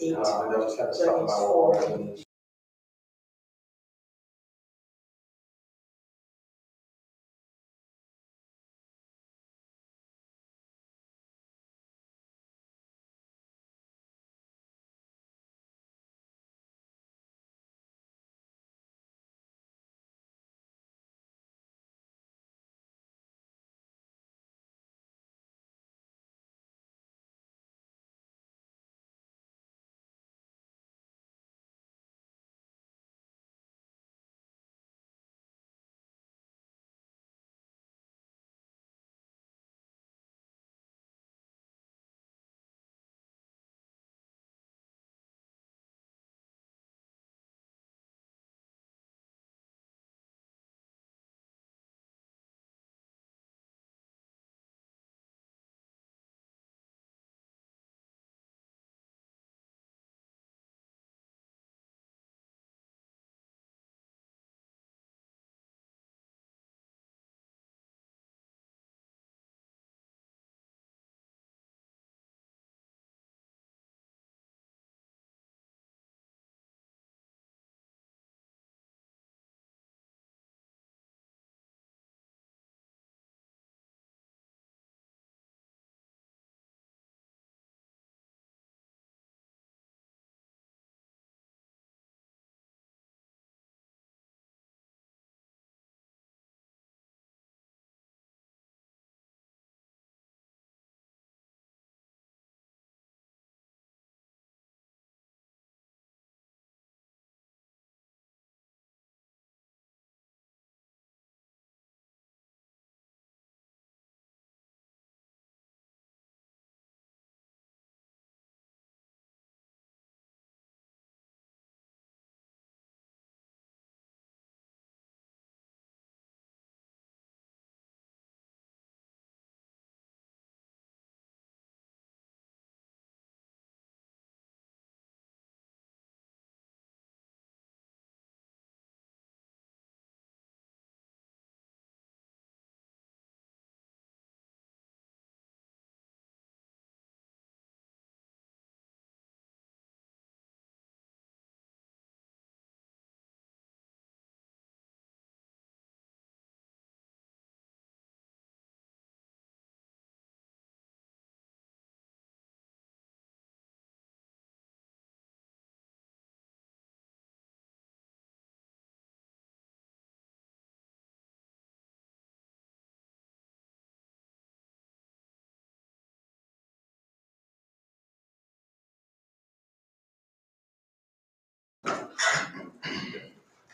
8. That was kind of So stuff that on my means wall. 4. And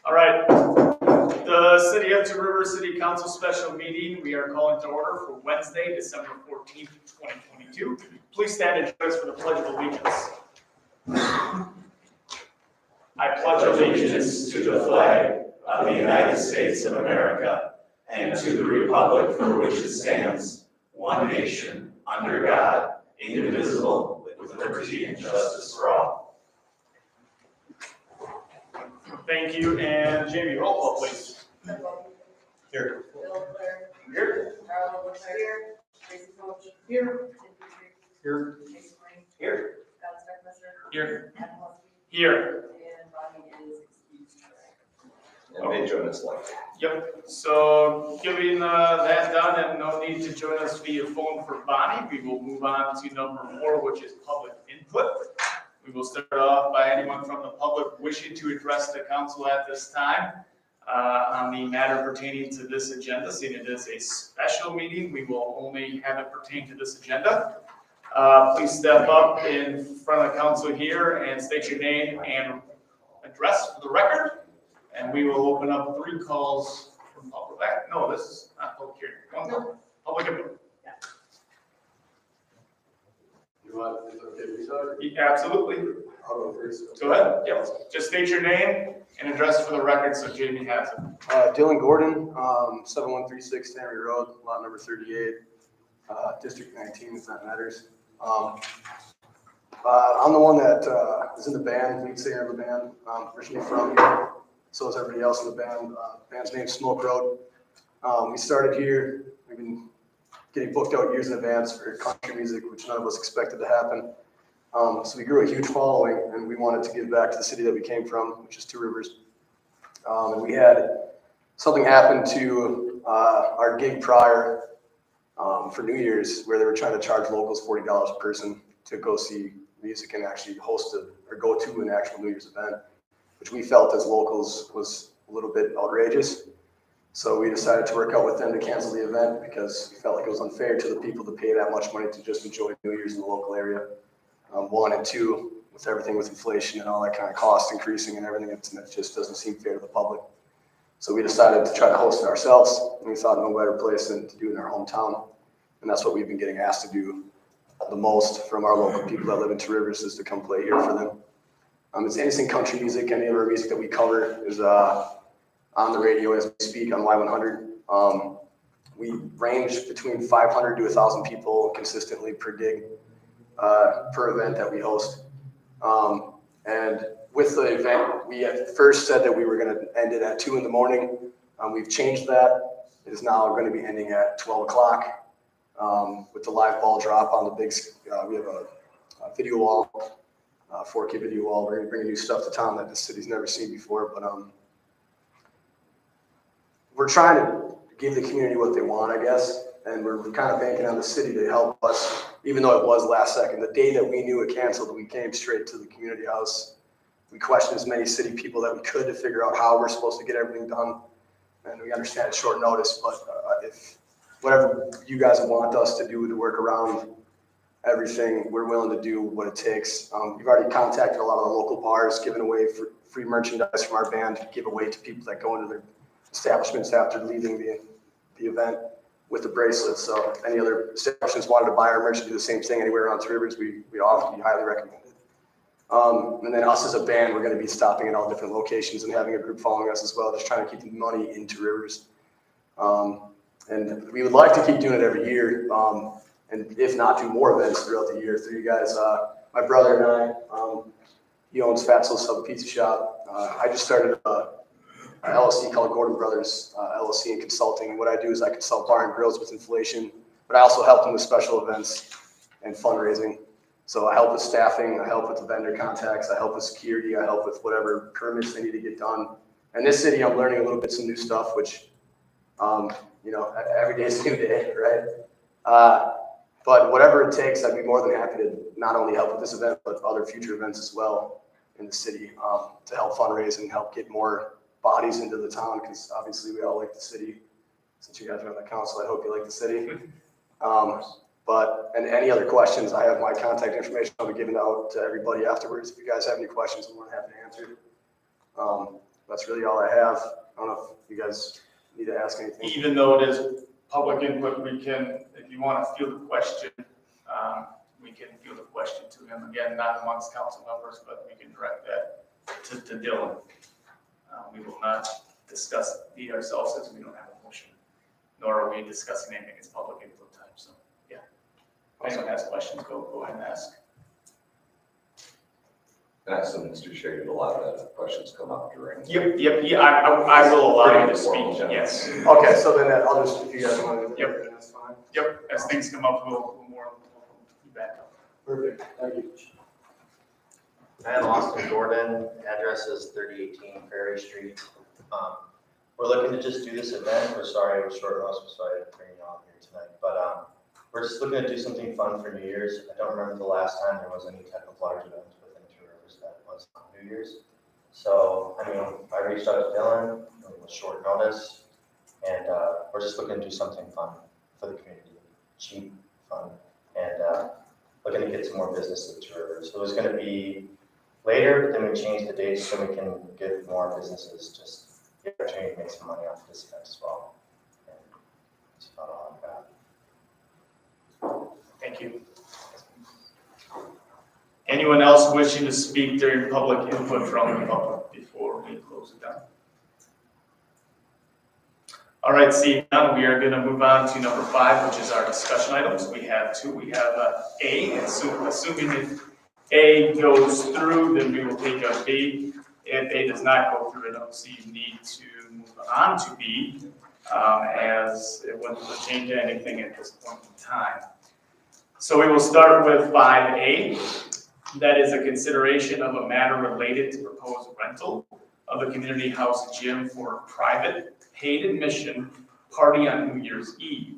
All right, the City of Two Rivers City Council special meeting, we are calling to order for Wednesday, December 14th, 2022. Please stand and join us for the Pledge of Allegiance. I pledge allegiance to the flag of the United States of America and to the republic for which it stands, one nation, under God, indivisible, with liberty and justice for all. Thank you, and Jamie, roll call, please. here. Bill Blair. Here. Carl Lewis. Here. Tracy Coach. Here. Here. Jason Green. Here. Scott Stefan. Here. Adam Husky. Here. And Bonnie is excused. And they join us live. Yep, so giving that done and no need to join us via phone for Bonnie, we will move on to number 4, which is public input. We will start off by anyone from the public wishing to address the council at this time on the matter pertaining to this agenda. Seeing it is a special meeting, we will only have it pertain to this agenda. Please step up in front of the council here and state your name and address for the record. And we will open up 3 calls from public. No, this is not public hearing. One more. Public input. You want, is it okay if we start? Yeah, absolutely. I'll go first. Go ahead. Yep. Just state your name and address for the record so Jamie has it. Dylan Gordon, 7136 Tannery Road, lot number 38, District 19, if that matters. I'm the one that is in the band, lead singer of the band, originally from here. So is everybody else in the band. Band's name's Smoke Road. We started here. We've been getting booked out years in advance for country music, which none of us expected to happen. So we grew a huge following, and we wanted to give back to the city that we came from, which is Two Rivers. And we had something happen to our gig prior for New Year's, where they were trying to charge locals $40 a person to go see music and actually host or go to an actual New Year's event, which we felt as locals was a little bit outrageous. So we decided to work out with them to cancel the event because we felt like it was unfair to the people to pay that much money to just enjoy New Year's in the local area. One, and two, with everything with inflation and all that kind of cost increasing and everything, it just doesn't seem fair to the public. So we decided to try to host it ourselves, and we thought no better place than to do it in our hometown. And that's what we've been getting asked to do the most from our local people that live in Two Rivers, is to come play here for them. It's anything country music. Any other music that we cover is on the radio as we speak on Y100. We range between 500 to 1,000 people consistently per gig, per event that we host. And with the event, we at first said that we were going to end it at 2 in the morning. We've changed that. It is now going to be ending at 12 o'clock with the live ball drop on the big, we have a video wall, 4K video wall. We're going to bring new stuff to town that the city's never seen before, but we're trying to give the community what they want, I guess, and we're kind of banking on the city to help us, even though it was last second. The day that we knew it canceled, we came straight to the community house. We questioned as many city people that we could to figure out how we're supposed to get everything done, and we understand it's short notice, but if whatever you guys want us to do to work around everything, we're willing to do what it takes. We've already contacted a lot of the local bars, giving away free merchandise from our band to give away to people that go into their establishments after leaving the event with the bracelets. So any other establishments wanted to buy our merch to do the same thing anywhere around Two Rivers, we highly recommend it. And then us as a band, we're going to be stopping at all different locations and having a group following us as well, just trying to keep the money in Two Rivers. And we would like to keep doing it every year, and if not, do more events throughout the year through you guys. My brother and I, he owns Fatso's Sub Pizza Shop. I just started a LLC called Gordon Brothers LLC in consulting. And what I do is I consult bar and grills with inflation, but I also help them with special events and fundraising. So I help with staffing, I help with the vendor contacts, I help with security, I help with whatever permits they need to get done. And this city, I'm learning a little bit some new stuff, which, every day is a new day, right? But whatever it takes, I'd be more than happy to not only help with this event, but other future events as well in the city to help fundraise and help get more bodies into the town, because obviously we all like the city. Since you guys are on the council, I hope you like the city. And any other questions, I have my contact information. I'll be giving out to everybody afterwards. If you guys have any questions, I'm more than happy to answer. That's really all I have. I don't know if you guys need to ask anything. Even though it is public input, we can, if you want to field a question, we can field a question to him. Again, not amongst council members, but we can direct that to Dylan. We will not discuss the ourselves as we don't have a motion, nor are we discussing anything. It's public input time. So, yeah. If anyone has questions, go ahead and ask. And I assume Mr. Shade, a lot of the questions come up during. Yeah, I will allow you to speak, yes. Okay, so then I'll just, if you guys want to. Yep. That's fine. Yep, as things come up, we'll more be back up. Perfect, thank you. I'm Austin Gordon, address is 3018 Ferry Street. We're looking to just do this event. We're sorry it was short notice, we're sorry to bring you on here tonight, but we're just looking to do something fun for New Year's. I don't remember the last time there was any type of large event within Two Rivers that was on New Year's. So, I reached out to Dylan, it was short notice, and we're just looking to do something fun for the community, cheap, fun, and looking to get some more business to Two Rivers. So it was going to be later, then we changed the dates so we can get more businesses just the opportunity to make some money off this event as well. And that's about all I've got. Thank you. Anyone else wishing to speak during public input from the public before we close it down? All right, seeing none, we are going to move on to number 5, which is our discussion items. We have 2. We have A, and assuming if A goes through, then we will take up B. If A does not go through, I don't see a need to move on to B, as it wouldn't pertain to anything at this point in time. So we will start with 5A. That is a consideration of a matter related to proposed rental of the community house gym for a private paid admission party on New Year's Eve.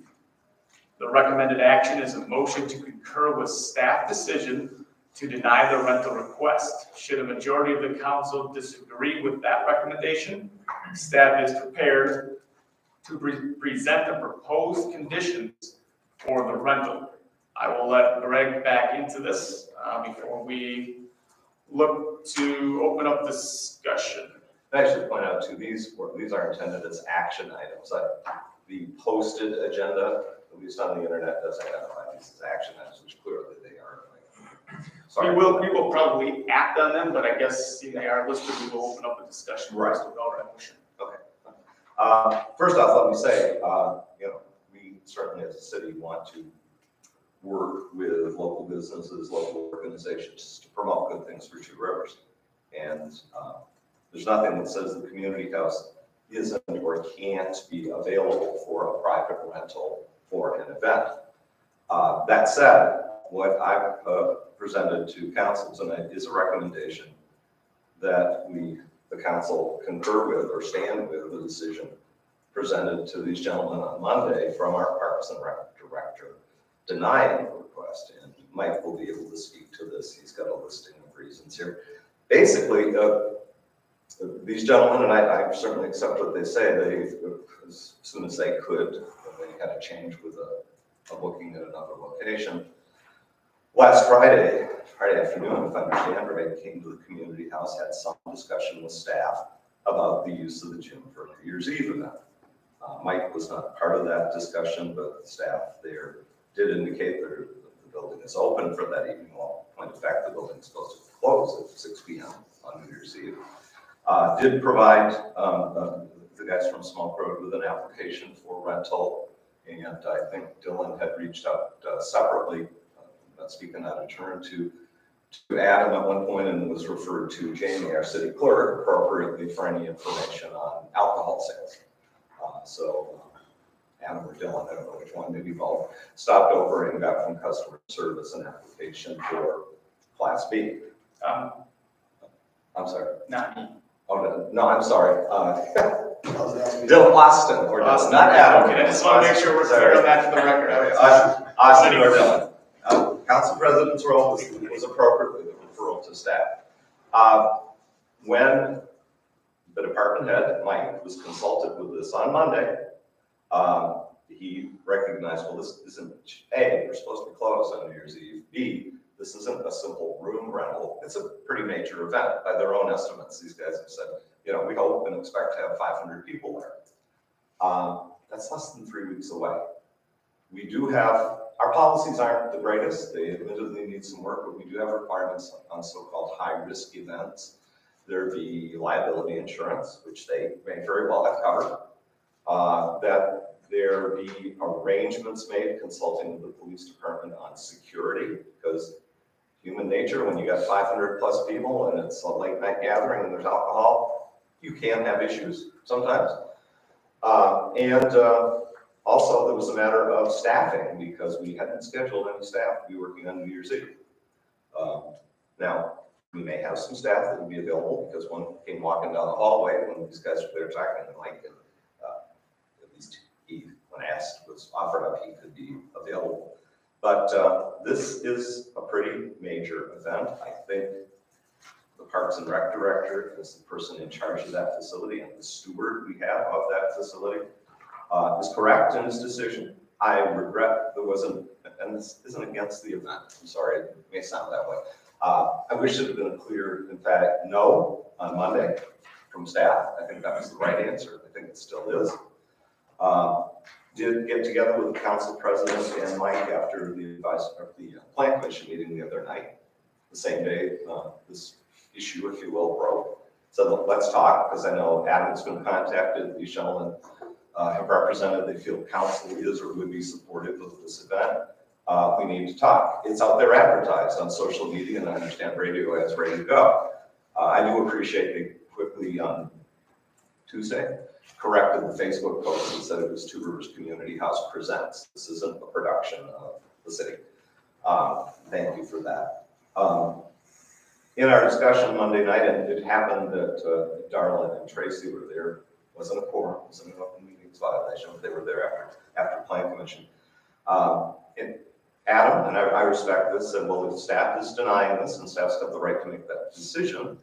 The recommended action is a motion to concur with staff decision to deny the rental request. Should a majority of the council disagree with that recommendation, staff is prepared to present the proposed conditions for the rental. I will let Greg back into this before we look to open up discussion. I should point out too, these are intended as action items. The posted agenda, at least on the internet, does identify these as action items, which clearly they are. Sorry. We will probably act on them, but I guess seeing they are listed, we will open up a discussion. Right. Without a motion. First off, let me say, we certainly as a city want to work with local businesses, local organizations to promote good things for Two Rivers. And there's nothing that says the community house isn't or can't be available for a private rental for an event. That said, what I've presented to council tonight is a recommendation that the council concur with or stand with the decision presented to these gentlemen on Monday from our Parks and Rec director denying the request. And Mike will be able to speak to this. He's got a listing of reasons here. Basically, these gentlemen, and I certainly accept what they say, they, as soon as they could, they had a change with a booking at another location. Last Friday afternoon, if I understand right, came to the community house, had some discussion with staff about the use of the gym for New Year's Eve event. Mike was not part of that discussion, but the staff there did indicate that the building is open for that evening. Well, point of fact, the building is supposed to close at 6 p.m. on New Year's Eve. Did provide the guys from Smoke Road with an application for rental, and I think Dylan had reached out separately, speaking out of turn, to Adam at one point, and was referred to Jamie, our city clerk, appropriately for any information on alcohol sales. So Adam or Dylan, I don't know which one, maybe both, stopped over and got from customer service an application for Class B. I'm sorry. Not me. Oh, no, I'm sorry. Dylan Austin, or Dylan, not Adam. Okay, I just want to make sure we're clear on that for the record. Austin or Dylan. Council President's role was appropriately the referral to staff. When the department head, Mike, was consulted with this on Monday, he recognized, well, this isn't, A, we're supposed to be closed on New Year's Eve. B, this isn't a simple room rental. It's a pretty major event. By their own estimates, these guys have said, we hope and expect to have 500 people there. That's less than 3 weeks away. We do have, our policies aren't the greatest. They admittedly need some work, but we do have requirements on so-called high-risk events. There be liability insurance, which they may very well have covered. That there be arrangements made consulting with the police department on security, because human nature, when you got 500 plus people and it's a late night gathering and there's alcohol, you can have issues sometimes. Also there was a matter of staffing, because we hadn't scheduled any staff to be working on New Year's Eve. Now, we may have some staff that will be available, because one came walking down the hallway when these guys were there talking, and Mike, at least he, when asked, was offered up, he could be available. But this is a pretty major event. I think the Parks and Rec director is the person in charge of that facility, and the steward we have of that facility is correct in his decision. I regret there wasn't, and this isn't against the event, I'm sorry, it may sound that way. I wish it had been a clear, emphatic no on Monday from staff. I think that was the right answer. I think it still is. Did get together with the council president and Mike after the plan commission meeting the other night, the same day this issue, if you will, broke. So let's talk, because I know Adam's been contacted. These gentlemen have represented, they feel council is or would be supportive of this event. We need to talk. It's out there advertised on social media, and I understand radio is ready to go. I do appreciate they quickly on Tuesday corrected the Facebook post and said it was Two Rivers Community House Presents. This isn't a production of the city. Thank you for that. In our discussion Monday night, and it happened that Darlene and Tracy were there, wasn't a quorum, wasn't an open meetings violation, but they were there after Plan Commission. And Adam, and I respect this, said, well, if staff is denying this and staff's got the right to make that decision,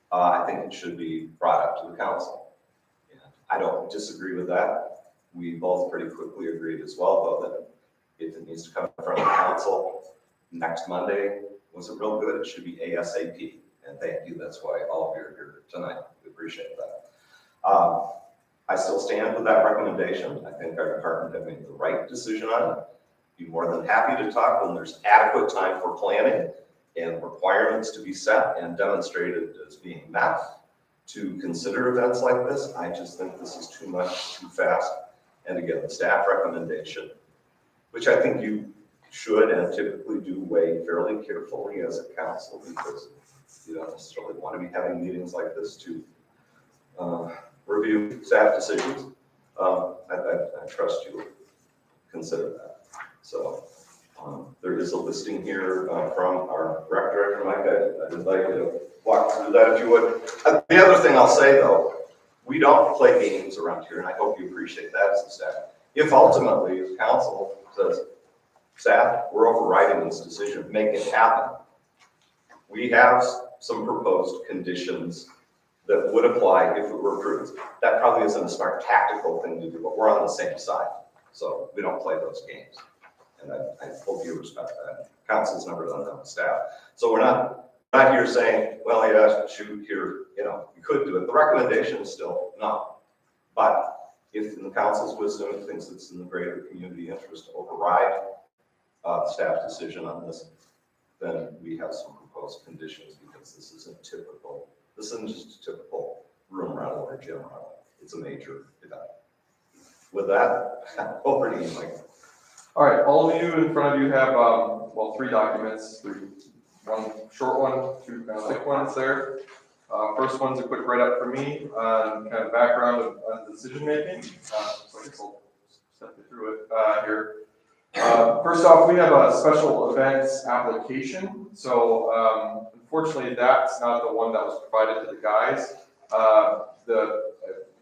I think it should be brought up to the council. And I don't disagree with that. We both pretty quickly agreed as well, though, that if it needs to come in front of the council next Monday, wasn't real good, it should be ASAP. And thank you, that's why all of you are here tonight. We appreciate that. I still stand with that recommendation. I think our department have made the right decision on it. Be more than happy to talk when there's adequate time for planning and requirements to be set and demonstrated as being met to consider events like this. I just think this is too much, too fast. And again, the staff recommendation, which I think you should and typically do weigh fairly carefully as a council, because you don't necessarily want to be having meetings like this to review staff decisions. I trust you will consider that. So there is a listing here from our rec director, Mike. I'd invite you to walk through that if you would. The other thing I'll say though, we don't play games around here, and I hope you appreciate that as a staff. If ultimately the council says, staff, we're overriding this decision, make it happen. We have some proposed conditions that would apply if it were approved. That probably isn't a smart tactical thing to do, but we're on the same side. So we don't play those games. And I hope you respect that. Council's never done that with staff. So we're not here saying, well, yeah, shoot here, you could do it. The recommendation is still no. But if in the council's wisdom it thinks it's in the greater community interest to override the staff decision on this, then we have some proposed conditions, because this isn't typical. This isn't just a typical room rental or gym rental. It's a major event. With that, over to you, Mike. All right, all of you in front of you have, well, 3 documents, one short one, 2 kind of thick ones there. First one's a quick write-up for me on kind of background of decision making. So I guess I'll step you through it here. First off, we have a special events application. So unfortunately, that's not the one that was provided to the guys. The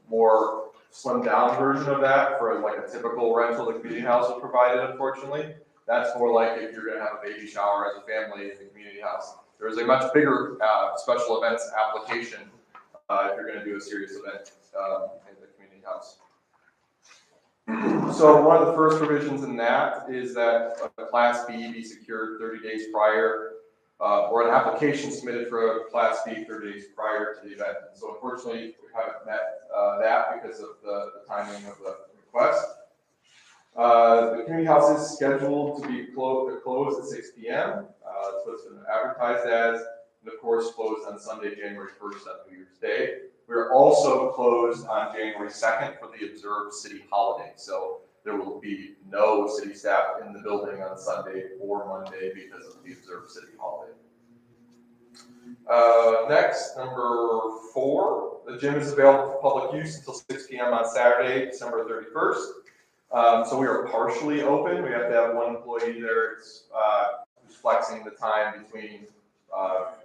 more slimmed down version of that for like a typical rental the community house was provided, unfortunately. That's more like if you're going to have a baby shower as a family in the community house. There's a much bigger special events application if you're going to do a serious event in the community house. So one of the first provisions in that is that a Class B be secured 30 days prior, or an application submitted for a Class B 30 days prior to the event. So unfortunately, we haven't met that because of the timing of the request. The community house is scheduled to be closed at 6 p.m. That's what it's been advertised as, and of course closed on Sunday, January 1st on New Year's Day. We're also closed on January 2nd for the observed city holiday. So there will be no city staff in the building on Sunday or Monday because of the observed city holiday. Next, number 4, the gym is available for public use until 6 p.m. on Saturday, December 31st. So we are partially open. We have to have one employee there who's flexing the time between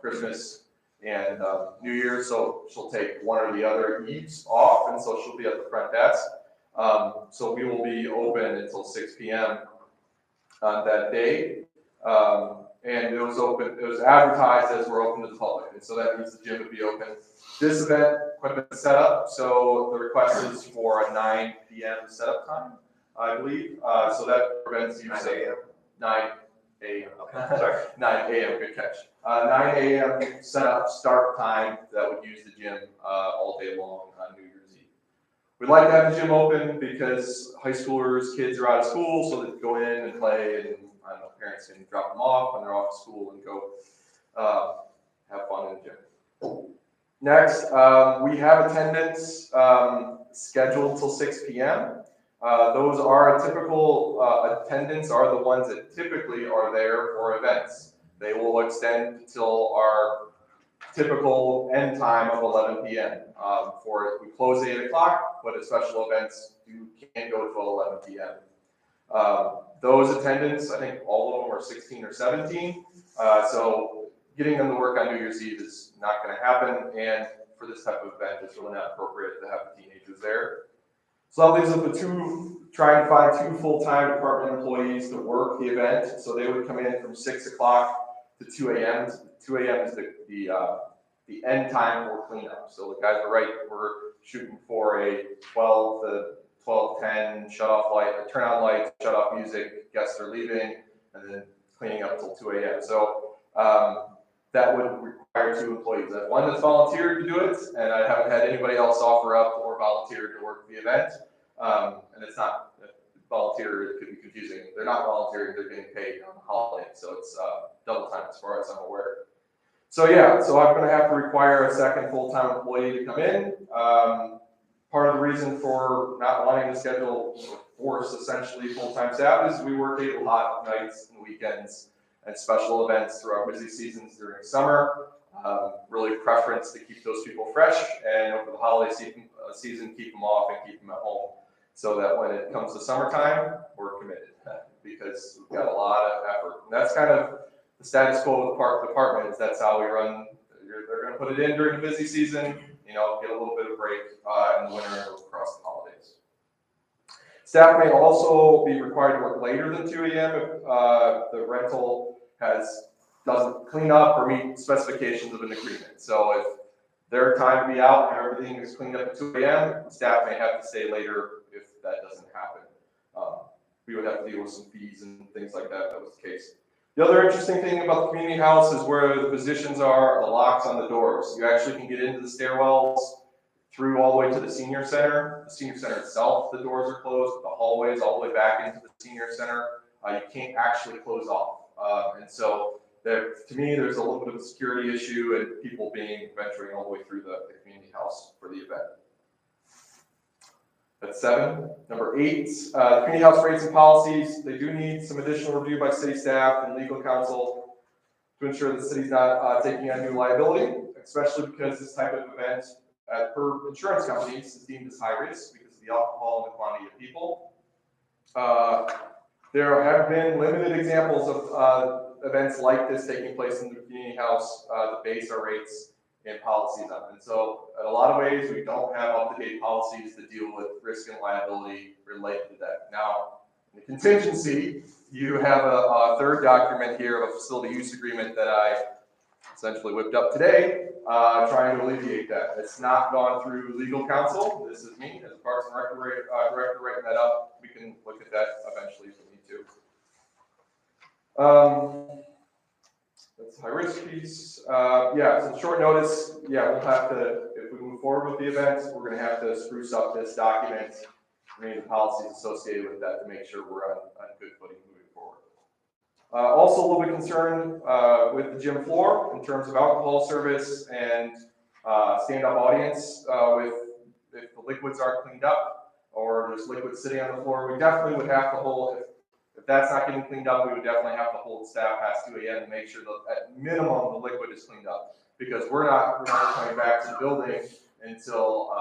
Christmas and New Year's, so she'll take one or the other eves off, and so she'll be at the front desk. So we will be open until 6 p.m. on that day. And it was advertised as we're open to the public, and so that means the gym would be open. This event equipment is set up, so the request is for a 9 p.m. setup time, I believe. So that prevents you saying 9 a.m. Okay, sorry. 9 a.m. Good catch. 9 a.m. setup start time that would use the gym all day long on New Year's Eve. We'd like to have the gym open because high schoolers, kids are out of school, so they go in and play, and I don't know, parents can drop them off when they're off school and go have fun in the gym. Next, we have attendance scheduled till 6 p.m. Those are typical attendance are the ones that typically are there for events. They will extend until our typical end time of 11 p.m. We close at 8 o'clock, but at special events, you can't go till 11 p.m. Those attendants, I think all of them are 16 or 17. So getting them to work on New Year's Eve is not gonna happen, and for this type of event, it's really not appropriate to have the teenagers there. So that leaves us with trying to find two full-time department employees to work the event. So they would come in from 6 o'clock to 2 a.m. 2 a.m. is the end time for cleanup. So the guys are right, we're shooting for a 12 to 12:10 shut off light, turn on lights, shut off music, guests are leaving, and then cleaning up till 2 a.m. So that would require 2 employees. I have one that's volunteered to do it, and I haven't had anybody else offer up or volunteer to work the event. And it's not volunteer, it could be confusing. They're not volunteering, they're getting paid on the holiday, so it's double time as far as I'm aware. So yeah, so I'm gonna have to require a second full-time employee to come in. Part of the reason for not wanting to schedule or force essentially full-time staff is we work a lot of nights and weekends and special events throughout busy seasons during summer. Really preference to keep those people fresh, and over the holiday season, keep them off and keep them at home, so that when it comes to summertime, we're committed, because we've got a lot of effort. And that's kind of the status quo of the park department, is that's how we run. They're gonna put it in during the busy season, get a little bit of break in the winter and across the holidays. Staff may also be required to work later than 2 a.m. if the rental doesn't clean up or meet specifications of an agreement. So if their time to be out and everything is cleaned up at 2 a.m., staff may have to stay later if that doesn't happen. We would have to deal with some fees and things like that if that was the case. The other interesting thing about the community house is where the positions are, the locks on the doors. You actually can get into the stairwells through all the way to the senior center. The senior center itself, the doors are closed, but the hallways all the way back into the senior center, you can't actually close off. And so there, to me, there's a little bit of a security issue and people venturing all the way through the community house for the event. That's 7. Number 8, community house rates and policies. They do need some additional review by city staff and legal counsel to ensure the city's not taking on new liability, especially because this type of event, per insurance companies, is deemed as high risk because of the alcohol and the quantity of people. There have been limited examples of events like this taking place in the community house to base our rates and policies on. And so in a lot of ways, we don't have up-to-date policies that deal with risk and liability related to that. Now, in the contingency, you have a third document here of a facility use agreement that I essentially whipped up today, trying to alleviate that. It's not gone through legal counsel. This is me as Parks and Rec director writing that up. We can look at that eventually if we need to. That's the high risk piece. So short notice, we'll have to, if we move forward with the event, we're gonna have to spruce up this document, read the policies associated with that to make sure we're on good footing moving forward. Also a little bit concerned with the gym floor in terms of alcohol service and stand-up audience if the liquids aren't cleaned up or there's liquids sitting on the floor. We definitely would have to hold, if that's not getting cleaned up, we would definitely have to hold staff past 2 a.m. to make sure that at minimum the liquid is cleaned up, because we're not coming back to the building until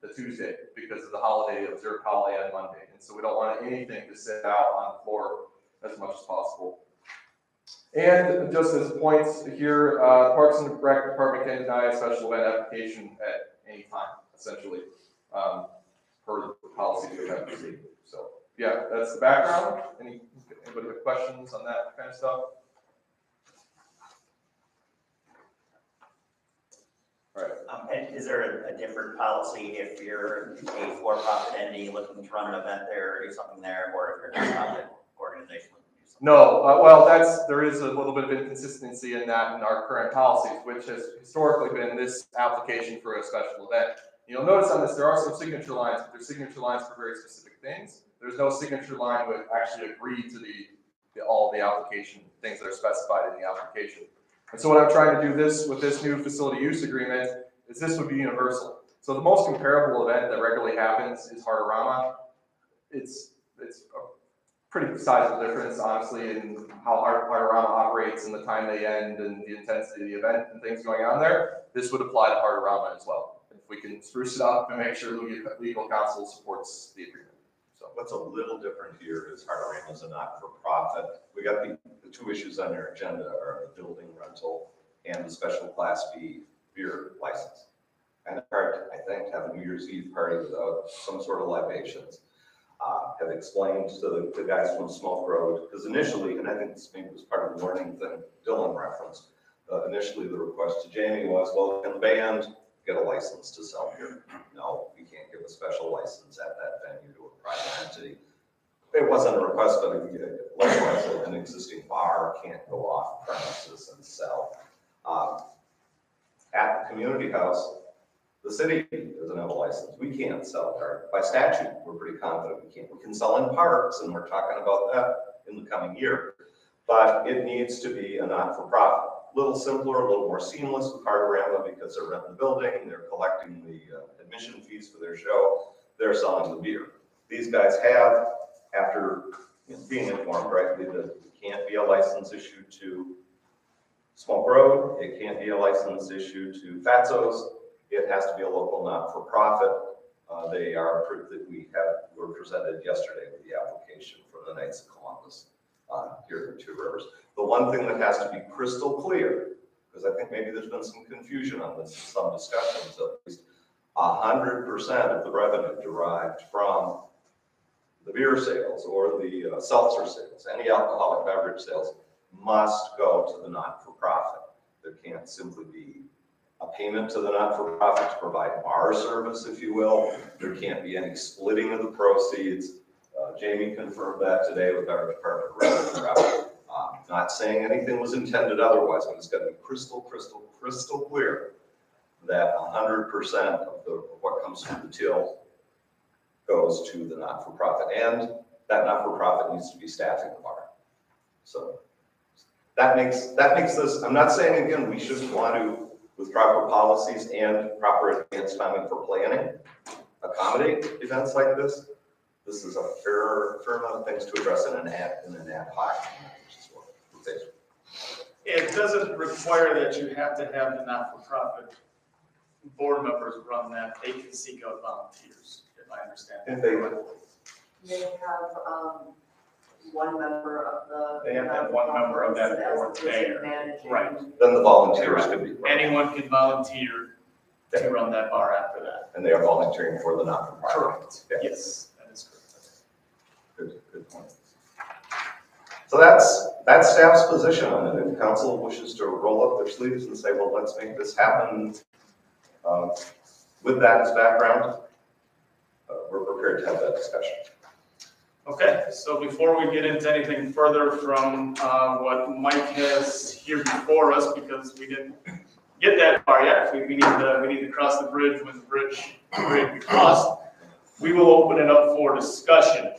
the Tuesday because of the holiday, observed holiday on Monday. And so we don't want anything to sit out on the floor as much as possible. And just as points here, Parks and Rec Department can deny a special event application at any time, essentially, per the policy we have to see. So yeah, that's the background. Anybody have questions on that kind of stuff? All right. And is there a different policy if you're a for-profit entity looking to run an event there or do something there, or if you're a nonprofit organization looking to do something? No, there is a little bit of inconsistency in that in our current policies, which has historically been this application for a special event. You'll notice on this, there are some signature lines, but they're signature lines for very specific things. There's no signature line that actually agree to all the application things that are specified in the application. And so what I'm trying to do with this new facility use agreement is this would be universal. So the most comparable event that regularly happens is Heartorama. It's a pretty sizable difference, honestly, in how Heartorama operates and the time they end and the intensity of the event and things going on there. This would apply to Heartorama as well. If we can spruce it up and make sure legal counsel supports the agreement. So What's a little different here is Heartarama is a not-for-profit. We got the two issues on their agenda are the building rental and the special class B beer license. And it's hard, I think, have a New Year's Eve party without some sort of libations. Have explained to the guys from Smoke Road, because initially, and I think this maybe was part of the warning thing Dylan referenced, initially the request to Jamie was, well, can the band get a license to sell beer? No, we can't give a special license at that venue to a private entity. It wasn't a request, but likewise, an existing bar can't go off premises and sell. At the community house, the city doesn't have a license. We can't sell there. By statute, we're pretty confident we can't. We can sell in parks, and we're talking about that in the coming year. But it needs to be a not-for-profit. A little simpler, a little more seamless with Heartarama because they're renting the building, they're collecting the admission fees for their show, they're selling the beer. These guys have, after being informed rightly that it can't be a license issued to Smoke Road, it can't be a license issued to Fatso's, it has to be a local not-for-profit. They are proof that were presented yesterday with the application for the Knights of Columbus here in Two Rivers. The one thing that has to be crystal clear, because I think maybe there's been some confusion on this, some discussions at least, 100% of the revenue derived from the beer sales or the seltzer sales, any alcoholic beverage sales, must go to the not-for-profit. There can't simply be a payment to the not-for-profit to provide bar service, if you will. There can't be any splitting of the proceeds. Jamie confirmed that today with our Department of Revenue. Not saying anything was intended otherwise, but it's got to be crystal clear that 100% of what comes from the till goes to the not-for-profit, and that not-for-profit needs to be staffing the bar. So that makes this. I'm not saying again we shouldn't want to, with proper policies and proper advance timing for planning, accommodate events like this. This is a fair amount of things to address in an ad hoc. It doesn't require that you have to have the not-for-profit board members run that. They can seek out volunteers, if I understand. If they would. They have, one member of the. They have to have one member of that board there. Managing. Right. Then the volunteers could be. Anyone can volunteer to run that bar after that. And they are volunteering for the not-for-profit. Correct. Yeah. Yes, that is correct. Good point. So that's staff's position on it. If council wishes to roll up their sleeves and say, well, let's make this happen, with that as background, we're prepared to have that discussion. Okay, so before we get into anything further from what Mike has here before us, because we didn't get that far yet, we need to cross the bridge when the bridge be crossed, we will open it up for discussion.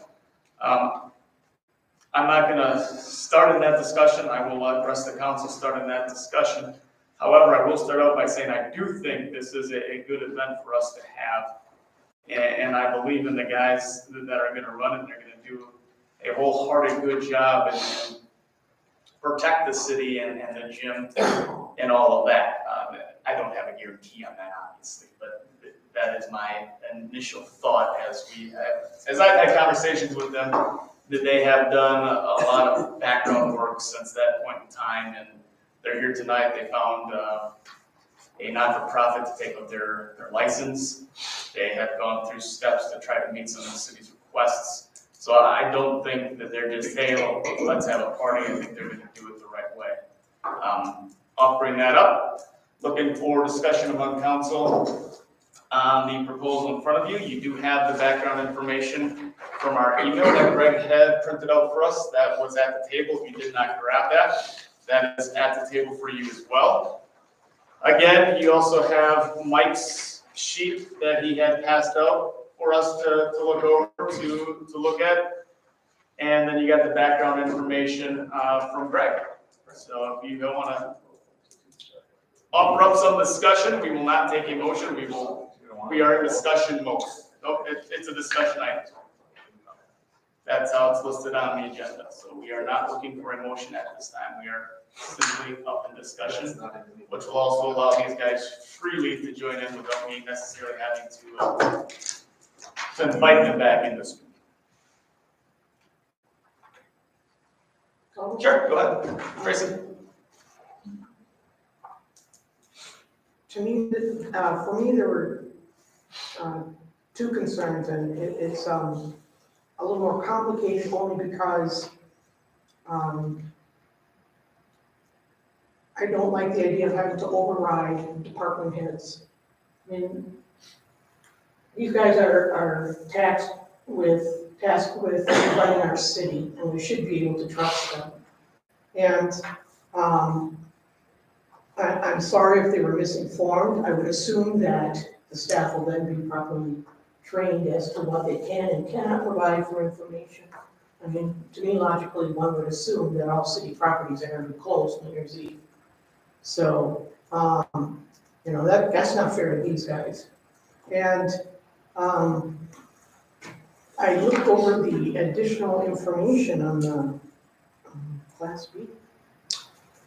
I'm not gonna start in that discussion. I will let the rest of the council start in that discussion. However, I will start out by saying I do think this is a good event for us to have. And I believe in the guys that are gonna run it. They're gonna do a wholehearted good job and protect the city and the gym and all of that. I don't have a guarantee on that, obviously, but that is my initial thought as I've had conversations with them, that they have done a lot of background work since that point in time, and they're here tonight. They found a not-for-profit to take up their license. They have gone through steps to try to meet some of the city's requests. So I don't think that they're just, hey, let's have a party. I think they're gonna do it the right way. I'll bring that up. Looking for discussion among council on the proposal in front of you. You do have the background information from our email that Greg had printed out for us. That was at the table. If you did not grab that, that is at the table for you as well. Again, you also have Mike's sheet that he had passed out for us to look over, to look at. And then you got the background information from Greg. So if you don't want to offer up some discussion, we will not take a motion. We are in discussion mode. Nope, it's a discussion item. That's how it's listed on the agenda. So we are not looking for a motion at this time. We are simply up in discussion, which will also allow these guys freely to join in without me necessarily having to invite them back in this. total? Sure, go ahead, Tracy. To me, for me, there were two concerns, and it's a little more complicated only because I don't like the idea of having to override department heads. I mean, these guys are tasked with running our city, and we should be able to trust them. And I'm sorry if they were misinformed. I would assume that the staff will then be properly trained as to what they can and cannot provide for information. I mean, to me, logically, one would assume that all city properties are going to be closed New Year's Eve. So, that's not fair to these guys. And I looked over the additional information on the last week.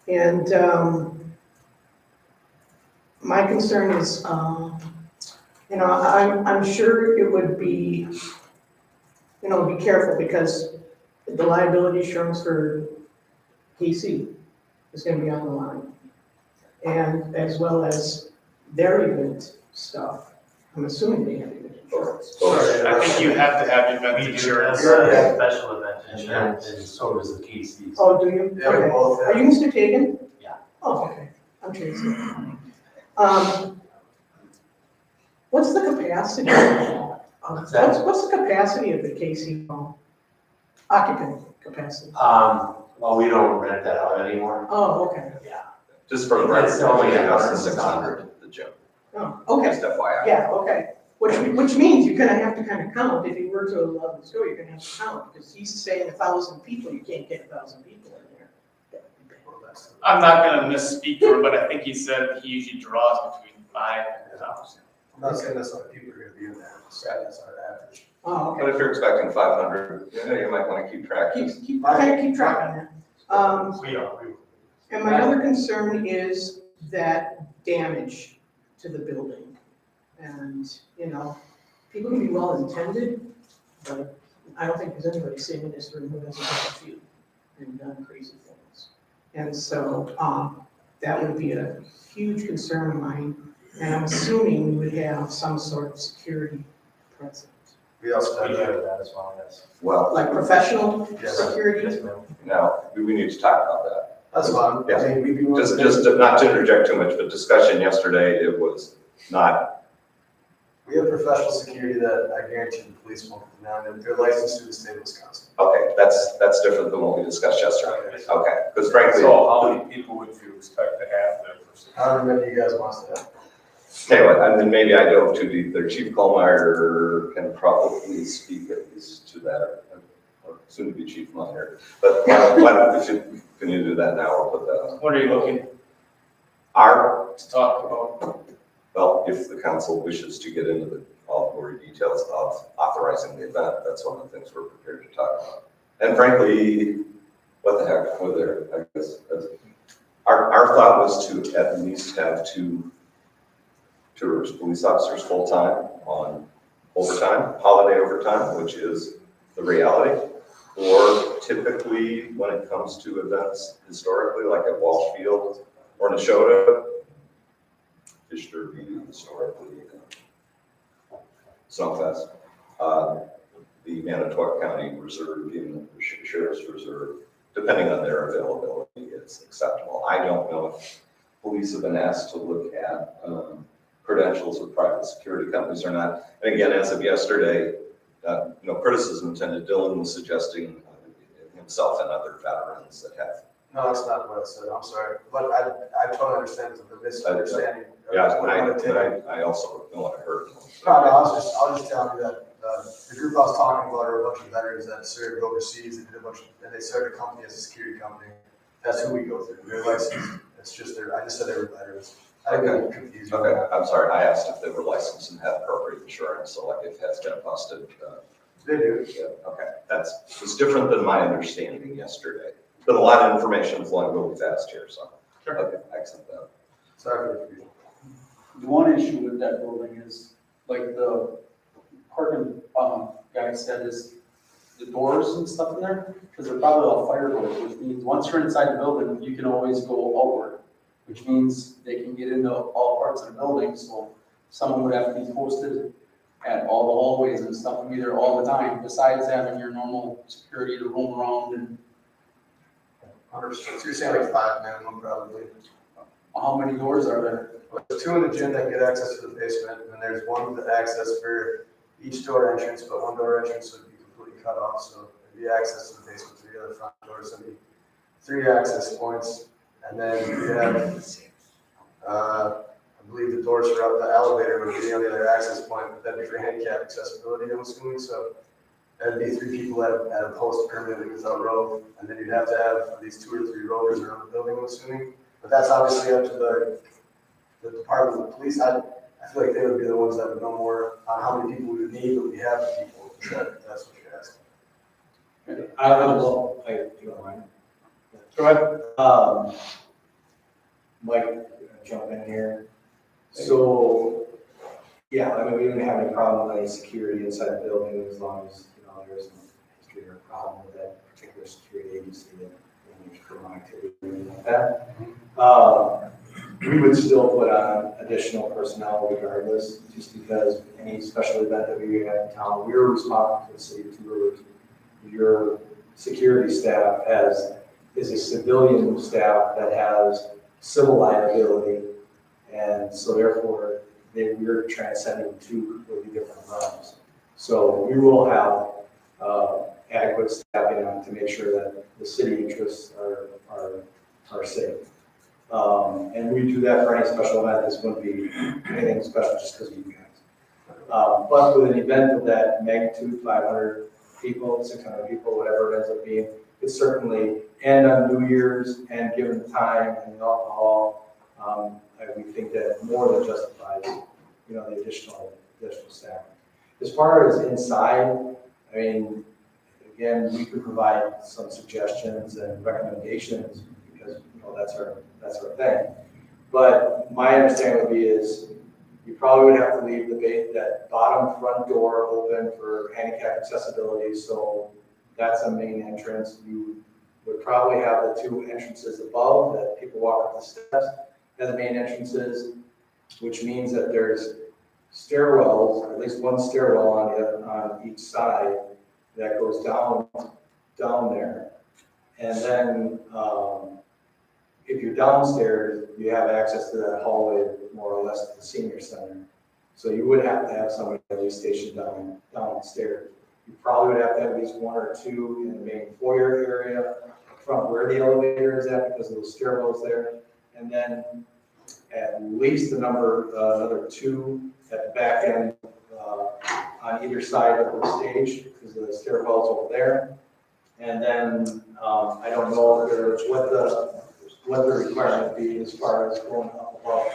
And my concern is, I'm sure it would be, be careful because the liability insurance for KC is going to be on the line. And as well as their event stuff, I'm assuming they have event insurance. I think you have to have event insurance. Special event insurance, and so does the KC's. Oh, do you? Yeah, we Okay. both Are have. you Mr. Tagan? Yeah. Oh, okay. I'm Tracy. What's the capacity? What's that? What's the capacity of the KC home? Occupant capacity? Well, we don't rent that out anymore. Oh, okay. Just for the record, It's only only a less than hundred. 600, the gym, Oh, okay. just FYI. Yeah, okay. Which means you're gonna have to kind of count, if you were to allow the store, you're gonna have to count, because he's saying 1,000 people, you can't get 1,000 people in there. I'm not gonna misspeak for him, but I think he said he usually draws between 5 and 1,000. I'm not saying that's what people are gonna be in there, that's our average. Oh, But okay. if you're expecting 500, you might want to keep track. Keep track on that. We are. And my other concern is that damage to the building. And, people can be well-intended, but I don't think there's anybody sitting in this room who doesn't have a few and done crazy things. And so, that would be a huge concern of mine, and I'm assuming we would have some sort of security present. We also We have do that. have that as well, yes. Well, Like professional Yes. security? Yes, ma'am. now, we need to talk about that. That's fine. Yeah. I mean, we'd be willing Just, to- just not to interject too much, but discussion yesterday, it was not, We have professional security that I guarantee the police won't deny, and they're licensed through the state of Wisconsin. okay, that's different than what we discussed yesterday. Okay, because frankly, So how many people would you expect to have there for security? However many you guys want to have. tell you what, and then maybe I dove too deep there. Chief Colmeyer can probably speak at least to that, or soon to be Chief Meyer. But why don't, can you do that now or put that on? What are you looking Our to talk about? Well, if the council wishes to get into the all the gory details of authorizing the event, that's one of the things we're prepared to talk about. And frankly, what the heck, whether, I guess, our thought was to at least have two tourist police officers full-time on overtime, holiday overtime, which is the reality. Or typically, when it comes to events historically, like at Walsh Field or Neshota, Fish Derby, historically, Snowfest, the Manitowoc County Reserve, even the Sheriff's Reserve, depending on their availability, it's acceptable. I don't know if police have been asked to look at credentials of private security companies or not. And again, as of yesterday, no criticism intended. Dylan was suggesting himself and other veterans that have. No, that's not what I said, I'm sorry, but I totally understand the misunderstanding. of Yeah, what I'm taking. and I also don't want to hurt. No, I was just telling you that, the group I was talking about are a bunch of veterans that served overseas, they did a bunch of, and they started a company as a security company. That's who we go through, they're licensed, it's just I just said they were veterans. I didn't get confused. Okay, I'm sorry, I asked if they were licensed and had appropriate insurance, so like if it has been busted. They do. Yeah, okay, it's different than my understanding yesterday. But a lot of information flowing really fast here, so. Sure. Okay, I accept that. Sorry for the confusion. The one issue with that building is, like the parking, guy said, is the doors and stuff in there, because they're probably all fire doors, which means once you're inside the building, you can always go outward, which means they can get into all parts of the building, so someone would have to be posted at all the hallways and stuff, and be there all the time, besides having your normal security to roam around. And 100%. So you're saying like 5 minimum probably? how many doors are there? There's 2 in the gym that get access to the basement, and then there's 1 with access for each door entrance, but 1 door entrance would be completely cut off, so there'd be access to the basement through the other front doors, and 3 access points, and then you have, I believe the doors for the elevator would be the only other access point, but that'd be for handicap accessibility, I'm assuming, so that'd be 3 people at a post permanently without row, and then you'd have to have at least 2 or 3 rovers around the building, I'm assuming, but that's obviously up to the Department of Police. I feel like they would be the ones that would know more on how many people we would need, but we have the people, that's what you're asking. I don't know, if you don't mind. Go ahead. Mike, jump in here. So, yeah, I mean, we didn't have any problem with any security inside the building as long as, there isn't a history or a problem with that particular security agency that there's criminal activity or anything like that. We would still put on additional personnel regardless, just because any special event that we have in town, we're responsible to the city of Two Rivers. Your security staff is a civilian staff that has civil liability, and so therefore we're transcending 2 completely different realms. So we will have adequate staffing on to make sure that the city interests are safe. And we do that for any special event. This wouldn't be anything special just because of you guys. But with an event of that magnitude, 500 people, 600 people, whatever it ends up being, it's certainly, and on New Year's, and given the time and the alcohol, we think that more than justifies, the additional staff. As far as inside, I mean, again, we could provide some suggestions and recommendations because that's our thing. But my understanding would be is you probably would have to leave that bottom front door open for handicap accessibility. So that's a main entrance. You would probably have the 2 entrances above that people walk up the steps as the main entrances, which means that there's stairwells, or at least 1 stairwell on each side that goes down there. And then if you're downstairs, you have access to that hallway more or less to the senior center. So you would have to have somebody at least stationed downstairs. You probably would have to have at least 1 or 2 in the main foyer area from where the elevator is at because of those stairwells there. And then at least another 2 at the back end on either side of the stage because the stairwell's over there. And then I don't know what the requirement would be as far as going up above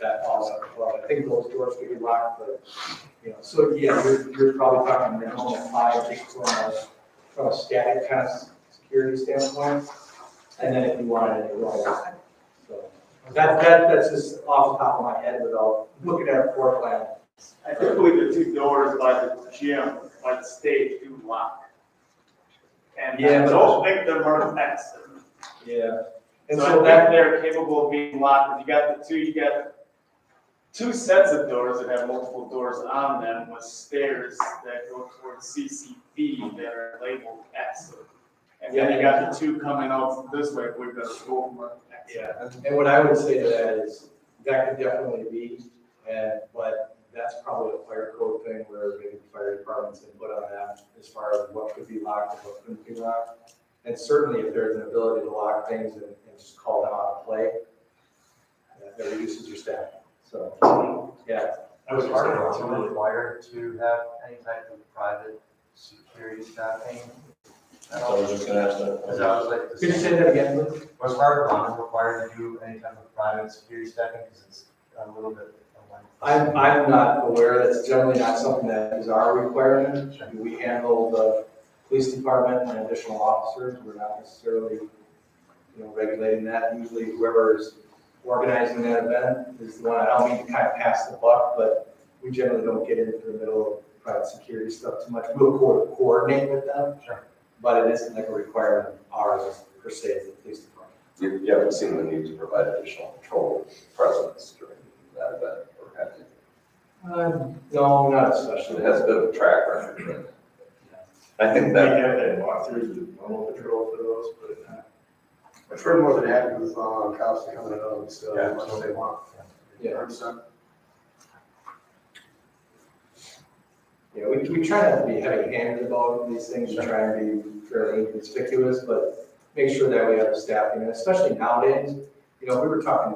that falls up above. I think those doors could be locked, but so yeah, you're probably talking minimum of 5 just from a static kind of security standpoint. And then if you wanted it, so that's just off the top of my head without looking at a floor plan. I typically the 2 doors by the gym, by the stage, do lock. And don't make them run exit. Yeah. And So I think they're capable of being locked. You got 2 sets of doors that have multiple doors on them with stairs that go towards CCB that are labeled exit. And then you got the 2 coming out this way, we're gonna go over exit. Yeah, and what I would say to that is that could definitely be, but that's probably a fire code thing where maybe the fire department's input on that as far as what could be locked and what couldn't be locked. And certainly if there's an ability to lock things and just call them out of play, that reduces your staff. So, yeah. I was part of it, required to have any type of private security staffing. I was just gonna ask that. Because I was like, Could you say that again, please? was Harvard required to do any type of private security staffing? Because it's a little bit. I'm not aware, that's generally not something that is our requirement. We handle the police department and additional officers. We're not necessarily, regulating that. Usually whoever is organizing that event is the one. I don't mean to kind of pass the buck, but we generally don't get into the middle of provide security stuff too much. We'll coordinate with them. Sure. But it isn't like a requirement of ours per se as the police department. You haven't seen the need to provide additional patrol presence during that event, or have you? No, not especially. It has a bit of a track record, but I think We that, have that walkthroughs with normal patrol for those, but I've heard more than happy with, cops coming in on, so Yeah. as much as they want. Yeah. 100%. Yeah, we try not to be heavy-handed about these things, we try and be fairly inconspicuous, but make sure that we have the staffing, and especially nowadays, you know, we were talking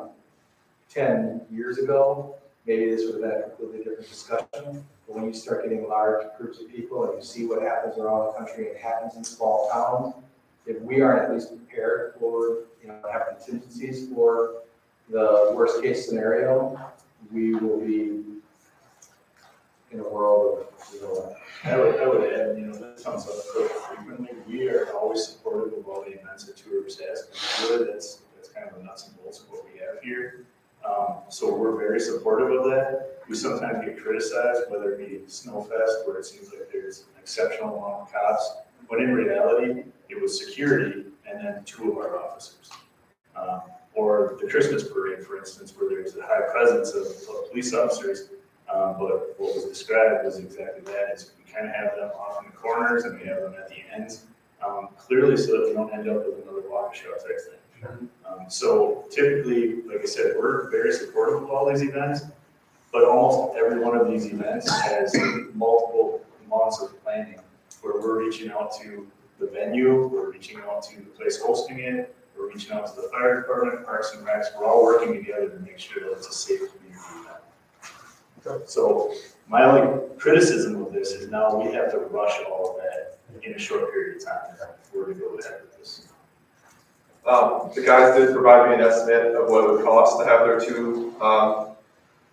10 years ago, maybe this would have been a completely different discussion, but when you start getting large groups of people and you see what happens around the country, and it happens in small towns, if we aren't at least prepared for, you know, have contingencies for the worst-case scenario, we will be in a world of, you know, I would add, you know, that comes up so frequently. We are always supportive of all the events that Tours has. Really, that's kind of the nuts and bolts of what we have here. So we're very supportive of that. We sometimes get criticized, whether it be Snowfest, where it seems like there's an exceptional amount of cops, but in reality, it was security and then 2 of our officers. Or the Christmas parade, for instance, where there's a high presence of police officers. But what was described was exactly that, is we kind of have them off in the corners and we have them at the ends, clearly so that we don't end up with another Waukesha type thing. So typically, like I said, we're very supportive of all these events, but almost every one of these events has multiple months of planning where we're reaching out to the venue, we're reaching out to the place hosting it, we're reaching out to the fire department, Parks and Recs, we're all working together to make sure that it's a safe community event. So my only criticism of this is now we have to rush all of that in a short period of time if we're to go ahead with this. The guys did provide me an estimate of what it would cost to have their 2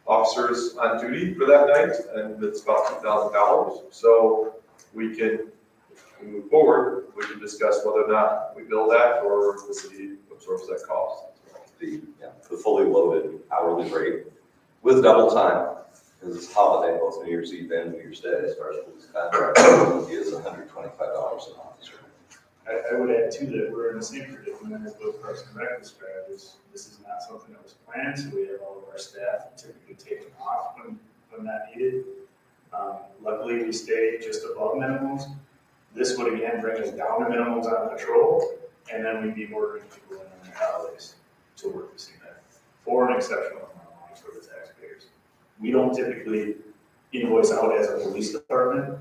officers on duty for that night, and it's about $2,000. So we can, if we move forward, we can discuss whether or not we bill that or the city absorbs that cost. the fully loaded hourly rate with double time, because it's holiday, both New Year's Eve and New Year's Day, as far as police contract, is $125 an officer. I would add too that we're in the same predicament as what Parks and Rec described. This is not something that was planned, so we have all of our staff typically taken off when not needed. Luckily, we stay just above minimums. This would again bring us down to minimums on patrol, and then we'd be ordering people in on their holidays to work this event for an exceptional amount of money for the taxpayers. We don't typically invoice out as a police department.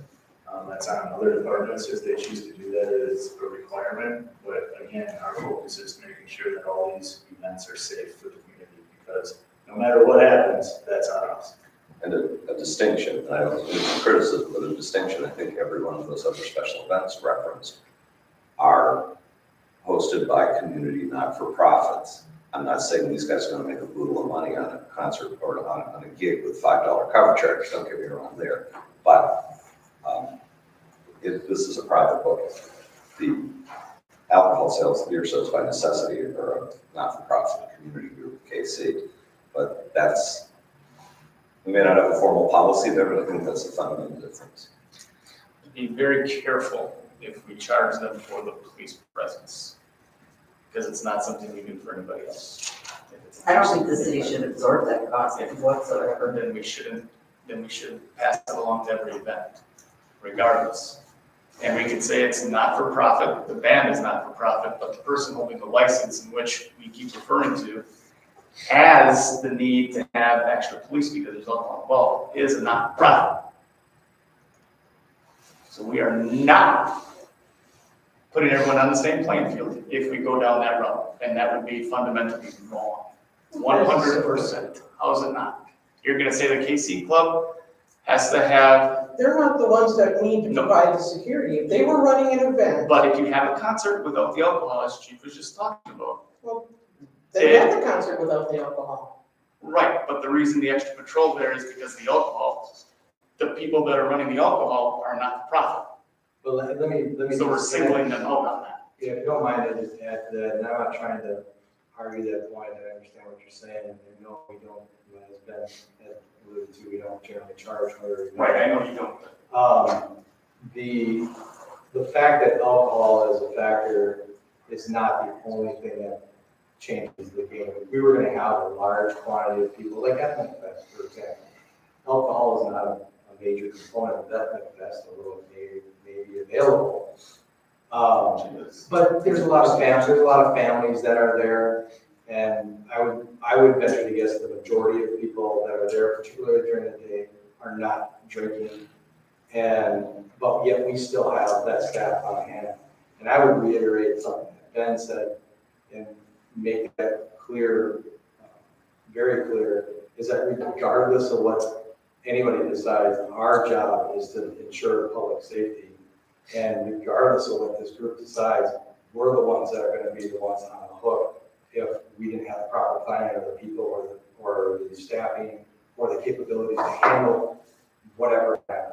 That's on other departments if they choose to do that as a requirement. But again, our focus is making sure that all these events are safe for the community, because no matter what happens, that's on us. And a distinction, and I don't mean criticism, but a distinction, I think every one of those other special events referenced are hosted by community not-for-profits. I'm not saying these guys are gonna make a boodle of money on a concert or on a gig with $5 cover charge, don't get me wrong there. But this is a private book. The alcohol sales, the beer sales by necessity are a not-for-profit community group, KC. But that's, we may not have a formal policy there, but I think that's a fundamental difference. Be very careful if we charge them for the police presence, because it's not something we do for anybody else. I don't think the city should absorb that cost whatsoever. Then we shouldn't pass it along to every event, regardless. And we could say it's not for profit, the band is not for profit, but the person holding the license, in which we keep referring to, has the need to have extra police because there's alcohol involved, is a not-for-profit. So we are not putting everyone on the same playing field if we go down that route, and that would be fundamentally wrong. 100%. How is it not? You're gonna say the KC Club has to have, They're not the ones that need to provide the security. If they were running an event, but if you have a concert without the alcohol, as Chief was just talking about. well, they had the concert without the alcohol. Right, but the reason the extra patrol there is because the alcohol, the people that are running the alcohol are not for profit. But let me. So we're singling them out on that. Yeah, if you don't mind, I just add to that, and I'm not trying to argue that point, I understand what you're saying, and no, we don't, as Ben had alluded to, we don't generally charge for. Right, I know you don't. The fact that alcohol is a factor is not the only thing that changes the game. If we were gonna have a large quantity of people, like Ethnic Fest, for example, alcohol is not a major component of Ethnic Fest, although it may be available. But there's a lot of families that are there, and I would venture to guess the majority of people that are there, particularly during the day, are not drinking. But yet we still have that staff on hand. And I would reiterate something that Ben said and make that clear, very clear, is that regardless of what anybody decides, our job is to ensure public safety. And regardless of what this group decides, we're the ones that are gonna be the ones on the hook if we didn't have proper planning of the people or the staffing or the capabilities to handle whatever happens.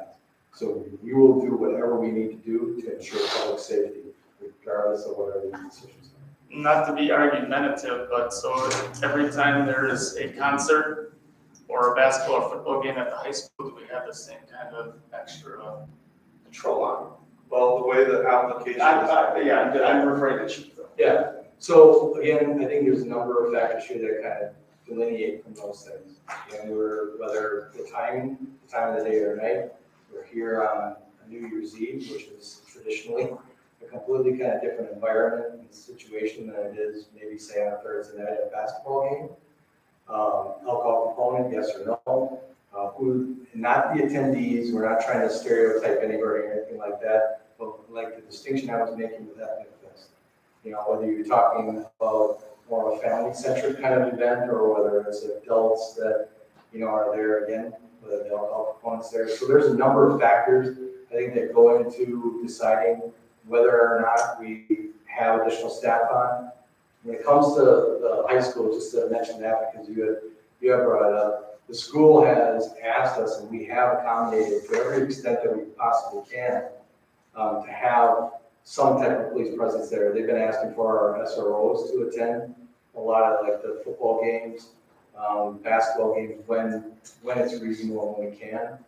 So we will do whatever we need to do to ensure public safety, regardless of whatever the decisions are. Not to be argumentative, but so every time there is a concert or a basketball or football game at the high school, do we have the same kind of extra control on? Well, the way the application is. I'm referring to chief though. Yeah, so again, I think there's a number of factors here that kind of delineate from those things. And whether the time of the day or night, we're here on New Year's Eve, which is traditionally a completely kind of different environment and situation than it is maybe say on a Thursday night at a basketball game. Alcohol component, yes or no? Not the attendees, we're not trying to stereotype anybody or anything like that, but like the distinction I was making with Ethnic Fest. You know, whether you're talking about more of a family-centric kind of event or whether it's adults that, you know, are there again, whether the alcohol component's there. So there's a number of factors, I think, that go into deciding whether or not we have additional staff on. When it comes to the high school, just to mention that because you have brought it up, the school has asked us, and we have accommodated to every extent that we possibly can, to have some type of police presence there. They've been asking for our SROs to attend a lot of like the football games, basketball games when it's reasonable and when we can.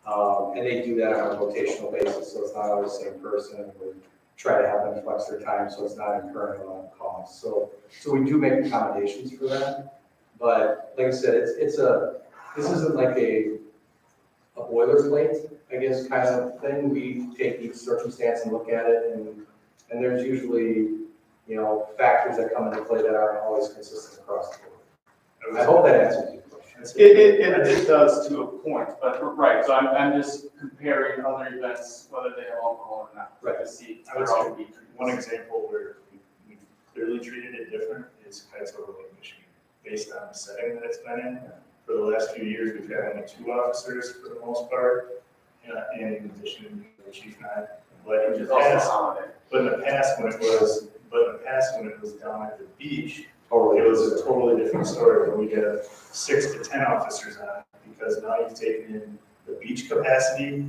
And they do that on a rotational basis, so it's not always the same person. We try to have them flex their time so it's not incurring a lot of costs. So we do make accommodations for that. But like I said, this isn't like a boilerplate, I guess, kind of thing. We take each circumstance and look at it, and there's usually, you know, factors that come into play that aren't always consistent across the board. I hope that answers your question. It does to a point, but right, so I'm just comparing other events, whether they have alcohol or not. Right. To see. I would say one example where we clearly treated it different is Kites Over Lake Michigan, based on the setting that it's been in. For the last few years, we've had only 2 officers for the most part, and in addition to the chief and I. But in the past, when it was down at the beach, it was a totally different story where we had 6 to 10 officers on, because now you've taken in the beach capacity,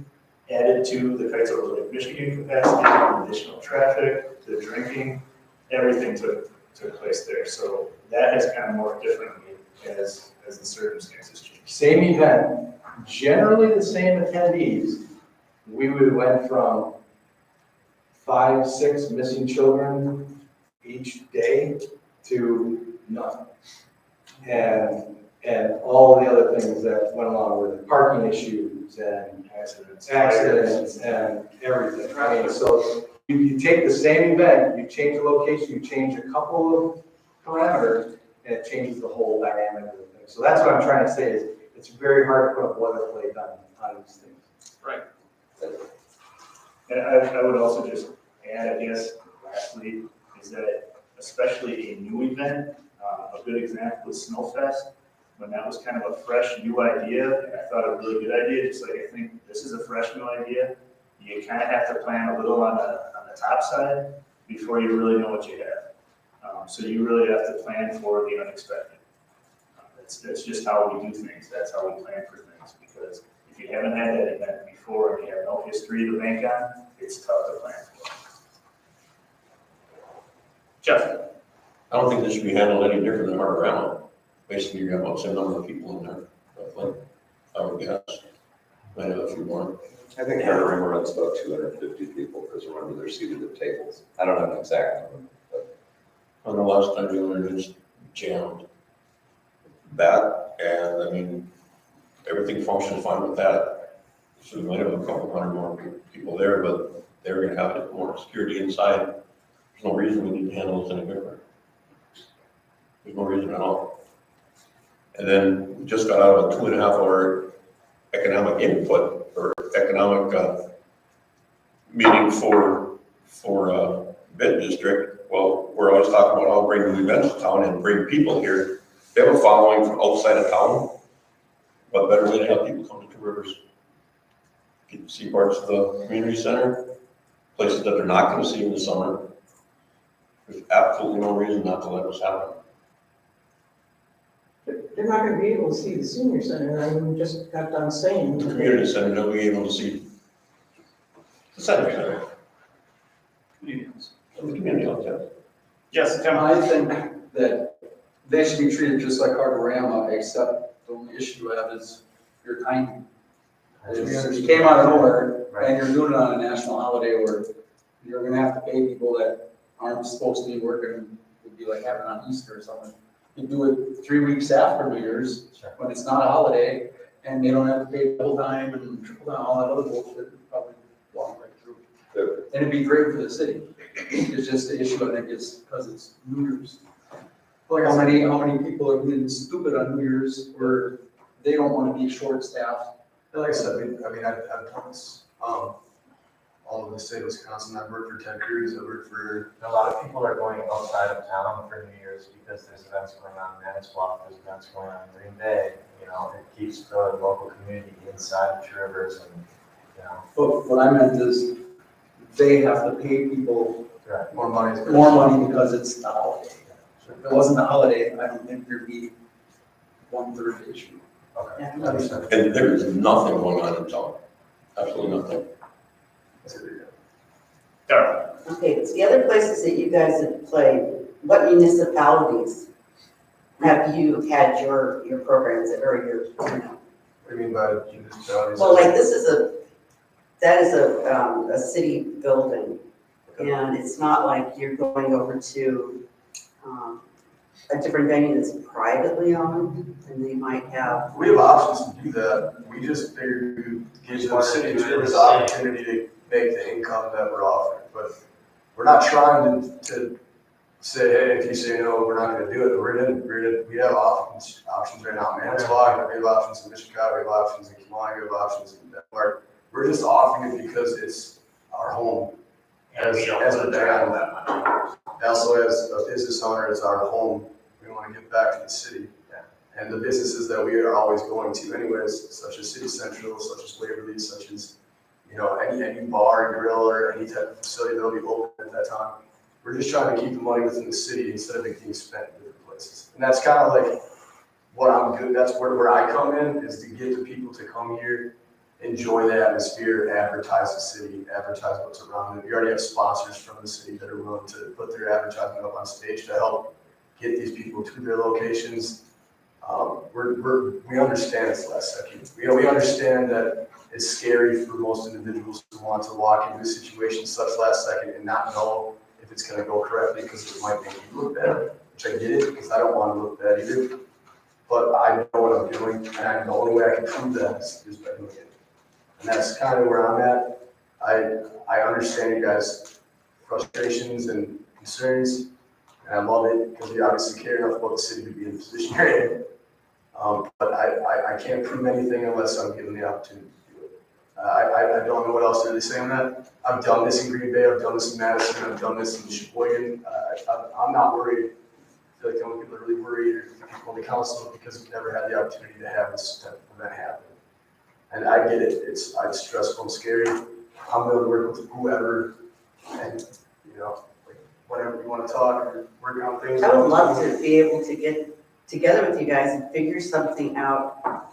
added to the Kites Over Lake Michigan capacity, additional traffic, the drinking, everything took place there. So that has kind of morphed differently as the circumstances change. Same event, generally the same attendees. We would went from 5, 6 missing children each day to none. And all the other things that went along with it, parking issues and accidents and everything. I mean, so you take the same event, you change the location, you change a couple of parameters, and it changes the whole dynamic of the thing. So that's what I'm trying to say is it's very hard to put a boilerplate on these things. Right. And I would also just add, I guess, lastly, is that especially a new event, a good example is Snowfest, when that was kind of a fresh new idea, and I thought a really good idea, just like I think this is a fresh new idea, you kind of have to plan a little on the top side before you really know what you have. So you really have to plan for the unexpected. That's just how we do things. That's how we plan for things, because if you haven't had that event before and you have no history to bank on, it's tough to plan for. Jeff? I don't think this should be handled any different than Harbor Island. Basically, you have about the same number of people in there, roughly, I would guess. Maybe a few more. I think, Harder runs about 250 people, because remember, they're seated at tables. I don't know the exact number, but On the last time we were just jammed. That, and I mean, everything functioned fine with that. So we might have a couple hundred more people there, but they're gonna have more security inside. There's no reason we need to handle this any different. There's no reason at all. And then we just got out of a 2.5 hour economic input or economic meeting for Bid District. Well, we're always talking about how bring new events to town and bring people here. They have a following from outside of town. What better way to have people come to Two Rivers? Get to see parts of the community center, places that they're not gonna see in the summer. There's absolutely no reason not to let us happen. They're not gonna be able to see the senior center, I mean, we just got done saying. The that community center, they'll be able to see the center, the community out there. Yes, Tim? I think that they should be treated just like Cartorama, except the only issue I have is your timing. You came out of nowhere, and you're doing it on a national holiday where you're gonna have to pay people that aren't supposed to be working, would be like having on Easter or something. You do it 3 weeks after New Year's, when it's not a holiday, and they don't have to pay double time and triple time, all that other bullshit, probably walk right through. And it'd be great for the city. It's just the issue, I think, is because it's New Year's. Like how many people are being stupid on New Year's where they don't want to be short-staffed? like I said, I've done this, all over the state of Wisconsin. I've worked for Ted Cruz, I've worked for. A lot of people are going outside of town for New Year's because there's events going on in Manitowoc, there's events going on in Green Bay. You know, it keeps the local community inside of Two Rivers and, you know. But what I meant is, they have to pay people More money. because it's the holiday. If it wasn't a holiday, I don't think there'd be 1/3 the issue. Okay. Yeah. Understood. And there is nothing going on in town, absolutely nothing. Darrell? Okay, so the other places that you guys have played, what municipalities have you had your programs at, or your, What do you mean by municipalities? well, like this is that is a city building. And it's not like you're going over to, a different venue that's privately owned, and they might have. We have options to do that. We just figured to give the city the opportunity to make the income that we're offering. But we're not trying to say, hey, if you say no, we're not gonna do it. We have options right now in Manitowoc, we have options in Michigan, we have options in Kewanee, we have options in Denmark. We're just offering it because it's our home. As a band, also as a business owner, it's our home. We want to give back to the city. And the businesses that we are always going to anyways, such as City Central, such as Waverly, such as, you know, any bar and grill or any type of facility that'll be open at that time. We're just trying to keep the money within the city instead of it being spent in different places. And that's kind of like what I'm good, that's where I come in, is to get the people to come here, enjoy the atmosphere, advertise the city, advertise what's around it. We already have sponsors from the city that are willing to put their advertisement up on stage to help get these people to their locations. We understand it's last second. We understand that it's scary for most individuals who want to walk into a situation such last second and not know if it's going to go correctly because it might make you look bad, which I get it because I don't want to look bad either. But I know what I'm doing, and the only way I can prove that is by doing it. And that's kind of where I'm at. I understand you guys' frustrations and concerns, and I love it because you obviously care enough about the city to be in the position you're in. But I can't prove anything unless I'm given the opportunity to do it. I don't know what else to really say on that. I've done this in Green Bay, I've done this in Madison, I've done this in Sheboygan. I'm not worried. I feel like the only people that are really worried are the people on the council because we've never had the opportunity to have this type of event happen. And I get it, it's stressful and scary. I'm willing to work with whoever and, you know, like whatever you want to talk or work on things. I would love to be able to get together with you guys and figure something out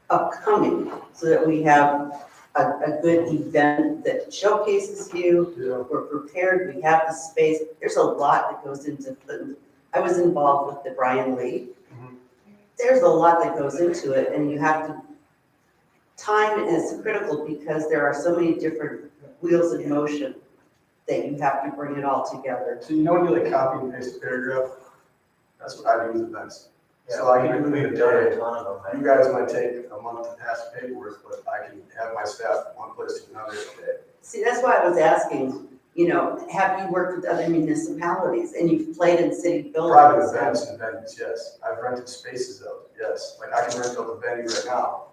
upcoming so that we have a good event that showcases you. Yeah. We're prepared, we have the space. There's a lot that goes into Clinton. I was involved with the Brian Lee. Mhm. There's a lot that goes into it, and you have to time is critical because there are so many different wheels in motion that you have to bring it all together. So you know when you like copy and paste a paragraph? That's what I do with events. So I can do it a day. You guys might take a month to pass the paperwork, but I can have my staff from one place to another day. See, that's why I was asking, you know, have you worked with other municipalities and you've played in city buildings? Private events and venues, yes. I've rented spaces out, yes. Like I can rent out the venue right now.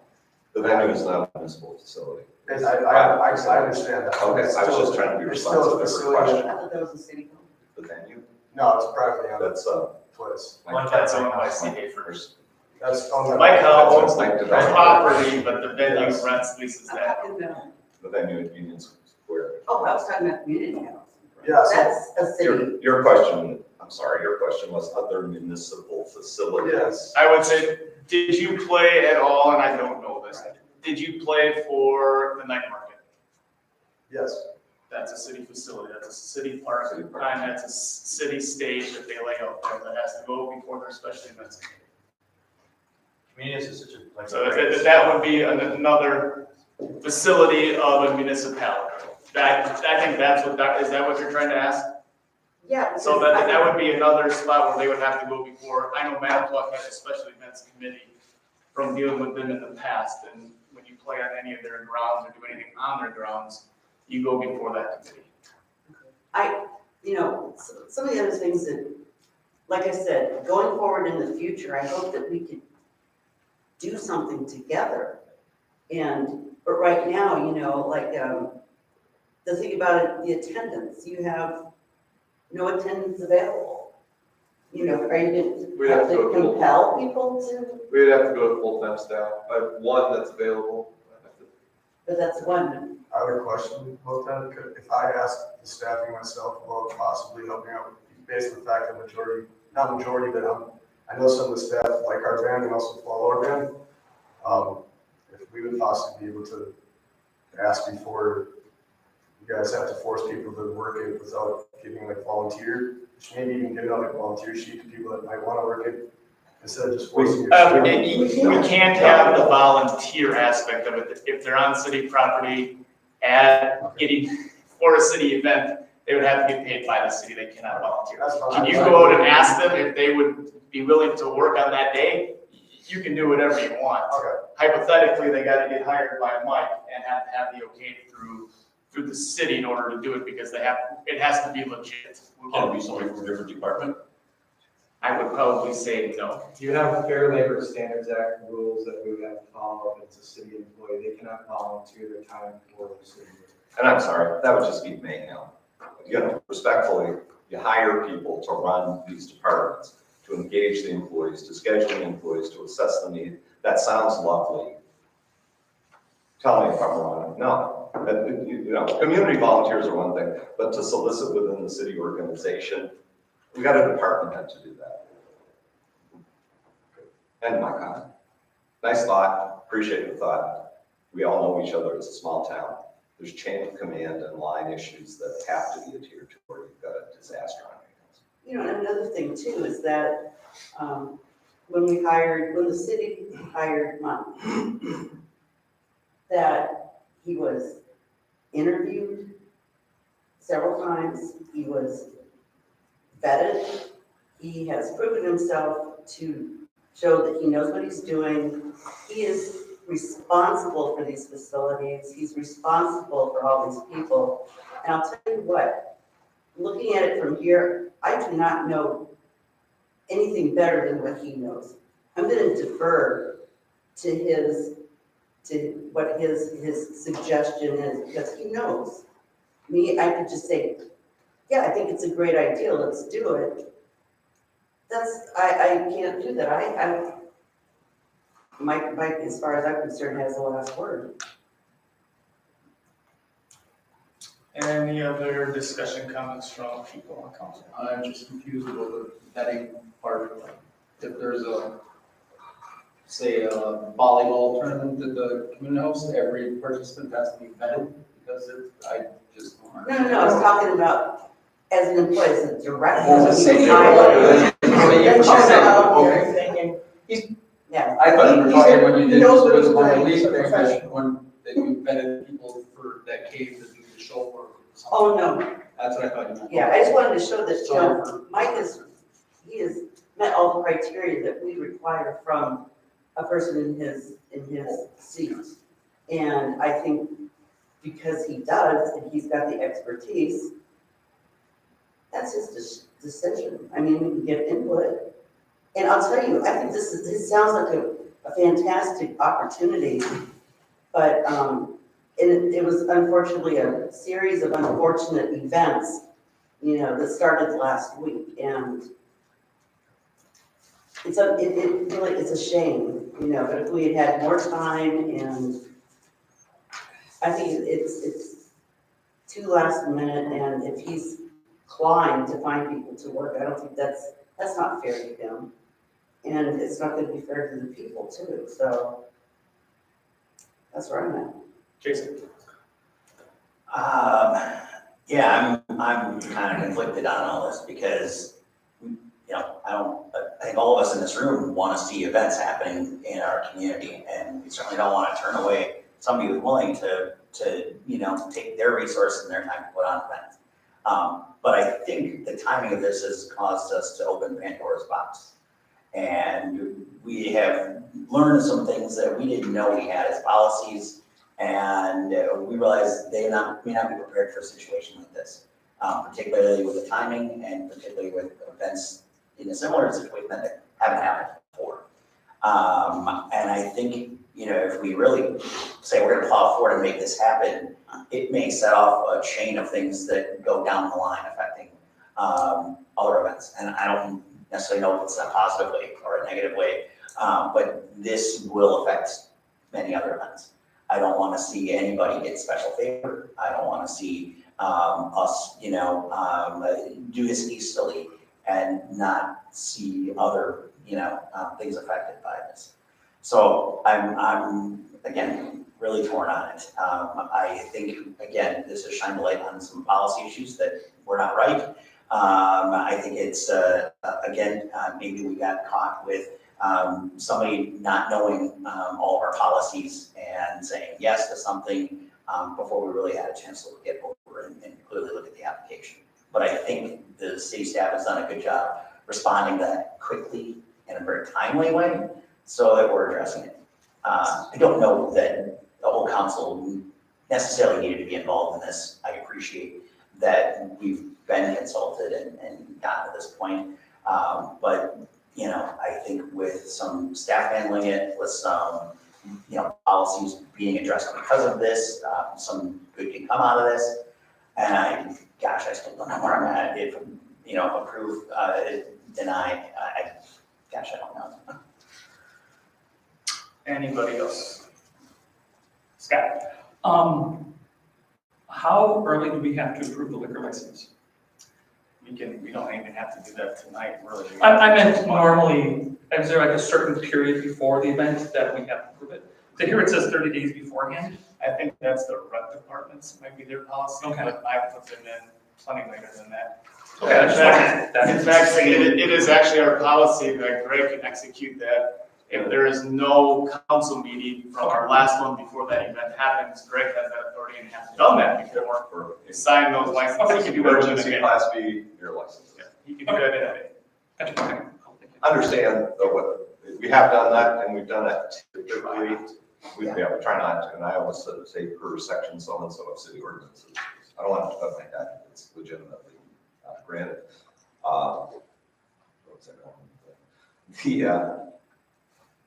The venue is not a municipal facility. And I understand that. Okay, I was just trying to be It's still a responsive to your facility. question. I thought that was a city building. The venue, No, it's privately owned that's, place. That's owned by CA first. That's owned by. Mike Howell owns the Like development. property, but the venue Yes. rents leases I'm that. talking about, the venue at Union Square. oh, I was talking about community house. Yeah, so- That's a city. Your question, I'm sorry, your question was other municipal facilities. Yes. I would say, did you play at all, and I don't know this, did you play for the night market? Yes. That's a city facility, that's a city park, City and park. that's a city stage that they lay out there that has to go before their special events. Community is such a, like. So that would be another facility of a municipality. I think that's what, is that what you're trying to ask? Yeah. So because that would be another spot where they would have to go before, I know Manitowoc has a special events committee from dealing with them in the past, and when you play on any of their grounds or do anything on their grounds, you go before that committee. You know, some of the other things that, like I said, going forward in the future, I hope that we could do something together. But right now, you know, like, the thing about it, the attendance, you have no attendance available. You know, are you We'd going have to to go to- compel people to, We'd have to go to full-time staff. I have one that's available. but that's one. I have a question about that. If I asked the staffing myself about possibly helping out, based on the fact that not majority, but I know some of the staff, like our band and also follow our band. If we would possibly be able to ask before you guys have to force people to work it without giving like volunteer, maybe even giving out like volunteer sheet to people that might want to work it instead of just forcing your. We can't have the volunteer aspect of it. If they're on city property for a city event, they would have to get paid by the city. They cannot volunteer. That's fine. Can you go out and ask them if they would be willing to work on that day? You can do whatever you want. Okay. Hypothetically, they gotta get hired by Mike and have the okay through the city in order to do it because it has to be legit. Can it be somebody from a different department? I would probably say no. You have Fair Labor Standards Act rules that we would have to follow if it's a city employee. They cannot volunteer their time for the city. And I'm sorry, that would just be mayhem. You know, respectfully, you hire people to run these departments, to engage the employees, to schedule the employees, to assess the need. That sounds lovely. Tell me if I'm wrong. No, you know, community volunteers are one thing, but to solicit within the city organization, we got a department head to do that. And my comment. Nice thought, appreciate the thought. We all know each other, it's a small town. There's chain of command and line issues that have to be adhered to or you've got a disaster on your hands. You know, and another thing too is that, when the city hired Mike, that he was interviewed several times, he was vetted, he has proven himself to show that he knows what he's doing. He is responsible for these facilities, he's responsible for all these people. And I'll tell you what, looking at it from here, I do not know anything better than what he knows. I'm gonna defer to what his suggestion is, because he knows. Me, I could just say, yeah, I think it's a great idea, let's do it. I can't do that. Mike, as far as I'm concerned, has the last word. Any other discussion comments from people on council? I'm just confused about the vetting part. If there's say a volleyball tournament at the community house, every participant has to be vetted because I just don't No, understand. I was talking about as an employee, as a director. Well, let's say he's you're hired. right. Then But she's you're out there okay. thinking, Yeah. I thought you were talking when you He did knows what was he's one doing. relief He's a thing, professional. when that you vetted people for that cave to do the show or something. Oh, no, That's what I thought you meant. yeah, I just wanted to show that, you Sorry know, for. Mike he has met all the criteria that we require from a person in his seat. And I think because he does, and he's got the expertise, that's his decision. I mean, we can get input. And I'll tell you, I think this sounds like a fantastic opportunity, but, it was unfortunately a series of unfortunate events, you know, that started last week, and it really, it's a shame, you know, but if we had had more time, and I think it's too last minute, and if he's clawing to find people to work, I don't think that's not fair to him. And it's not gonna be fair to the people too, so that's where I'm at. Jason? Yeah, I'm kind of conflicted on all this because, you know, I think all of us in this room want to see events happening in our community, and we certainly don't want to turn away somebody who's willing to, you know, take their resources and their time to put on events. But I think the timing of this has caused us to open Pandora's box. And we have learned some things that we didn't know we had as policies, and we realized may not be prepared for a situation like this, particularly with the timing and particularly with events in a similar situation that haven't happened before. And I think, you know, if we really say we're gonna plow forward and make this happen, it may set off a chain of things that go down the line affecting other events. And I don't necessarily know if it's a positive way or a negative way, but this will affect many other events. I don't want to see anybody get special favor. I don't want to see us, you know, do this easily and not see other, you know, things affected by this. So I'm again really torn on it. I think again this has shined a light on some policy issues that were not right. I think it's again maybe we got caught with somebody not knowing all of our policies and saying yes to something before we really had a chance to look it over and clearly look at the application. But I think the city staff has done a good job responding to that quickly in a very timely way so that we're addressing it. I don't know that the whole council necessarily needed to be involved in this. I appreciate that we've been consulted and gotten to this point. But, you know, I think with some staff handling it, with some, you know, policies being addressed because of this, some good can come out of this. And I still don't know where I'm at. If, you know, approve, deny, I don't know. Anybody else? Scott? How early do we have to approve the liquor license? We don't even have to do that tonight, really. I meant normally, is there like a certain period before the event that we have to approve it? So here it says 30 days beforehand. I think that's the rec department's, might be their policy, Okay. but I put them in plenty later than that. Okay, I just wanted that. In fact, it is actually our policy that Greg can execute that. If there is no council meeting from our last one before that event happens, Greg has that authority and has done that before. Sign those licenses. He can do that in a Emergency day. Class B beer licenses. Yeah, he can do that in a day. Gotcha. Understand though what, we have done that and we've done that typically. We try not to, and I always say per section so-and-so of city ordinances. I don't want to put like that, it's legitimately granted. What was that?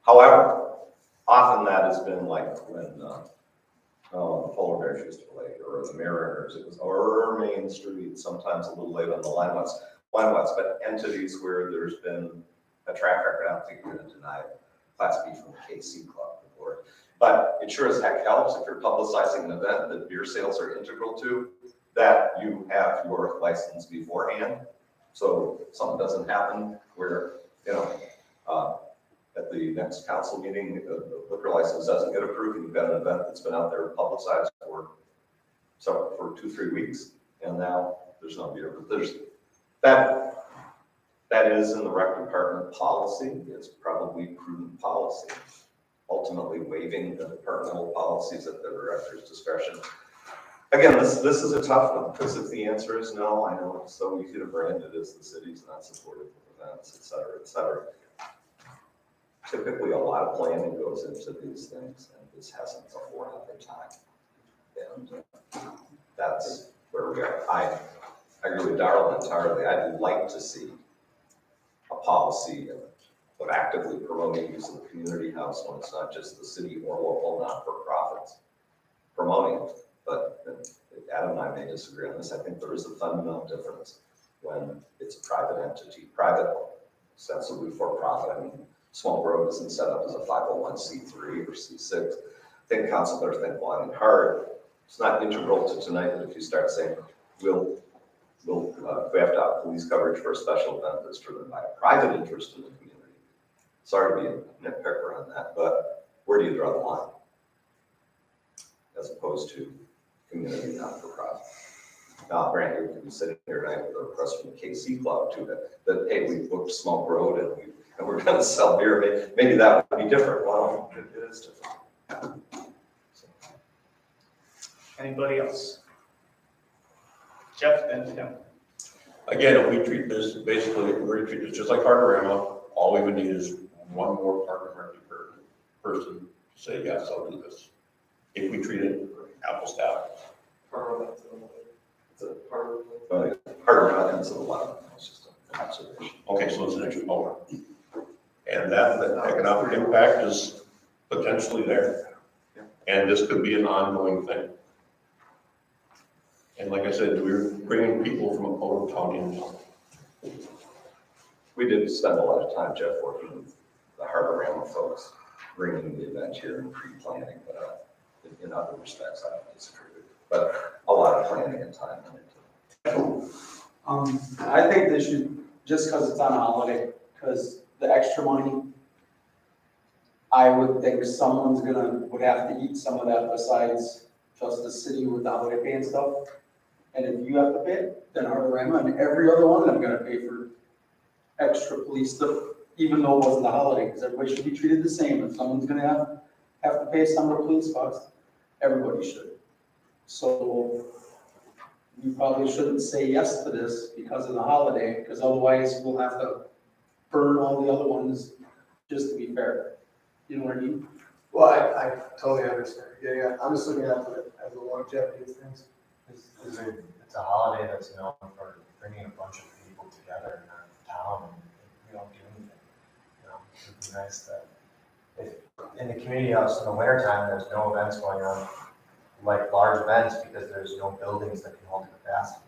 However, often that has been like when the Polar Bears used to play, or the Mariners, it was, or Main Street, sometimes a little late on the line outs, but entities where there's been a track record, I don't think you're going to deny Class B from the KC Club before. But it sure as heck helps if you're publicizing an event that beer sales are integral to, that you have your license beforehand. So something doesn't happen where, you know, at the next council meeting, the liquor license doesn't get approved, and you've got an event that's been out there publicized for 2-3 weeks, and now there's no beer. But there's that That is in the rec department policy. It's probably prudent policy. Ultimately waiving the departmental policies at the director's discretion. Again, this is a tough one, because if the answer is no, I know it's so easy to brand it as the city's not supportive of events, et cetera, et cetera. Typically, a lot of planning goes into these things, and this hasn't before at the time. And that's where we are. I agree with Darrell entirely. I'd like to see a policy of actively promoting use of the community house when it's not just the city or local not-for-profits promoting it. But Adam and I may disagree on this. I think there is a fundamental difference when it's a private entity, private, ostensibly for profit. I mean, Smoke Road isn't set up as a 501c3 or C6. I think council better think long and hard. It's not integral to tonight that if you start saying, we have to have police coverage for a special event that's driven by a private interest in the community. Sorry to be a nitpicker on that, but where do you draw the line? As opposed to community not-for-profit. Now, granted, we could be sitting here tonight with a request from the KC Club too, that hey, we booked Smoke Road and we're going to sell beer. Maybe that would be different. Well, it is different. Anybody else? Jeff, then Tim. Again, if we treat this, basically, we're treat this just like Harborama, all we would need is one more park and rec person to say, yes, I'll do this. If we treat it apples to apples. Harborama ends at 11. It's just an observation. Okay, so it's an extra hour. And that economic impact is potentially there. And this could be an ongoing thing. And like I said, we're bringing people from Oakland County in. We did spend a lot of time, Jeff, working with the Harborama folks, bringing the event here and pre-planning, but in other respects, I don't disagree with you. But a lot of planning and time went into it. I think they should, just because it's on a holiday, because the extra money, I would think someone's would have to eat some of that besides just the city with the holiday pay and stuff. And if you have to pay it, then Harborama and every other one of them gonna pay for extra police stuff, even though it wasn't a holiday, because everybody should be treated the same. If someone's gonna have to pay summer police costs, everybody should. So you probably shouldn't say yes to this because of the holiday, because otherwise we'll have to burn all the other ones just to be fair. You know what I mean? Well, I totally understand. Yeah, I'm just looking at it as a longevity of things. It's a holiday that's known for bringing a bunch of people together in our town, and we don't do anything. You know, it'd be nice that if in the community house in the wintertime, there's no events going on, like large events, because there's no buildings that can hold the capacity.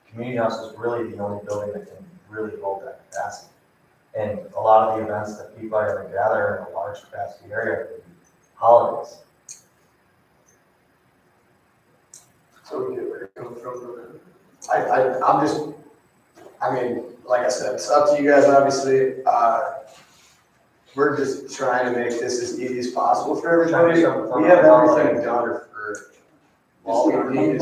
Community house is really the only building that can really hold that capacity. And a lot of the events that people are going to gather in a large capacity area would be holidays. So we get where you're coming from. I'm just, I mean, like I said, it's up to you guys, obviously. We're just trying to make this as easy as possible for everybody. We have everything done for all we need is,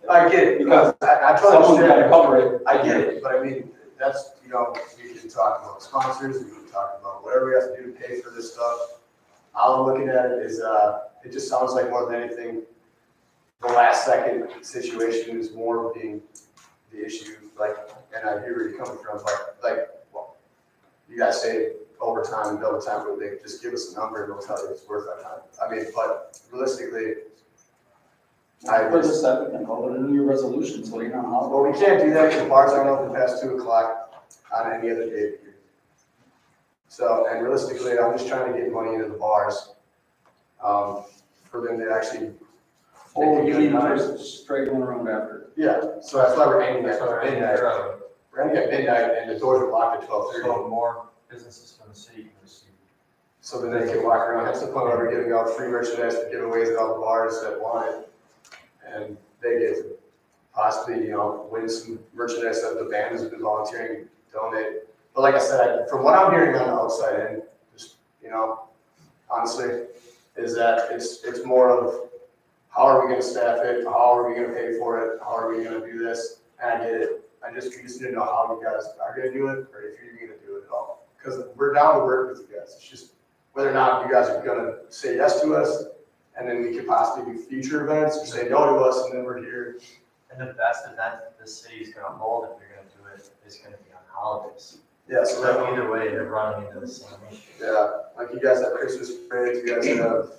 I get it, because I totally Someone's gotta understand. cover it. I get it, but I mean, that's, we can talk about sponsors, we can talk about whatever we have to do to pay for this stuff. All I'm looking at it is, it just sounds like more than anything, the last second situation is more being the issue, like, and I hear where you're coming from, but well, you guys say overtime and double time, but they just give us a number and they'll tell you it's worth our time. I mean, but realistically, For the second, and call it a new resolution, so you're not on well, we can't do that because bars aren't open past 2:00 on any other day. So, and realistically, I'm just trying to get money into the bars, for them to actually. Oh, you mean just straight going around after? Yeah, so that's why we're aiming at midnight. We're aiming at midnight and the doors are locked at 12:30. So more businesses from the city can receive. So then they can walk around. That's the point where we're giving out free merchandise for giveaways at all the bars that want it. And they get to possibly, win some merchandise that the band has been volunteering to donate. But like I said, from what I'm hearing on the outside end, just, honestly, is that it's more of how are we gonna staff it? How are we gonna pay for it? How are we gonna do this? And I get it. we just need to know how you guys are gonna do it, or if you're gonna do it at all. Because we're down to work with you guys, it's just whether or not you guys are gonna say yes to us, and then we could possibly do future events, or say no to us, and then we're here. And the best event that the city's gonna hold, if you're gonna do it, is gonna be on holidays. Yeah, so So that, either way, you're running into the same issue. yeah, like you guys have Christmas parades, you guys have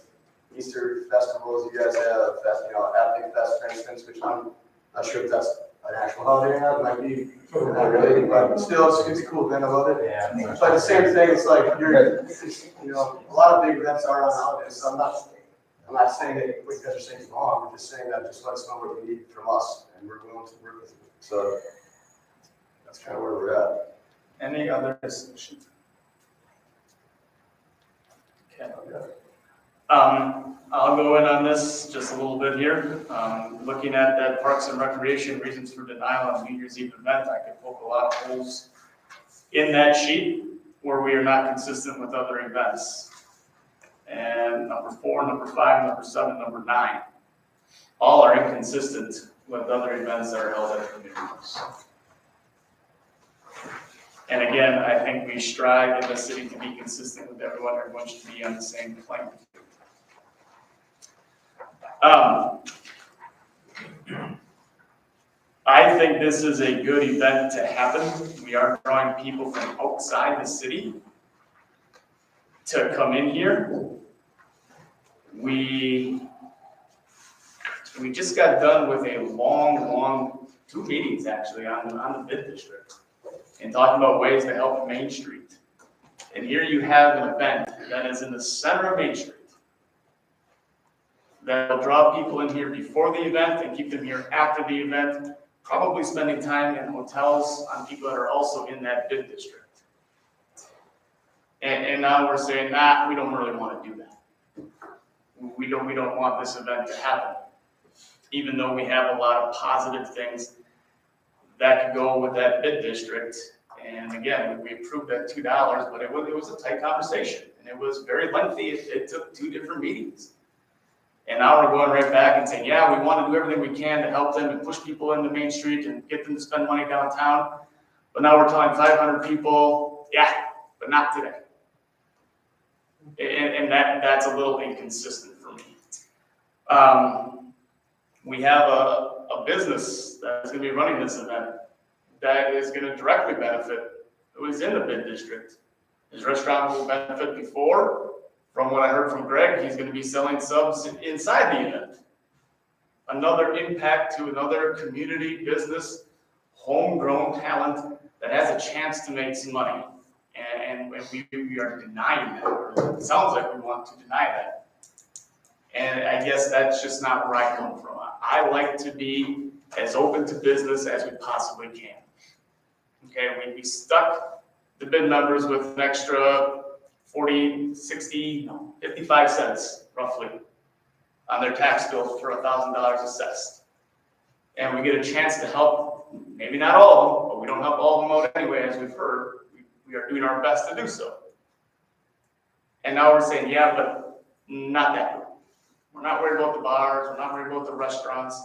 Easter festivals, you guys have, Epic Fest, for instance, which I'm not sure if that's an actual holiday or not, it might be, not really, but still, it's a cool event about it. Yeah. But the same thing, it's like, a lot of big events are on holidays, so I'm not saying that what you guys are saying is wrong, I'm just saying that just let us know what you need from us, and we're willing to work with you. So that's kind of where we're at. Any other discussion? Okay. I'll go in on this just a little bit here. Looking at that Parks and Recreation reasons for denial on New Year's Eve event, I could poke a lot of holes in that sheet where we are not consistent with other events. And number 4, number 5, number 7, number 9, all are inconsistent with other events that are held at communities. And again, I think we strive in the city to be consistent with everyone. Everyone should be on the same plane. I think this is a good event to happen. We are drawing people from outside the city to come in here. We just got done with a long, 2 meetings actually on the bid district and talking about ways to help Main Street. And here you have an event that is in the center of Main Street that will draw people in here before the event and keep them here after the event, probably spending time in hotels on people that are also in that bid district. And now we're saying, we don't really want to do that. We don't want this event to happen, even though we have a lot of positive things that could go with that bid district. And again, we approved that $2, but it was a tight conversation and it was very lengthy. It took 2 different meetings. And now we're going right back and saying, yeah, we want to do everything we can to help them and push people into Main Street and get them to spend money downtown. But now we're telling 500 people, yeah, but not today. And that's a little inconsistent for me. We have a business that's going to be running this event that is going to directly benefit who is in the bid district. His restaurant will benefit before. From what I heard from Greg, he's going to be selling subs inside the event. Another impact to another community business, homegrown talent that has a chance to make some money. And we are denying that, or it sounds like we want to deny that. And I guess that's just not where I come from. I like to be as open to business as we possibly can. Okay, we stuck the bid members with an extra 40, 60, no, 55 cents roughly on their tax bill for $1,000 assessed. And we get a chance to help, maybe not all of them, but we don't help all of them out anyway, as we've heard. We are doing our best to do so. And now we're saying, yeah, but not that group. We're not worried about the bars, we're not worried about the restaurants.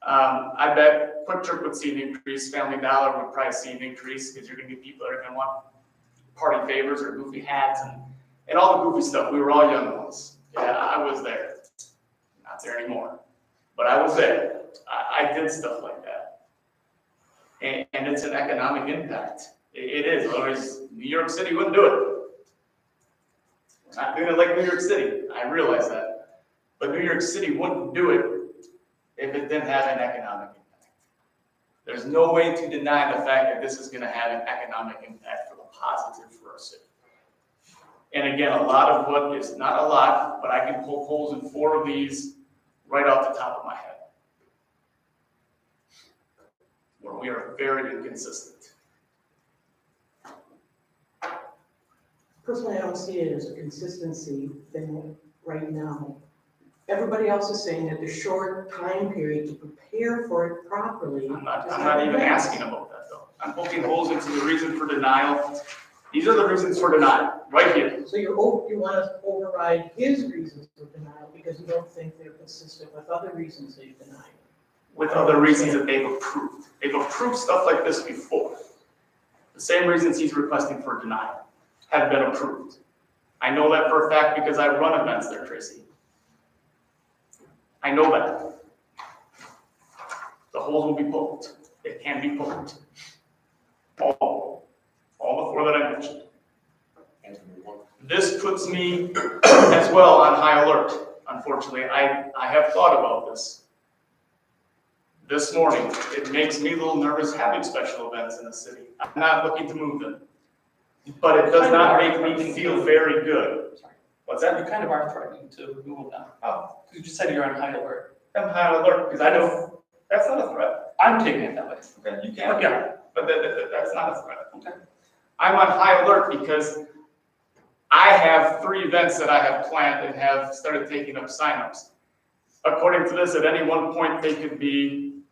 I bet Quick Trip would see an increase, Family Dollar would probably see an increase, because you're gonna get people that are gonna want party favors or goofy hats and all the goofy stuff. We were all young ones. Yeah, I was there. Not there anymore. But I was there. I did stuff like that. And it's an economic impact. It is. Otherwise, New York City wouldn't do it. We're not doing it like New York City. I realize that. But New York City wouldn't do it if it didn't have an economic impact. There's no way to deny the fact that this is going to have an economic impact for the positive for our city. And again, a lot of what is, not a lot, but I can poke holes in 4 of these right off the top of my head, where we are very inconsistent. Personally, I don't see it as a consistency thing right now. Everybody else is saying that the short time period to prepare for it properly. I'm not even asking about that though. I'm poking holes into the reason for denial. These are the reasons for denial, right here. So you want to override his reasons for denial because you don't think they're consistent with other reasons that you denied. with other reasons that they've approved. They've approved stuff like this before. The same reasons he's requesting for denial have been approved. I know that for a fact because I run events there, Tracy. I know that. The holes will be pulled. It can be pulled. All the four that I mentioned. This puts me as well on high alert. Unfortunately, I have thought about this. This morning, it makes me a little nervous having special events in the city. I'm not looking to move them. But it does not make me feel very good. What's that? You kind of are threatening to move them. Oh, You just said you're on high alert. I'm high alert because I know that's not a threat. I'm taking it that way. Okay, you But yeah, but that's not a threat. Okay. I'm on high alert because I have 3 events that I have planned and have started taking up signups. According to this, at any one point, they could be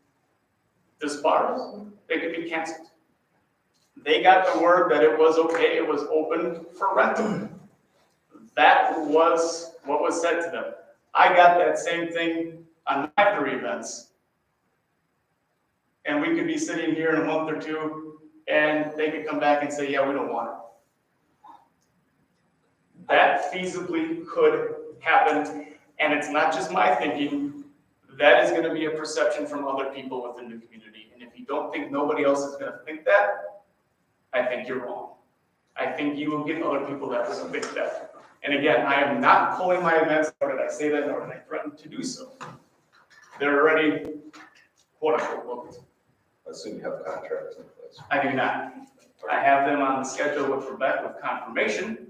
disbarred, they could be canceled. They got the word that it was okay, it was open for rental. That was what was said to them. I got that same thing on my 3 events. And we could be sitting here in a month or 2, and they could come back and say, yeah, we don't want it. That feasibly could happen, and it's not just my thinking. That is gonna be a perception from other people within the community. And if you don't think nobody else is gonna think that, I think you're wrong. I think you will get other people that will think that. And again, I am not pulling my events, nor did I say that, nor did I threaten to do so. They're already, quote unquote, booked. I assume you have contracts in place. I do not. I have them on the schedule with Rebecca with confirmation,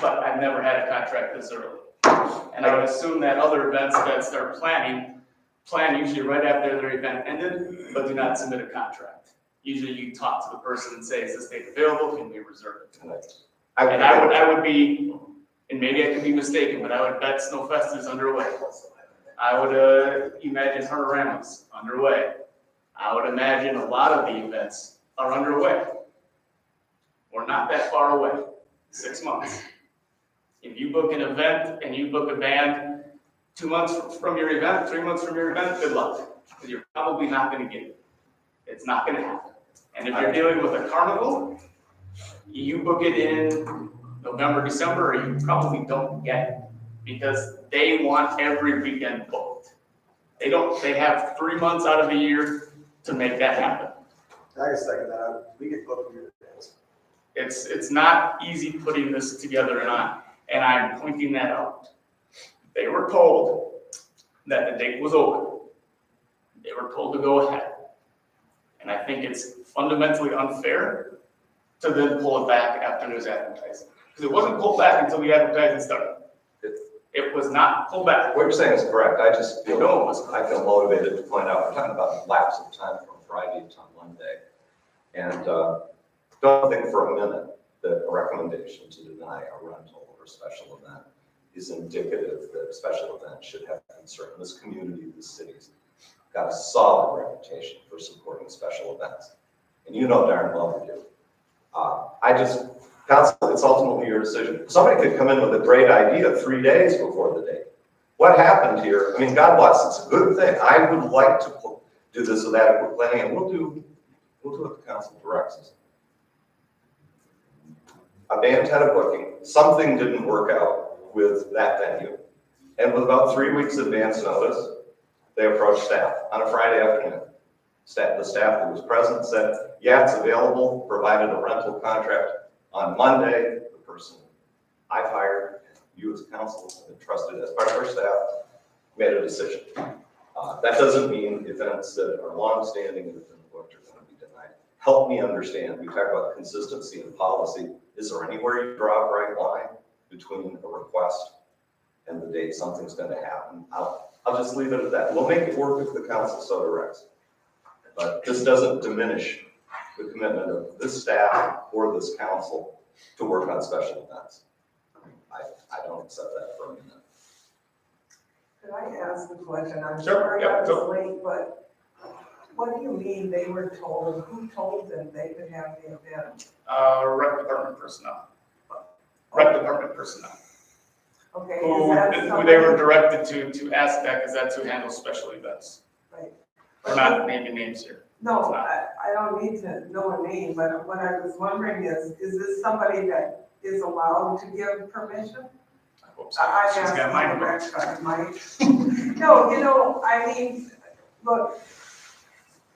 but I've never had a contract this early. And I would assume that other events that start plan usually right after their event ended, but do not submit a contract. Usually you talk to the person and say, is this date available? Can we reserve it? And I would be, and maybe I could be mistaken, but I would bet Snowfest is underway. I would imagine Hunterama's underway. I would imagine a lot of the events are underway. We're not that far away, 6 months. If you book an event and you book a band 2 months from your event, 3 months from your event, good luck, because you're probably not gonna get it. It's not gonna happen. And if you're dealing with a carnival, you book it in November, December, or you probably don't get it, because they want every weekend booked. They have 3 months out of the year to make that happen. I can second that. We get booked in advance. It's not easy putting this together and I'm pointing that out. They were told that the date was open. They were told to go ahead. And I think it's fundamentally unfair to then pull it back after there's advertising. Because it wasn't pulled back until the advertising started. It was not pulled back. What you're saying is correct. I just feel, No, it wasn't. I feel motivated to point out, we're talking about lapse of time from Friday to Monday. And don't think for a minute that a recommendation to deny a rental or special event is indicative that a special event should have concern. This community, this city's got a solid reputation for supporting special events. And you know darn well we do. Council, it's ultimately your decision. Somebody could come in with a great idea 3 days before the date. What happened here, I mean, God bless, it's a good thing. I would like to do this with adequate planning, and we'll do what the council directs us. A band had a booking, something didn't work out with that venue, and with about 3 weeks advance notice, they approached staff on a Friday afternoon. The staff that was present said, yeah, it's available, provided a rental contract. On Monday, the person I fired, and you as council have entrusted as part of our staff, made a decision. That doesn't mean events that are longstanding and have been booked are going to be denied. Help me understand, we talk about consistency in policy. Is there anywhere you draw a bright line between a request and the date something's going to happen? I'll just leave it at that. We'll make it work if the council so directs. But this doesn't diminish the commitment of this staff or this council to work on special events. I don't accept that for a minute. Could I ask a question? I'm Sure, sorry yeah, I go. was late, but what do you mean they were told? Who told them they could have the event? Rec department personnel. Rec department personnel. Okay, is Who that they something? were directed to ask that, because that's who handles special events. We're not naming names here. No, I don't need to know a name, but what I was wondering is this somebody that is allowed to give permission? I hope so. I'm She's got asking mine. the rec guy, Mike. No, I mean, look,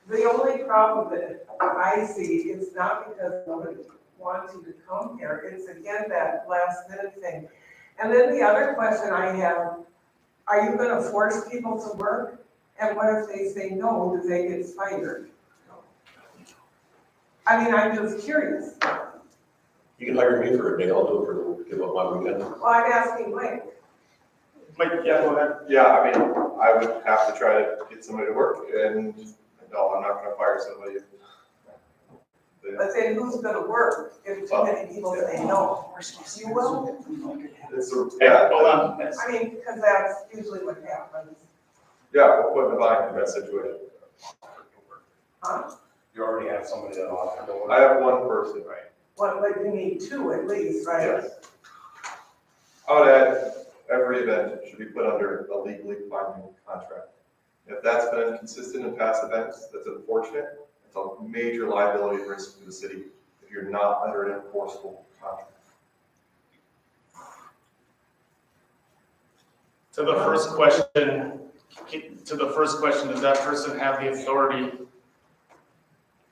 the only problem that I see is not because nobody wants you to come here, it's again that last minute thing. And then the other question I have, are you gonna force people to work? And what if they say no, do they get fired? I mean, I'm just curious. You can hire me for a day, I'll do it for, give up my weekend. Well, I'm asking Mike. Mike, yeah, go ahead. Yeah, I mean, I would have to try to get somebody to work, and no, I'm not gonna fire somebody. But then who's gonna work if too many people say no? You will? Yeah, Hold on. I mean, because that's usually what happens. yeah, we'll put in mind in that situation. Huh? You already have somebody that will. I have one person, right? Well, but you need two at least, right? Yes. I would add, every event should be put under a legally binding contract. If that's been inconsistent in past events, that's unfortunate. It's a major liability risk to the city if you're not under an enforceable contract. To the first question, does that person have the authority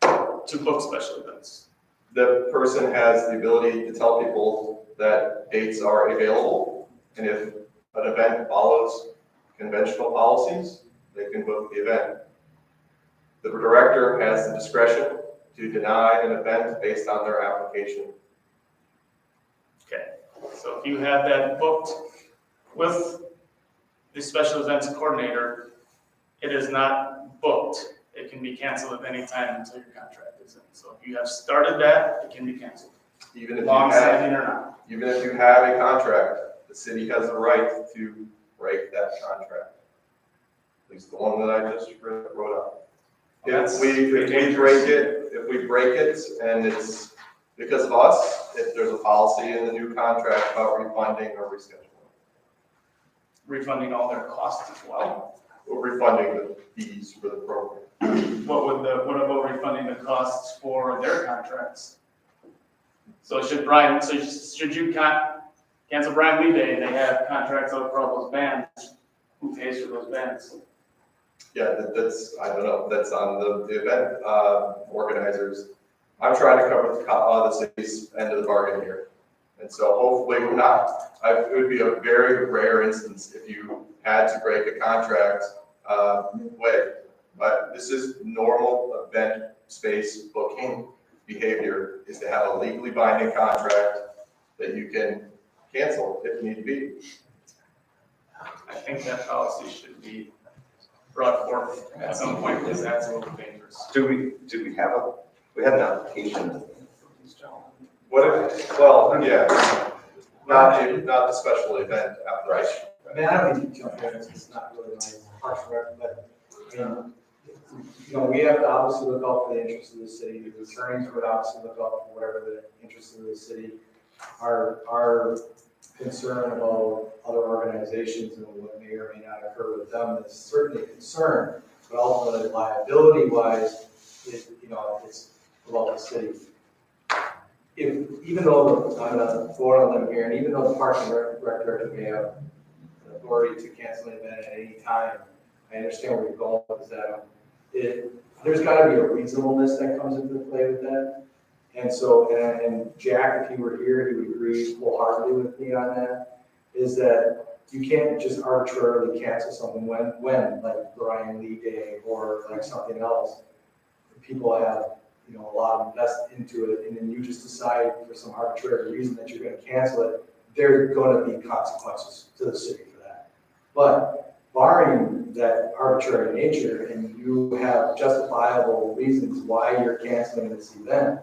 to book special events? The person has the ability to tell people that dates are available, and if an event follows conventional policies, they can book the event. The director has the discretion to deny an event based on their application. Okay, so if you have that booked with the special events coordinator, it is not booked. It can be canceled at any time until your contract is in. So if you have started that, it can be canceled, Even if you long have, standing or not. even if you have a contract, the city has the right to break that contract. At least the one that I just wrote up. If we break it and it's because of us, if there's a policy in the new contract about refunding or rescheduling. Refunding all their costs as well. Or refunding the fees for the program. What about refunding the costs for their contracts? So should you cancel Brian Lee Day, they have contracts out for all those bands, who pays for those bands? Yeah, that's, I don't know, that's on the event organizers. I'm trying to cover the city's end of the bargain here. And so hopefully we're not, it would be a very rare instance if you had to break a contract midway. But this is normal event space booking behavior, is to have a legally binding contract that you can cancel if need be. I think that policy should be brought forth at some point, because that's a little dangerous. Do we have an application for these gentlemen? What if, well, yeah, not the special event application. I mean, I don't need to jump in, it's not really my harsh record, but, we have to obviously look out for the interests of the city, the attorneys would obviously look out for whatever the interests of the city. Our concern about other organizations and what may or may not occur with them is certainly a concern, but ultimately liability-wise, it's about the city. Even though, I'm not going on them here, and even though the Parks and Rec Director may have the authority to cancel an event at any time, I understand where you're going with that. There's gotta be a reasonableness that comes into play with that. And so, and Jack, if he were here, he would agree wholeheartedly with me on that, is that you can't just arbitrarily cancel something when like Brian Lee Day or like something else. People have, a lot invested into it, and then you just decide for some arbitrary reason that you're gonna cancel it, there are gonna be consequences to the city for that. But barring that arbitrary nature, and you have justifiable reasons why you're canceling this event,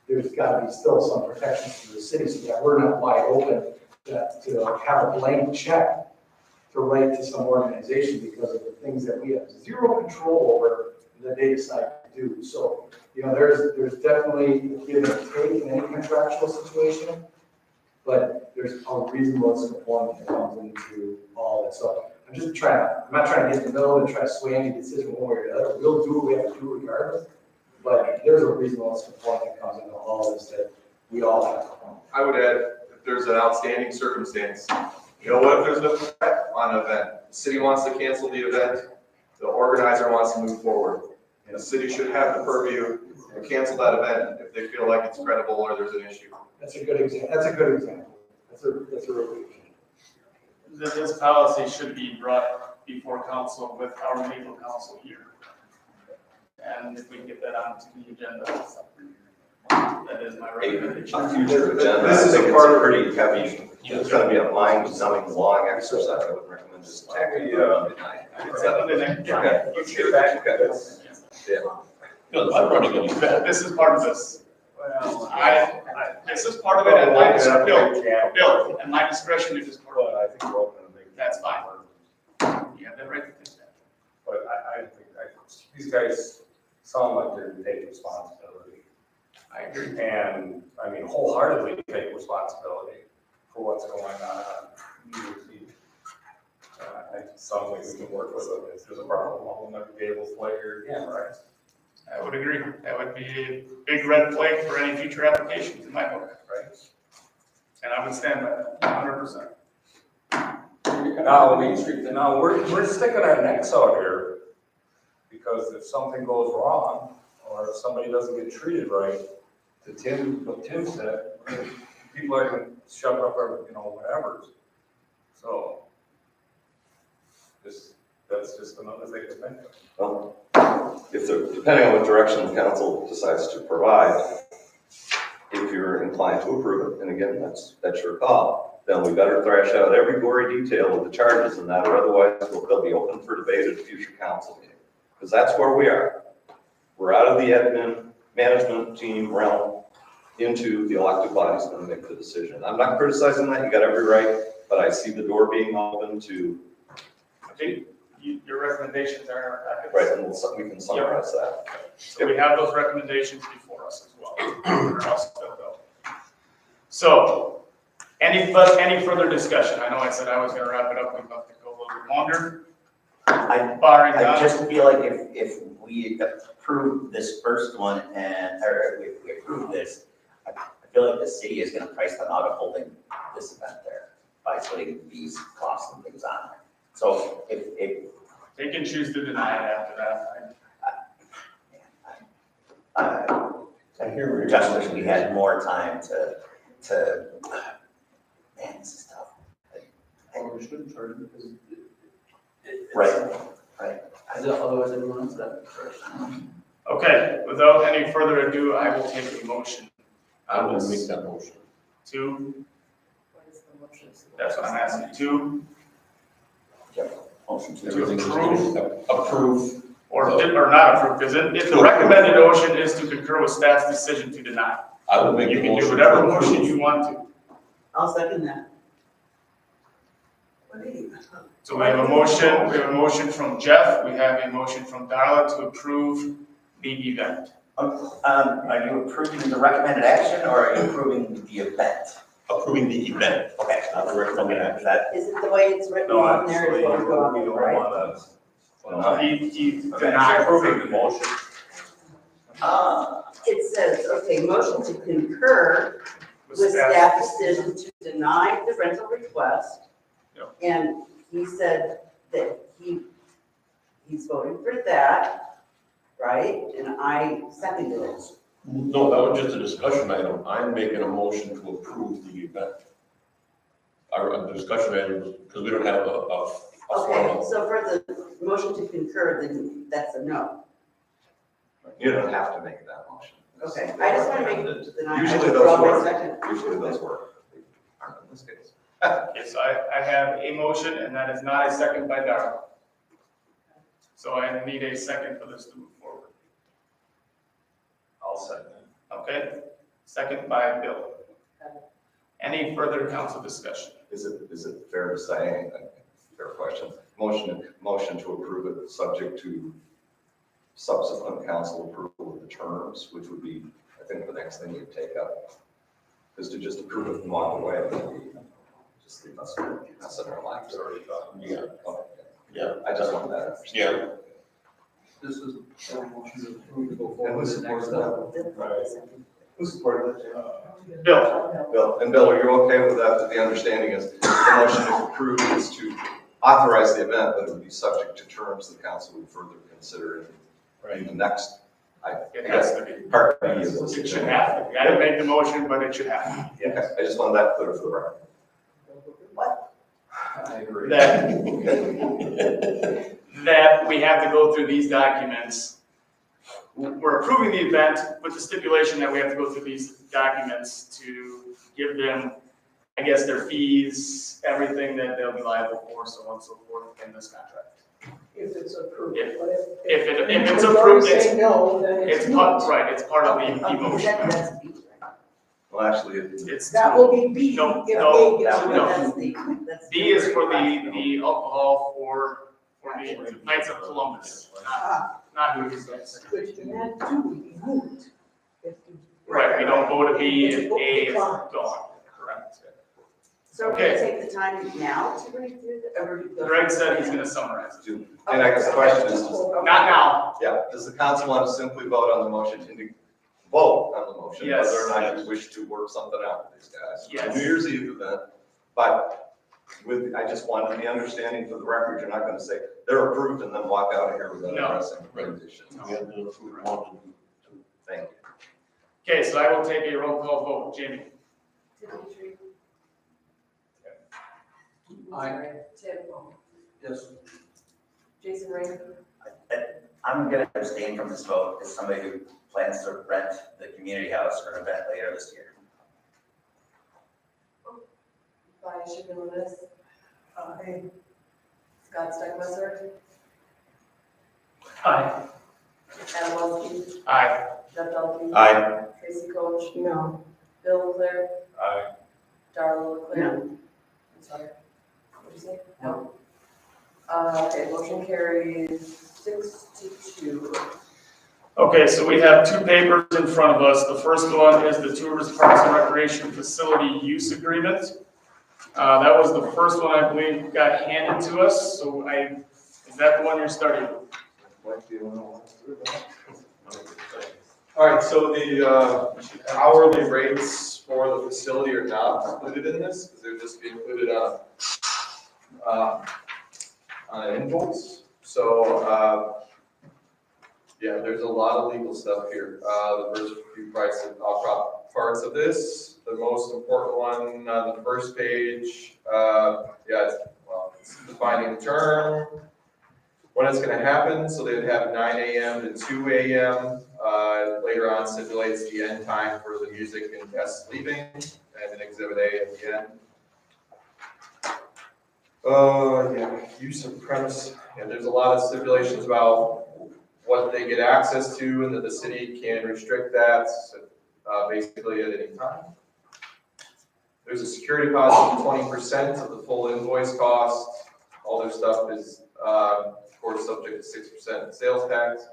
there's gotta be still some protections for the city, so that we're not wide open to have a blank check to write to some organization because of the things that we have zero control over that they decide to do. So, there's definitely a give and take in any contractual situation, but there's a reasonableness component that comes into all of it. So, I'm not trying to get in the middle and try to sway any decision one way or the other. We'll do what we have to do regardless. But there's a reasonable component that comes into all this that we all have to come. I would add, if there's an outstanding circumstance, you know what, if there's a threat on an event, the city wants to cancel the event, the organizer wants to move forward. And the city should have the purview to cancel that event if they feel like it's credible or there's an issue. That's a good example. That's a good example. That's a real good example. This policy should be brought before council with our legal counsel here. And if we can get that onto the agenda, that is my recommendation. A future agenda, This I is a think it's part of- pretty heavy, it's gonna be a mind-numbing long exercise, I would recommend just tackling it on tonight. Okay. Let's get back. Okay. Yeah. No, I'm running an event. This is part of this. Well, this is part of it, and my discretion, Bill, and my discretion is just part of it. I think we're open to make. That's fine. You have that right to think that. But I think, these guys sound like they're to take responsibility. I agree. And, I mean, wholeheartedly take responsibility for what's going on New Year's Eve. I think some way we can work with them. If there's a problem, we'll never be able to play your game, right? I would agree. That would be a big red flag for any future applications in my book. Right? And I would stand by that 100%. Now, we're sticking our necks out here because if something goes wrong or if somebody doesn't get treated right, what Tim said, people are gonna shove up our, whatever. So, that's just another thing to think of. Well, depending on what direction the council decides to provide, if you're inclined to approve it, and again, that's your call, then we better thrash out every gory detail of the charges in that, or otherwise they'll be open for debate at a future council meeting. Because that's where we are. We're out of the admin management team realm into the elected body's going to make the decision. I'm not criticizing that, you got every right, but I see the door being open to. I think your recommendations are in our package. Right, and we can summarize that. So we have those recommendations before us as well. Or else they'll go. So, any further discussion? I know I said I was gonna wrap it up, we'd love to go a little bit longer. Barring I none. just feel like if we approve this first one or if we approve this, I feel like the city is gonna price them out of holding this event there by putting these costs and things on there. So if They can choose to deny it after that. I just wish we had more time to, man, this is tough. Or we shouldn't charge them because. Right. Otherwise everyone else that. Okay, without any further ado, I will take a motion. I will make that motion. Two, What is the motion? that's what I'm asking, two, Motion to Everything approve. is approve. or not approve, because if the recommended motion is to concur with staff's decision to deny, I will make you the can motion. do whatever to motion approve. you want to. I'll second that. So we have a motion from Jeff, we have a motion from Darla to approve the event. Are you approving the recommended action or are you approving the event? Approving the event. Okay, Not the recommended action. that, Is it the way it's written No, on there? actually, Is what we're going we with, don't right? want He to. denied Approving the motion. It says, okay, motion to concur with with staff. staff decision to deny the rental request. Yep. And he said that he's voting for that, right? And I seconded it. No, that was just a discussion item. I'm making a motion to approve the event. Our discussion item, because we don't have a Okay, formal. so for the motion to concur, then that's a no. You don't have to make that motion. Okay, I just want to make it deny. Usually I those withdraw my work. second. Usually those work. They aren't in this case. Okay, so I have a motion and that is not a second by Darla. So I need a second for this to move forward. I'll second it. Okay, second by Bill. Any further council discussion? Is it fair to say, fair question, motion to approve it subject to subsequent council approval of the terms, which would be, I think, the next thing you'd take up. Is to just approve it and walk away, maybe just leave us in our lives. Yeah. Okay. Yeah. I just want that. Yeah. This is a motion to approve to go And forward who with the next supports step. that? Who supported that? Bill, Bill, and Bill, are you okay with that? The understanding is the motion to approve is to authorize the event, but it would be subject to terms the council would further consider in the next. it has to be. Part B is this. It should happen. I didn't make the motion, but it should happen. Okay, I just wanted that clear for the record. I agree. That we have to go through these documents. We're approving the event with the stipulation that we have to go through these documents to give them, I guess, their fees, everything that they'll be liable for, so on and so forth in this contract. If it's approved, If- but If it's if you approved, say no, then it's part, moot. right, it's part of the motion. That's B, right? Well, actually, It's. That will be B No, if no, A gets no. That's the. B is for the alcohol for the Knights of Columbus, not who it is. Which can do be moot. If you- Right, we don't vote a B If if you A is decline. gone, correct. So we're gonna take the time now to read through the, or go- Greg said he's gonna summarize it. and I guess the question is, Not now. yeah, does the council want to simply vote on the motion, vote on the motion? Yes. Whether or not you wish to work something out with these guys? It's a Yes. New Year's Eve event, but I just wanted the understanding for the record, you're not gonna say they're approved and then walk out of here without No. addressing conditions. We have to approve one and two. Thank you. Okay, so I will take a roll call vote. Jamie? Aye. Tim, Yes. Jason Ray, I'm gonna abstain from this vote as somebody who plans to rent the community house for an event later this year. Bonnie Shippin-Lewis, Scott Steinmesser, Aye. Adam Lozey, Aye. Jeff Delkey. Aye. Tracy Coach, No. Bill Leclerc, Aye. Darla Leclerc. No. I'm sorry, what did you say? No. Okay, motion carries 6-2. Okay, so we have two papers in front of us. The first one is the Tours Parks and Recreation Facility Use Agreement. That was the first one, I believe, got handed to us, so is that the one you're starting with? All right, so the hourly rates for the facility are not included in this, because they're just included on an invoice. So, yeah, there's a lot of legal stuff here. The first few parts of this, the most important one on the first page, it's defining the term, when it's gonna happen, so they'd have 9 AM to 2 AM. Later on stipulates the end time for the music and guests leaving, and an exhibit A at the end. Use of premise, there's a lot of stipulations about what they get access to, and that the city can restrict that, basically at any time. There's a security deposit of 20% of the full invoice cost. All their stuff is, of course, subject to 6% sales tax.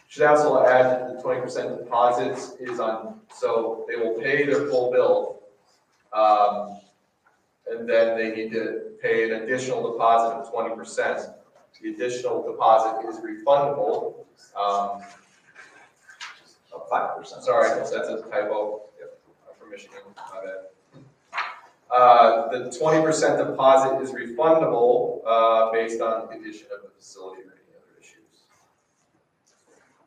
Should also add that the 20% deposit is on, so they will pay their full bill. And then they need to pay an additional deposit of 20%. The additional deposit is refundable. Of 5%. Sorry, that's a typo. Yep, I'm from Michigan, my bad. The 20% deposit is refundable, based on the condition of the facility or any other issues.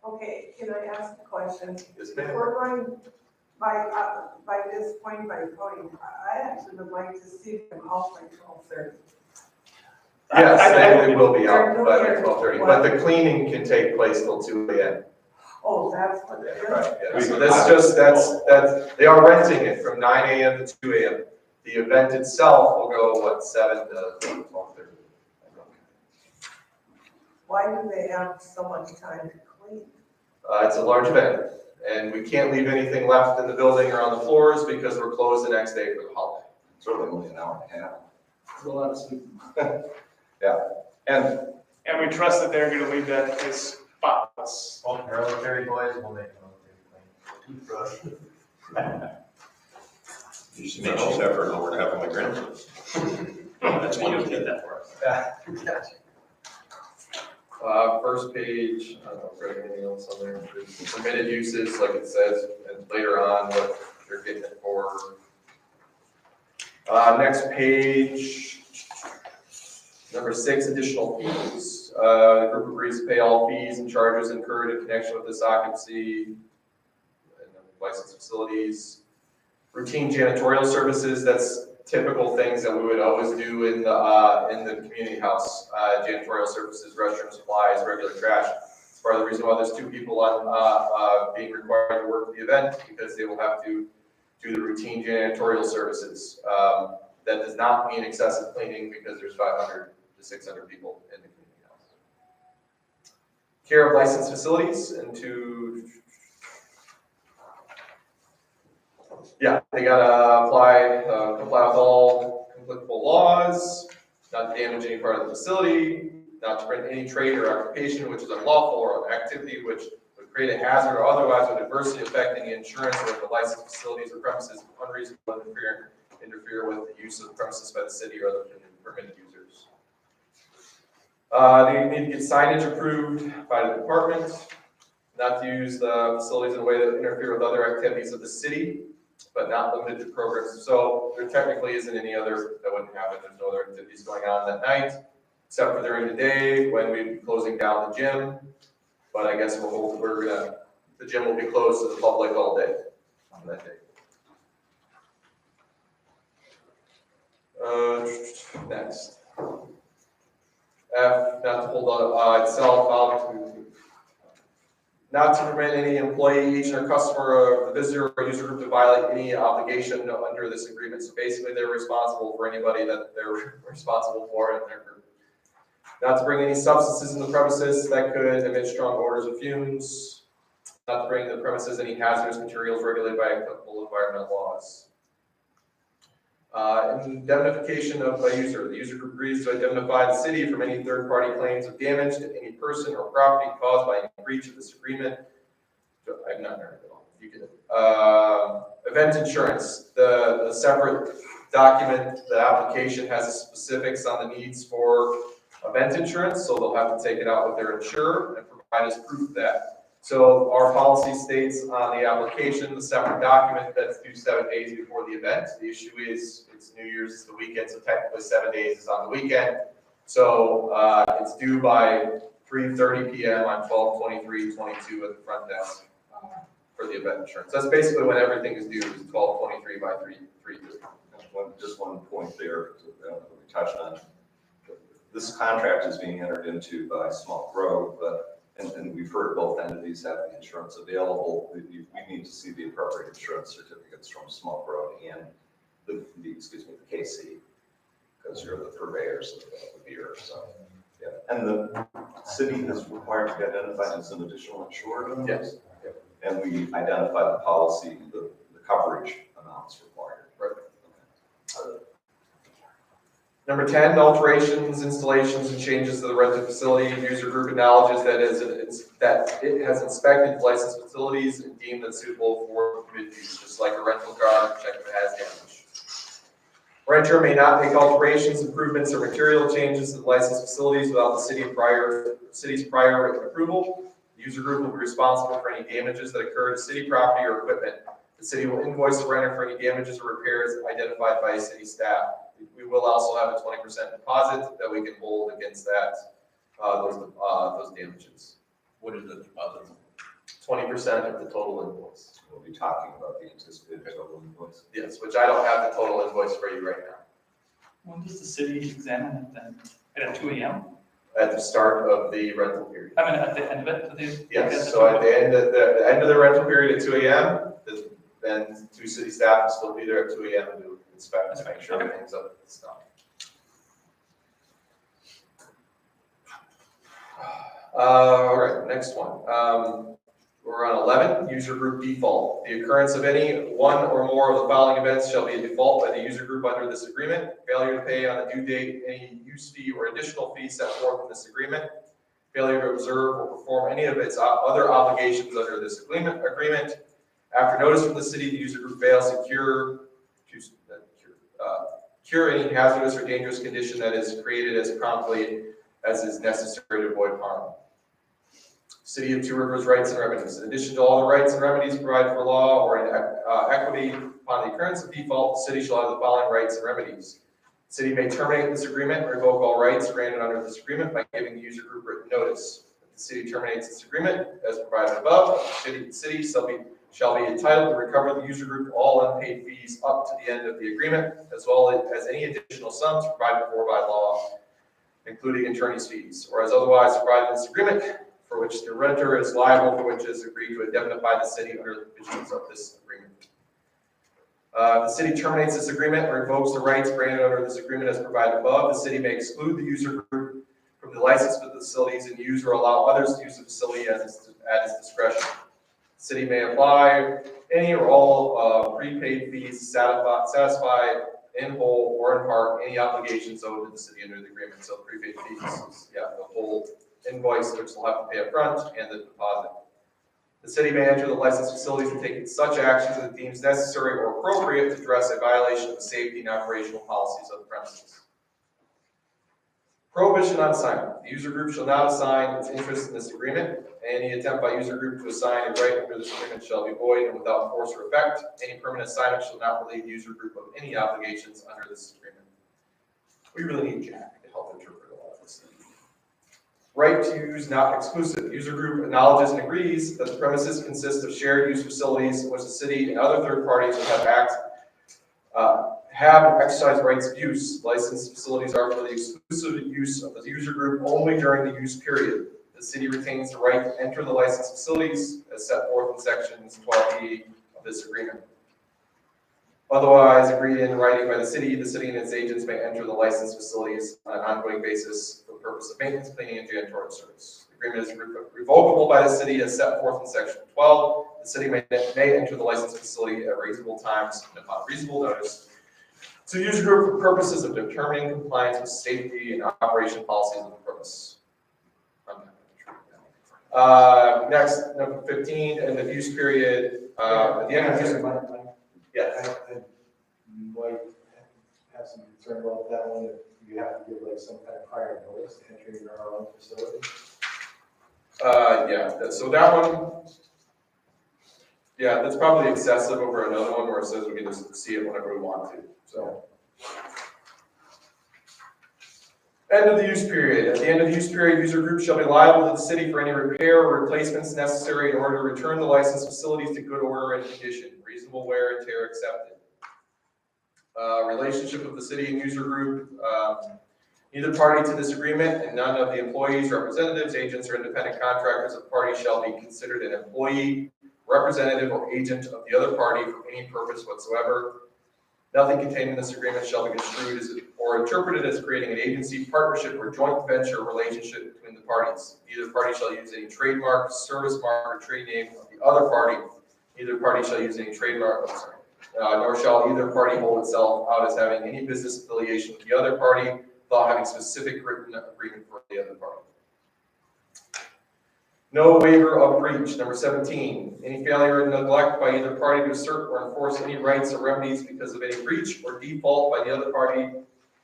Okay, can I ask a question? Yes, If ma'am. we're going by this point by point, I actually would like to see them out by 12:30. Yes, they will be out They're by here. 12:30, but the cleaning can take place till 2 AM. Oh, that's what it is? Right, yeah, so that's, they are renting it from 9 AM to 2 AM. The event itself will go, 7 to 12:30. Why do they have so much time to clean? It's a large event, and we can't leave anything left in the building or on the floors because we're closed the next day for the holiday. It's really only an hour and a half. There's a lot of sleep. And And we trust that they're gonna leave that place spotless. Well, military boys will make military clean. You should make this effort over to have my grandson. That's one you did that for us. First page, I don't know if there's anything else on there, there's permitted uses, like it says, and later on what you're getting it for. Next page, number 6, additional fees. The group agrees to pay all fees and charges incurred in connection with this occupancy and licensed facilities. Routine janitorial services, that's typical things that we would always do in the community house. Janitorial services, restroom supplies, regular trash. It's part of the reason why there's 2 people on being required to work at the event, because they will have to do the routine janitorial services. That does not mean excessive cleaning, because there's 500 to 600 people in the community house. Care of licensed facilities, and they gotta comply with all applicable laws, not to damage any part of the facility, not to prevent any trade or occupation which is unlawful or activity which would create a hazard or otherwise would adversely affect any insurance or the licensed facilities or premises unreasonable interfere with the use of the premises by the city or other permitted users. They need to get signage approved by the department, not to use the facilities in a way that interfere with other activities of the city, but not limited to programs. So there technically isn't any other, that wouldn't happen. There's no other activities going on that night, except for during the day when we'd be closing down the gym. But I guess the gym will be closed to the public all day on that day. Next. F, not to hold on itself out to, not to permit any employee, agent, or customer, or visitor, or user group to violate any obligation under this agreement. So basically, they're responsible for anybody that they're responsible for in their group. Not to bring any substances in the premises that could emit strong odors or fumes. Not to bring to the premises any hazardous materials regulated by applicable environmental laws. Indemnification of a user. The user group agrees to indemnify the city from any third-party claims of damage to any person or property caused by any breach of this agreement. I've not heard it all. You get it. Event insurance. The separate document, the application has specifics on the needs for event insurance, so they'll have to take it out with their insurer and provide us proof of that. So our policy states on the application, the separate document that's due 7 days before the event. The issue is it's New Year's, it's the weekend, so technically 7 days is on the weekend. So it's due by 3:30 p.m. on 12/23/22 at the front desk for the event insurance. That's basically when everything is due, is 12/23 by 3:30. Just one point there that we touched on. This contract is being entered into by Small Grove, and we've heard both entities have the insurance available. We need to see the appropriate insurance certificates from Small Grove and the KC, because you're the purveyors of the beer. So, yeah. And the city is required to be identified as an additional insured on this. Yes. And we identify the policy, the coverage amounts required. Right. Okay. Number 10, alterations, installations, and changes to the rented facility. User group acknowledges that it has inspected licensed facilities and deemed them suitable for permitted use, just like a rental car, check if it has damage. Renter may not make alterations, improvements, or material changes to the licensed facilities without the city's prior written approval. The user group will be responsible for any damages that occur to city property or equipment. The city will invoice the renter for any damages or repairs identified by city staff. We will also have a 20% deposit that we can hold against that, those damages. What is the deposit? 20% of the total invoice. We'll be talking about the anticipated total invoice. Yes, which I don't have the total invoice for you right now. When does the city examine it then? At 2 a.m.? At the start of the rental period. I mean, at the end of it? Yes, so at the end of the rental period at 2 a.m., then 2 city staff will still be there at 2 a.m. to inspect to make sure everything's up to snuff. All right, next one. We're on 11, user group default. The occurrence of any one or more of the following events shall be a default by the user group under this agreement. Failure to pay on the due date any use fee or additional fee set forth in this agreement. Failure to observe or perform any of its other obligations under this agreement. After notice from the city, the user group fails to cure any hazardous or dangerous condition that is created as promptly as is necessary to avoid harm. City of Two Rivers rights and remedies. In addition to all the rights and remedies provided for law or in equity, upon the occurrence of default, the city shall have the following rights and remedies. The city may terminate this agreement and revoke all rights granted under this agreement by giving the user group written notice. If the city terminates this agreement, as provided above, the city shall be entitled to recover the user group all unpaid fees up to the end of the agreement, as well as any additional sums provided for by law, including attorney's fees, or as otherwise provided in this agreement, for which the renter is liable, for which is agreed to indemnify the city under the provisions of this agreement. The city terminates this agreement and revokes the rights granted under this agreement as provided above. The city may exclude the user group from the licensed facilities and use or allow others to use the facility at its discretion. The city may apply any or all prepaid fees to satisfy in whole or in part any obligations owed to the city under the agreement. So prepaid fees is, the whole invoice which they'll have to pay up front and the deposit. The city may enter the licensed facilities and take such actions as it deems necessary or appropriate to address a violation of the safety and operational policies of the premises. Prohibition on assignment. The user group shall not assign its interest in this agreement. Any attempt by user group to assign a right under this agreement shall be void and without force or effect. Any permanent assignment shall not relieve the user group of any obligations under this agreement. We really need Jack to help interpret all of this. Right to use not exclusive. User group acknowledges and agrees that the premises consist of shared use facilities in which the city and other third parties have exercise rights of use. Licensed facilities are for the exclusive use of the user group only during the use period. The city retains the right to enter the licensed facilities as set forth in sections 12E of this agreement. Otherwise agreed in writing by the city and its agents may enter the licensed facilities on an ongoing basis for the purpose of maintenance, cleaning, and janitorial service. The agreement is revocable by the city as set forth in section 12. The city may enter the licensed facility at reasonable times and upon reasonable notice to the user group for purposes of determining compliance with safety and operation policies of the premise. Next, number 15, end of use period. At the end of use, yes. I might have some concern about that one, if you have to give like some kind of prior notice to entering your own facility. So that one, that's probably excessive over another one where it says we can just see it whenever we want to, so. End of the use period. At the end of the use period, user group shall be liable to the city for any repair or replacements necessary in order to return the licensed facilities to good order and condition. Reasonable wear and tear accepted. Relationship of the city and user group. Neither party to this agreement and none of the employees, representatives, agents, or independent contractors of the party shall be considered an employee, representative, or agent of the other party for any purpose whatsoever. Nothing contained in this agreement shall be construed as or interpreted as creating an agency, partnership, or joint venture relationship between the parties. Neither party shall use any trademark, service mark, or trade name of the other party. Neither party shall use any trademark, nor shall either party hold itself out as having any business affiliation with the other party without having specific written agreement for the other party. No waiver of breach. Number 17, any failure or neglect by either party to assert or enforce any rights or remedies because of any breach or default by the other party.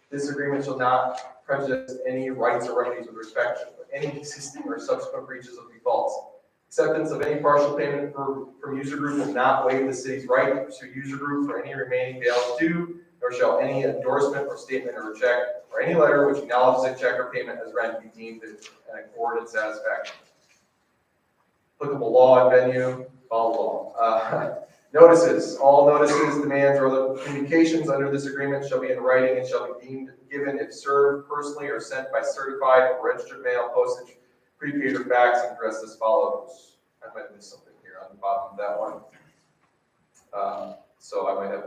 This agreement shall not prejudice any rights or remedies with respect to any existing or subsequent breaches of defaults. Acceptance of any partial payment from user group will not waive the city's right to pursue user group for any remaining balance due, nor shall any endorsement or statement or check or any letter which acknowledges a check or payment as rent be deemed an accord and satisfaction. Applicable law and venue, follow law. Notices. All notices, demands, or other communications under this agreement shall be in writing and shall be deemed given if served personally or sent by certified or registered mail, postage, prepaid, or fax, and addressed as follows. I might have missed something here on the bottom of that one. So I might have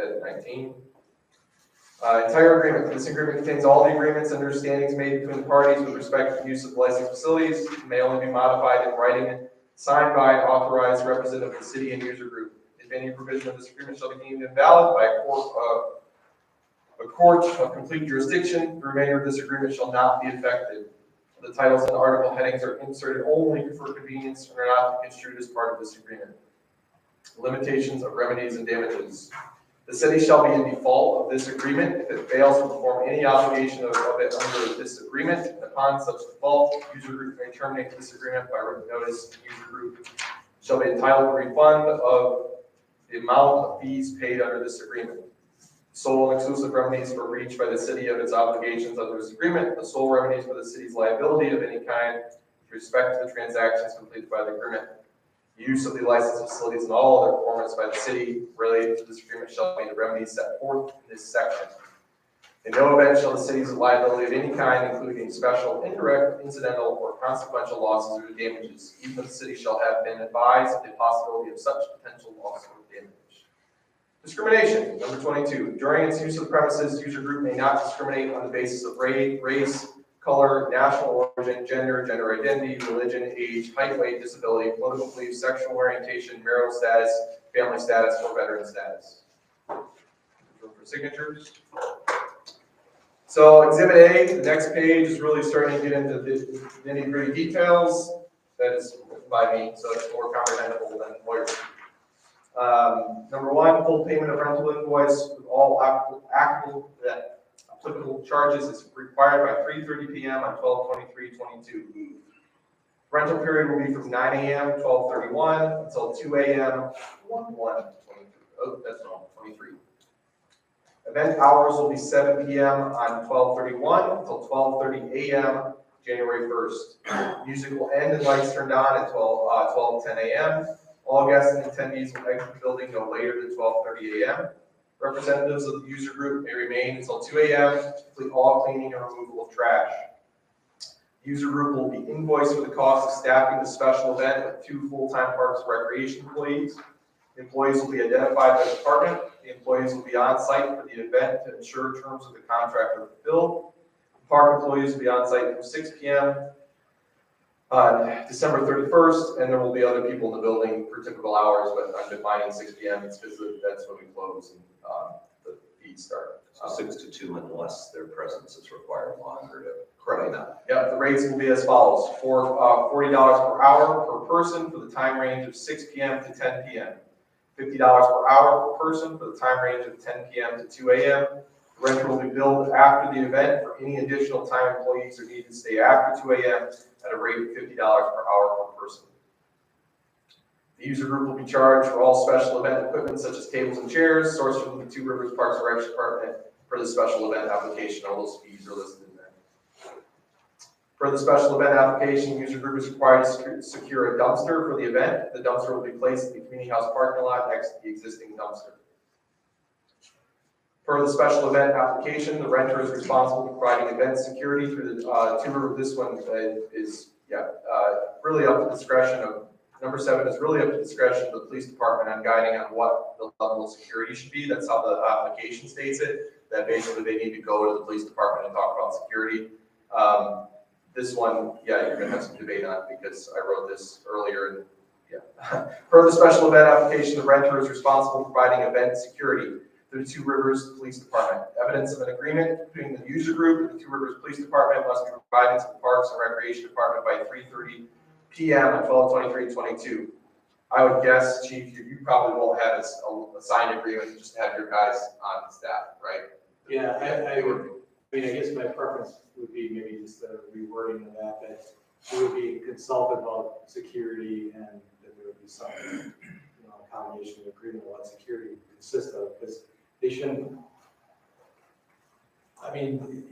at 19. Entire agreement. This agreement contains all the agreements and understandings made between the parties with respect to the use of licensed facilities. It may only be modified in writing, signed by an authorized representative of the city and user group. If any provision of this agreement shall be deemed invalid by a court of complete jurisdiction, the remainder of this agreement shall not be affected. The titles and article headings are inserted only for convenience and are not construed as part of this agreement. Limitations of remedies and damages. The city shall be in default of this agreement if it fails to perform any obligation of it under this agreement. And upon such default, user group may terminate this agreement by written notice. User group shall be entitled to refund of the amount of fees paid under this agreement. Sole and exclusive remedies for breach by the city of its obligations under this agreement. The sole remedies for the city's liability of any kind with respect to the transactions completed by the agreement. The use of the licensed facilities and all other performance by the city related to this agreement shall be the remedies set forth in this section. In no event shall the city's liability of any kind, including special, indirect, incidental, or consequential losses or damages, even if the city shall have been advised of the possibility of such potential loss or damage. Discrimination, number 22. During its use of the premises, user group may not discriminate on the basis of race, color, national origin, gender, gender identity, religion, age, height, weight, disability, political beliefs, sexual orientation, marital status, family status, or veteran status. Room for signatures. So Exhibit A, the next page is really starting to get into the nitty-gritty details. That is by me, so it's more comprehensible than lawyers. Number 1, full payment of rental invoice with all applicable charges is required by 3:30 p.m. on 12/23/22. Rental period will be from 9 a.m. 12/31 until 2 a.m. 1/1/23. Oh, that's wrong, 23. Event hours will be 7 p.m. on 12/31 until 12:30 a.m. January 1st. Music will end and lights turned on at 12:10 a.m. All guests and attendees will exit the building no later than 12:30 a.m. Representatives of the user group may remain until 2 a.m. to complete all cleaning and removal of trash. The user group will be invoiced for the cost of staffing the special event with 2 full-time Parks and Recreation employees. The employees will be identified by the department. The employees will be on site for the event to ensure terms of the contract are fulfilled. The park employees will be on site from 6 p.m. on December 31st, and there will be other people in the building for typical hours, but I'm defining 6 p.m. It's because that's when we close and the feeds start. So 6 to 2 unless their presence is required longer to. Correct. Yeah, the rates will be as follows: for $40 per hour per person for the time range of 6 p.m. to 10 p.m. $50 per hour per person for the time range of 10 p.m. to 2 a.m. The renter will be billed after the event for any additional time employees are needed to stay after 2 a.m. at a rate of $50 per hour per person. The user group will be charged for all special event equipment such as tables and chairs sourced from the Two Rivers Parks and Rec Department for the special event application. All those fees are listed in there. For the special event application, user group is required to secure a dumpster for the event. The dumpster will be placed in the community house parking lot next to the existing dumpster. For the special event application, the renter is responsible for providing event security through the Two Rivers. This one is really up to discretion of, number 7 is really up to discretion of the police department on guiding on what the level of security should be. That's how the application states it, that basically they need to go to the police department and talk about security. This one, you're gonna have some debate on because I wrote this earlier and Per the special event application, the renter is responsible for providing event security through the Two Rivers Police Department. Evidence of an agreement between the user group and the Two Rivers Police Department must be provided to the Parks and Recreation Department by 3:30 p.m. on 12/23/22. I would guess, Chief, you probably won't have a signed agreement just to have your guys on staff, right? Yeah, I would, I mean, I guess my preference would be maybe just a rewording of that we would be consulted about security and that there would be some, combination of agreement on what security would consist of, because they shouldn't, I mean,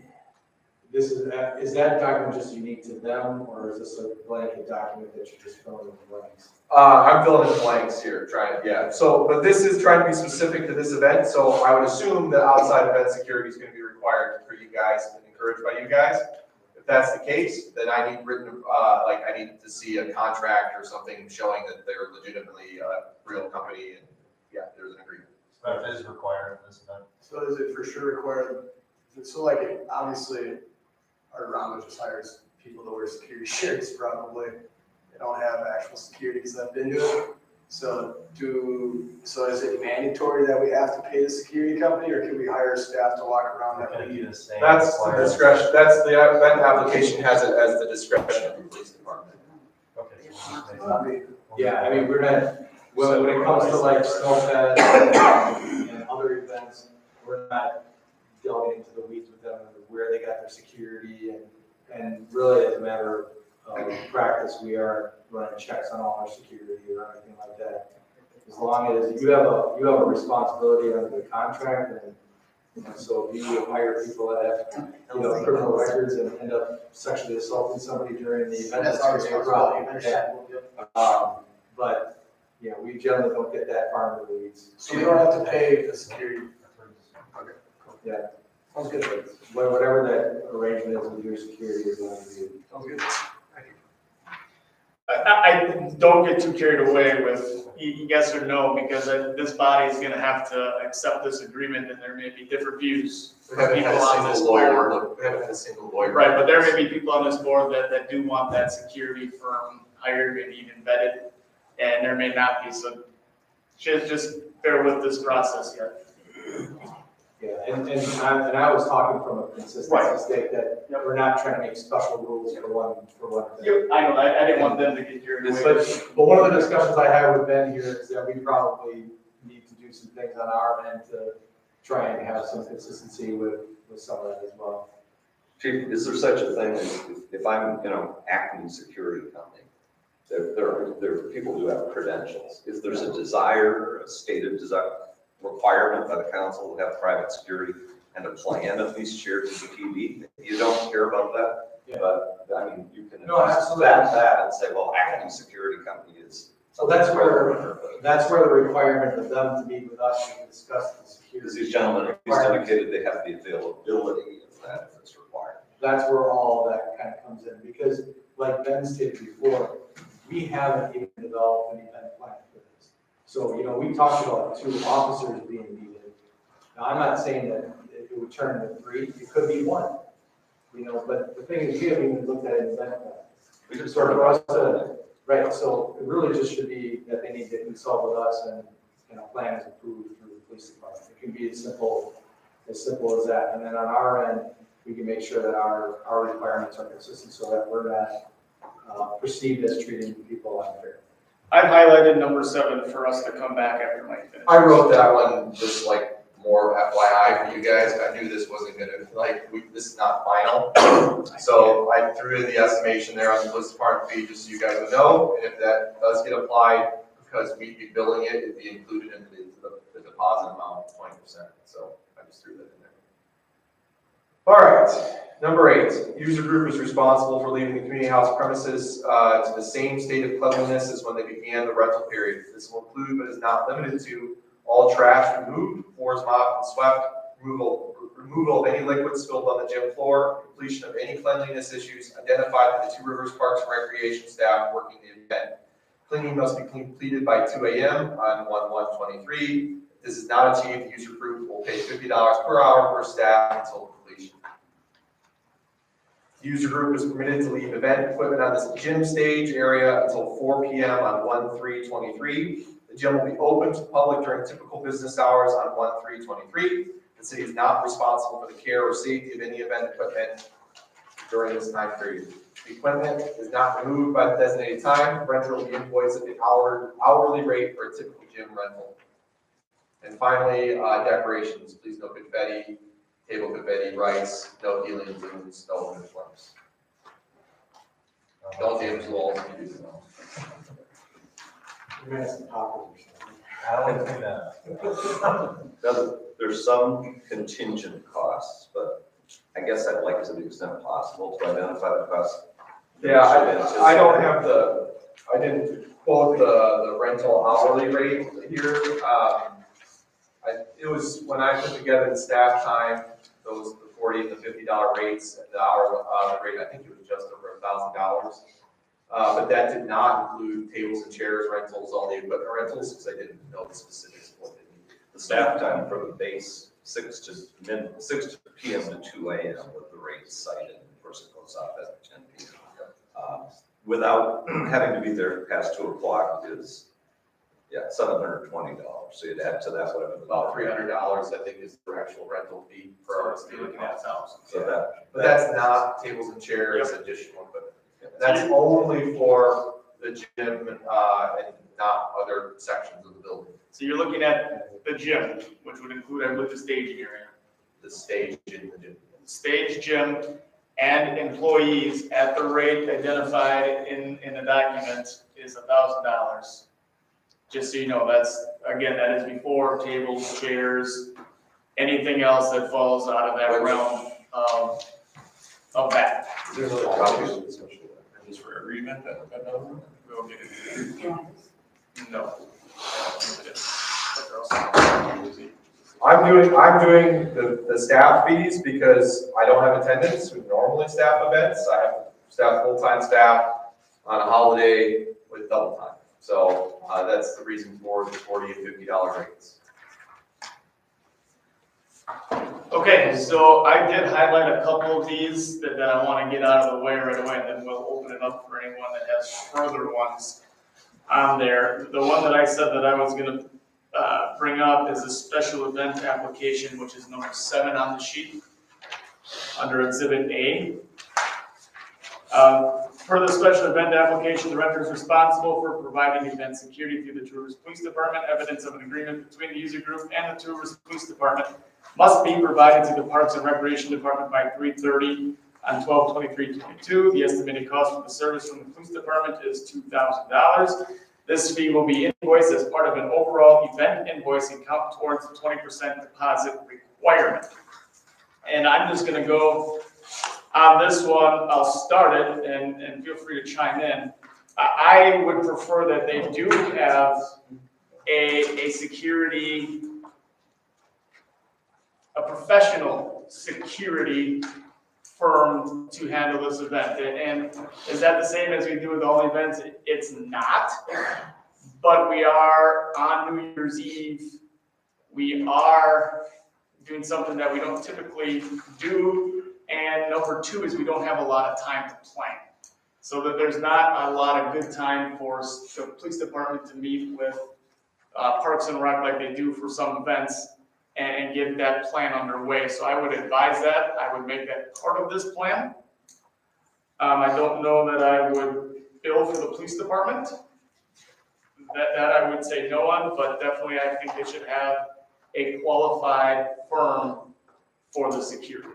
is that document just unique to them, or is this a blanket document that you just fill in the blanks? I'm filling in blanks here, So, but this is trying to be specific to this event, so I would assume that outside event security is going to be required for you guys and encouraged by you guys. If that's the case, then I need written, I need to see a contract or something showing that they're legitimately a real company, and there's an agreement. But it is required for this event. So is it for sure required, so like, obviously, our Rama just hires people to wear security shirts probably. They don't have actual security because I've been to it. So is it mandatory that we have to pay the security company, or can we hire staff to walk around that we? That's the discretion, that's the event application has it as the discretion of the police department. Okay. Yeah, I mean, we're not, when it comes to like Snowfest and other events, we're not delving into the weeds with them, where they got their security, and really as a matter of practice, we are running checks on all our security or anything like that. As long as you have a responsibility under the contract, and so if you hire people that have, criminal records and end up sexually assaulting somebody during the event, That's our gonna be a problem. responsibility. Yeah. But, we generally don't get that far into the weeds. So we don't have to pay the security. Yeah. Sounds good. Whatever that arrangement is with your security is going to be. Sounds good. I don't get too carried away with yes or no, because this body is gonna have to accept this agreement, and there may be different views from people on this board. We haven't had a single lawyer. Right, but there may be people on this board that do want that security firm hired and even vetted, and there may not be, so just bear with this process yet. Yeah, and I was talking from a consistency Right. state that we're not trying to make special rules for one thing. Yep, I know, I didn't want them to get carried away. But one of the discussions I had with Ben here is that we probably need to do some things on our end to try and have some consistency with some of that as well. Chief, is there such a thing as, if I'm, Acme Security Company, there are people who have credentials. If there's a desire, or a stated desire, requirement by the council to have private security and a plan at least shared with the TV, you don't care about that? Yeah. But, you can No, absolutely. that and say, well, Acme Security Company is. So that's where the requirement of them to meet with us and discuss the security. Because these gentlemen, at least indicated they have the availability of that if it's required. That's where all that kind of comes in, because like Ben stated before, we haven't even developed an event plan for this. So, we talked about 2 officers being needed. Now, I'm not saying that it would turn into 3, it could be 1. But the thing is, we haven't even looked at an event plan. We just So sort of. for us to, right, so it really just should be that they need to consult with us and, plan is approved through the police department. It can be as simple as that. And then on our end, we can make sure that our requirements are consistent so that we're not perceived as treating people unfair. I've highlighted number 7 for us to come back after Mike finishes. I wrote that one just like more FYI for you guys. I knew this wasn't gonna, this is not final. So I threw in the estimation there on the police department fee, just so you guys would know. And if that does get applied, because we'd be billing it, it'd be included in the deposit amount of 20%. So I just threw that in there. All right, number 8, user group is responsible for leaving the community house premises to the same state of cleanliness as when they began the rental period. This will include, but is not limited to, all trash removed, floors mopped and swept, removal of any liquids spilled on the gym floor, completion of any cleanliness issues identified by the 2 Rivers Parks and Recreation staff working the event. Cleaning must be completed by 2 a.m. on 1/1/23. If this is not achieved, the user group will pay $50 per hour per staff until completion. The user group is permitted to leave event equipment on this gym stage area until 4 p.m. on 1/3/23. The gym will be open to the public during typical business hours on 1/3/23. The city is not responsible for the care or safety of any event equipment during this time period. The equipment is not removed by the designated time. Renter will be invoiced at the hourly rate for a typical gym rental. And finally, decorations. Please no confetti, table confetti, rice, no helium balloons, no uniforms. Don't damage the walls if you do so. We're gonna have some tacos or something. I don't think that. There's some contingent costs, but I guess I'd like to the extent possible to identify the costs. Yeah, I don't have I didn't quote the rental hourly rate here. It was, when I put together the staff time, the $40 and the $50 rates, and the hour rate, I think it was just over $1,000. But that did not include tables and chairs rentals, all the equipment rentals, because I didn't know the specifics of what they needed. The staff time for the base, 6 p.m. to 2 a.m. with the rates cited, of course it goes up at 10 p.m. Without having to be there past 2 o'clock is, $720. So you'd add to that whatever. About $300, I think, is the actual rental fee for our state account. So But that's not tables and chairs, additional equipment. That's only for the gym, and not other sections of the building. So you're looking at the gym, which would include, I believe, the staging area. The stage in the gym. Stage, gym, and employees at the rate identified in the document is $1,000. Just so you know, that's, again, that is before tables, chairs, anything else that falls out of that realm of that. There's other copies, just for every event that number? We'll get it. No. I'm doing the staff fees because I don't have attendance who normally staff events. I have staff, full-time staff on a holiday with double time. So, that's the reason for the $40 and $50 rates. Okay, so I did highlight a couple of these that I want to get out of the way right away, and then we'll open it up for anyone that has further ones on there. The one that I said that I was gonna bring up is a special event application, which is number 7 on the sheet, under Exhibit A. For the special event application, the renter is responsible for providing event security through the True Rivers Police Department. Evidence of an agreement between the user group and the True Rivers Police Department must be provided to the Parks and Recreation Department by 3:30 on 12/23/22. The estimated cost for the service from the police department is $2,000. This fee will be invoiced as part of an overall event invoice and count towards the 20% deposit requirement. And I'm just gonna go on this one, I'll start it and feel free to chime in. I would prefer that they do have a security, a professional security firm to handle this event. And is that the same as we do with all events? It's not, but we are on New Year's Eve. We are doing something that we don't typically do. And number 2 is we don't have a lot of time to plan. So that there's not a lot of good time for the police department to meet with Parks and Rec like they do for some events and get that plan underway. So I would advise that. I would make that part of this plan. I don't know that I would bill for the police department. That I would say no on, but definitely I think they should have a qualified firm for the security.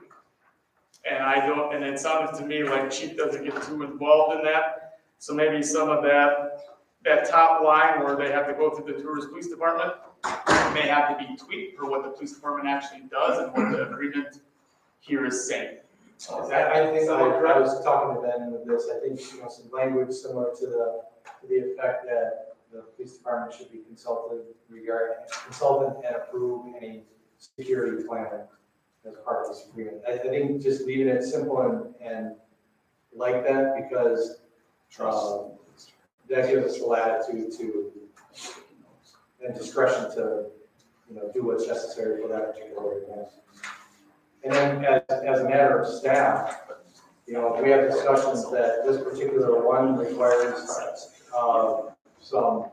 And it sounded to me like Chief doesn't get too involved in that. So maybe some of that top line where they have to go through the tourist police department may have to be tweaked for what the police department actually does and what the agreement here is saying. I think I was talking to Ben with this, I think, some language similar to the effect that the police department should be consulted and approve any security plan as part of this agreement. I think just leaving it simple and like that, because that gives us the latitude to and discretion to do what's necessary for that particular event. And then as a matter of staff, we have discussions that this particular one requires some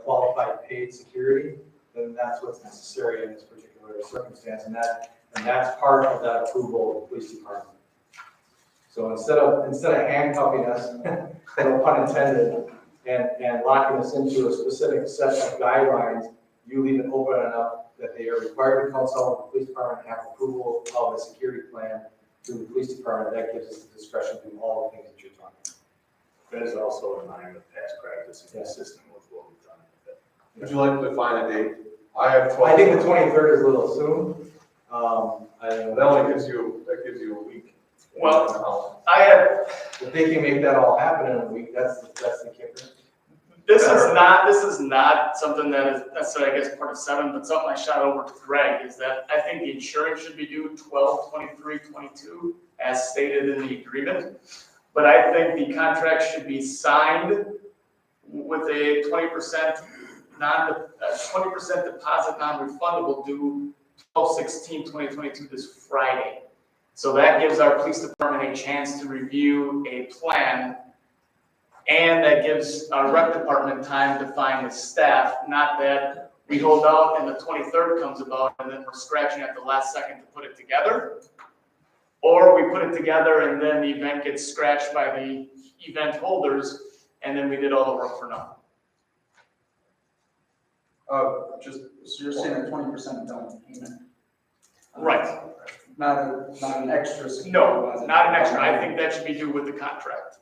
qualified paid security, then that's what's necessary in this particular circumstance, and that's part of that approval of the police department. So instead of handcuffing us, no pun intended, and locking us into a specific set of guidelines, you leave it open enough that they are required to consult with the police department and have approval of a security plan through the police department. That gives us the discretion to do all the things that you're talking about. That is also in line with past practice and consistent with what we've done. Would you like to define a date? I think the 23rd is a little soon. That gives you a week. Well, if they can make that all happen in a week, that's the kicker. This is not something that is necessarily, I guess, part of 7, but something I shot over to Greg is that I think the insurance should be due 12/23/22 as stated in the agreement. But I think the contract should be signed with a 20% deposit non-refundable due 12/16/2022 this Friday. So that gives our police department a chance to review a plan, and that gives our rec department time to find the staff, not that we hold out and the 23rd comes about and then we're scratching at the last second to put it together. Or we put it together and then the event gets scratched by the event holders and then we did all the work for nothing. Just. So you're saying a 20% down payment? Right. Not an extra security No, deposit? not an extra. I think that should be due with the contract.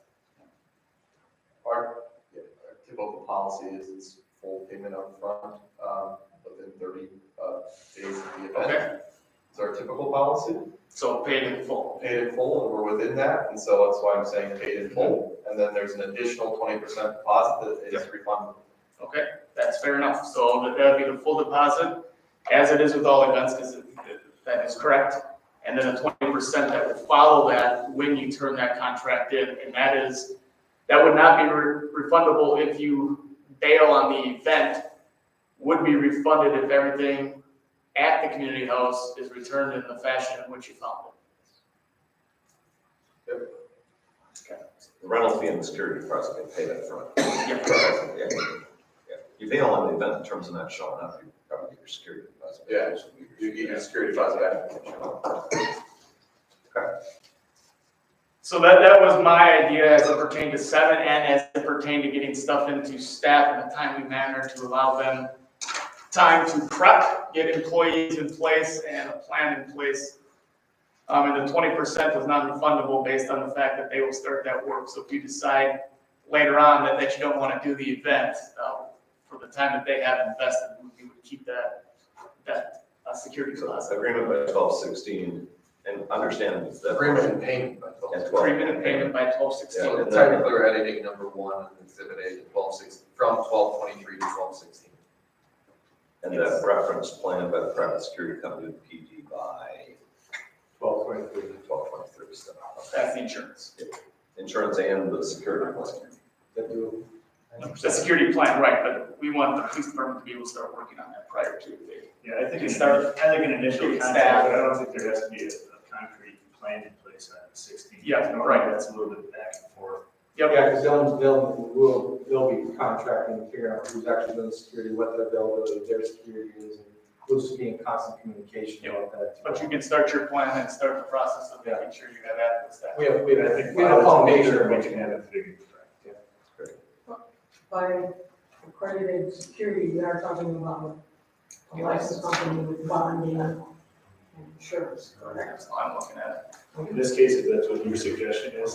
Our typical policy is it's full payment up front, within 30 days of the event. Okay. It's our typical policy, So paid in full. paid in full, and we're within that, and so that's why I'm saying paid in full. And then there's an additional 20% deposit that is refundable. Okay, that's fair enough. So that would be the full deposit, as it is with all events, because that is correct. And then a 20% that would follow that when you turn that contract in, and that would not be refundable if you bail on the event, would be refunded if everything at the community house is returned in the fashion in which you found it. The rental fee and the security deposit get paid up front. Yeah. Yeah. You bail on the event in terms of not showing up, you probably get your security deposit. Yeah, you get your security deposit back. Okay. So that was my idea as it pertained to 7 and as it pertained to getting stuff into staff in a timely manner to allow them time to prep, get employees in place and a plan in place. And the 20% is non-refundable based on the fact that they will start that work. So if you decide later on that you don't want to do the event, for the time that they have invested, we would keep that security deposit. Agreement by 12/16, and understand that. Agreement and payment by 12. And 12. Agreement and payment by 12/16. Yeah. So technically, we're editing number 1, exhibit A to 12/16, from 12/23 to 12/16. And that reference plan by the private security company, PD by 12/23. 12/23. So, That's the insurance. insurance and the security plan. That do. The security plan, right, but we want the police department to be able to start working on that prior to the Yeah, I think, an initial Getting contact, staff. but I don't think there has to be a concrete plan in place on the 16th. Yeah, Normally right. That's a little bit back and forth. Yep. Yeah, because they'll be contracting and figuring out who's actually doing the security, what the availability of their security is, and we'll just be in constant communication about that. But you can start your plan and start the process of making sure you have adequate staff. We have I think a foundation. we can have it figured. By accredited security, we are talking about a licensed company with bonding and insurance, correct? That's what I'm looking at. In this case, if that's what your suggestion is,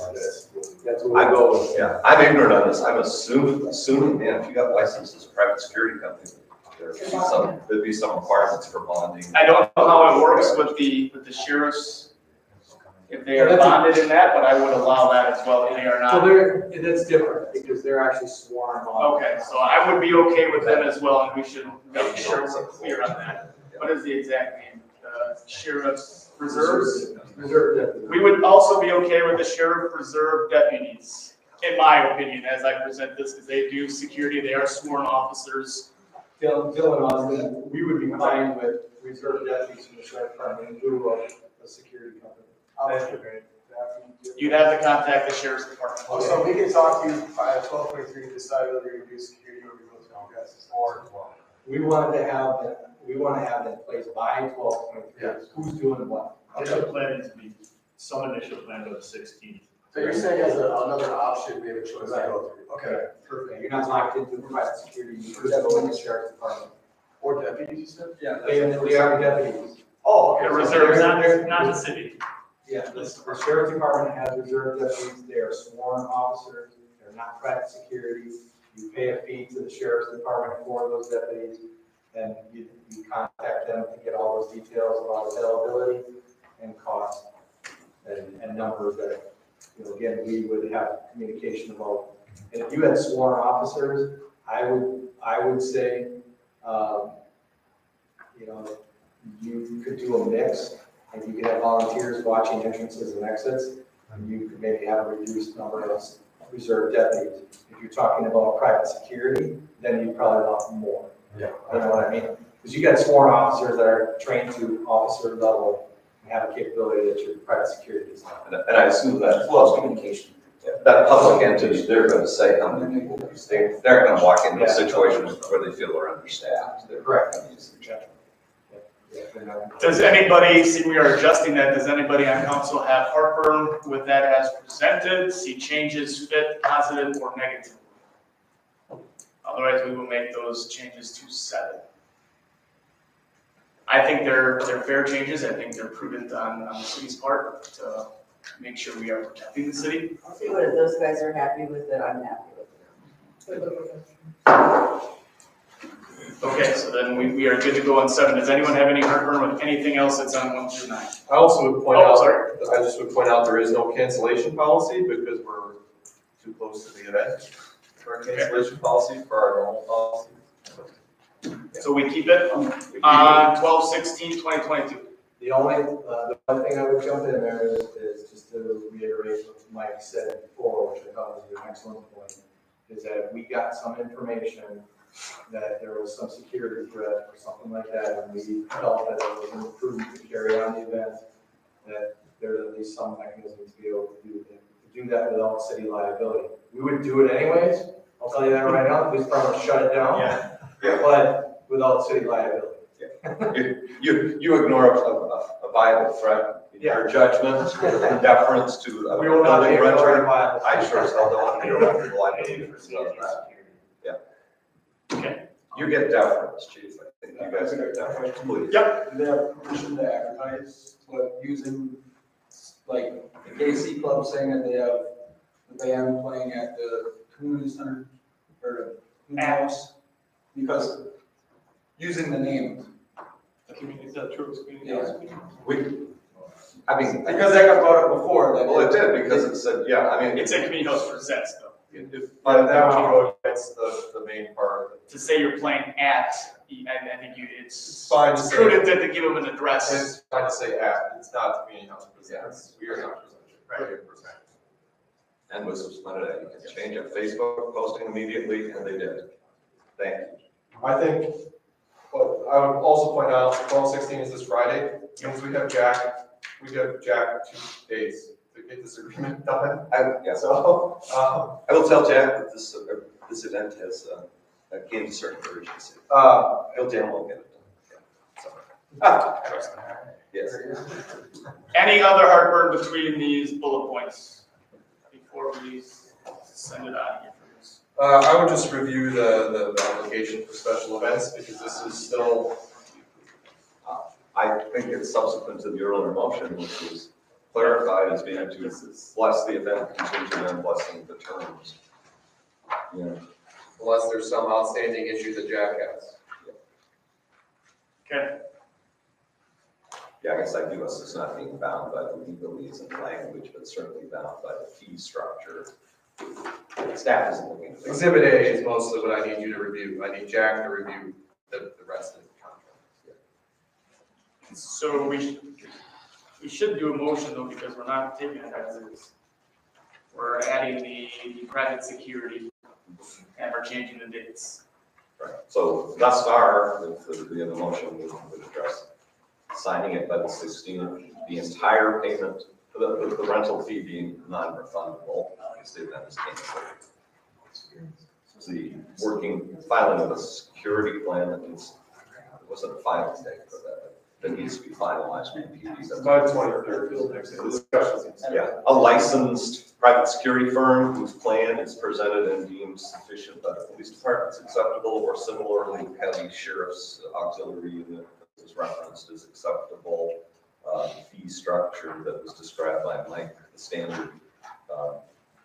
That's what we go with. Yeah, I'm ignorant on this. I'm assuming, man, if you got licensed as a private security company, there'd be some requirements for bonding. I don't know how it works with the sheriffs, if they are bonded in that, but I would allow that as well if they are So not. that's different, because they're actually sworn on. Okay, so I would be okay with them as well, and we should make sure we're clear on that. What is the exact name? Sheriff's Reserves? Reserve deputy. We would also be okay with the sheriff reserve deputies, in my opinion, as I present this, because they do security, they are sworn officers. Dylan Austin, we would be fine with reserve deputies from the sheriff department in lieu of a security company. You'd have to contact the sheriff's department. So we can talk to you by 12/23 to decide whether we do security or we go to all guys. We want to have it in place by 12/23. Who's doing what? Initial plan is to be some initial plan by the 16th. So you're saying as another option, we have a choice to go through? Okay. Perfect. You're not locked into private security. You could go in the sheriff's department. Or deputies, you said? Yeah. They are deputies. Oh, okay. The reserves, not the city. Yeah, the sheriff's department has reserve deputies. They are sworn officers. They're not private security. You pay a fee to the sheriff's department for those deputies. And you contact them to get all those details about availability and cost and numbers that, again, we would have communication about. And if you had sworn officers, I would say, you could do a mix. And you could have volunteers watching entrances and exits, and you could maybe have a reduced number of reserve deputies. If you're talking about private security, then you probably want more. Yeah. You know what I mean? Because you got sworn officers that are trained to officer level and have a capability that your private security does not. And I assume that, Close communication. that public entity, they're gonna say how many people, they're gonna walk into a situation where they feel they're understaffed. They're Correct. gonna use their judgment. Does anybody, see we are adjusting that, does anybody on council have heartburn with that as presented? See changes fit positive or negative? Otherwise, we will make those changes to 7. I think they're fair changes. I think they're prudent on the city's part to make sure we are protecting the city. I'll see what, if those guys are happy with it, I'm happy with it. Okay, so then we are good to go on 7. Does anyone have any heartburn with anything else that's on 1 through 9? I also would point Oh, out, sorry. I just would point out there is no cancellation policy because we're too close to the event for a cancellation policy for our normal policy. So we keep it on 12/16/2022. The one thing I would jump in there is just to reiterate what Mike said before, which I thought was an excellent point, is that if we got some information that there was some security threat or something like that, and we felt that it was imprudent to carry on the event, that there's at least some mechanism to be able to do that without city liability. We would do it anyways, I'll tell you that right now, the police department would shut it down. Yeah. But without city liability. You ignore a viable threat in your judgment, in deference to a We will not building take renter. viable. I sure as hell don't want to be a liability for stuff like that. Okay. You get deference, chief. I think you guys get deference, please. Yep. Do they have permission to advertise, but using, like, the KC Club saying that they have the band playing at the community center, or the house? Because using the name. Is that true? I mean. Because that got brought up before, that. Well, it did, because it said, yeah, I mean. It's a community house presents though. By that road, that's the main part. To say you're playing at, I think it's Fine to say. prudent to give them an address. It's fine to say at, it's not community house presents, we are not presenting. Right. And was suspended, you can change it, Facebook posting immediately, and they did. Thank you. I think, well, I would also point out, 12/16 is this Friday, means we have Jack 2 days to get this agreement done. So, I will tell Jack that this event has gained a certain urgency. He'll damn well get it done. Yes. Any other heartburn between these bullet points before we send it out here for this? I would just review the application for special events, because this is still. I think it's subsequent to the earlier motion, which was clarified as being to bless the event contingent on blessing the terms. Yeah. Unless there's some outstanding issue that Jack has. Okay. Yeah, I guess I view us as not being bound by the legalese and language, but certainly bound by the fee structure. Staff isn't looking. at Exhibit A is mostly what I need you to review. I need Jack to review the rest of the contract. So we should do a motion though, because we're not taking it as is. We're adding the private security and we're changing the dates. Right. So thus far, the other motion would address signing it by the 16th, the entire payment, the rental fee being non-refundable, obviously that is canceled. The filing of a security plan that needs, it wasn't a final date for that needs to be finalized with PD. About 23rd. Yeah, a licensed private security firm whose plan is presented and deemed sufficient by the police department is acceptable, or similarly, county sheriff's auxiliary unit is referenced as acceptable. Fee structure that was described by Mike, the standard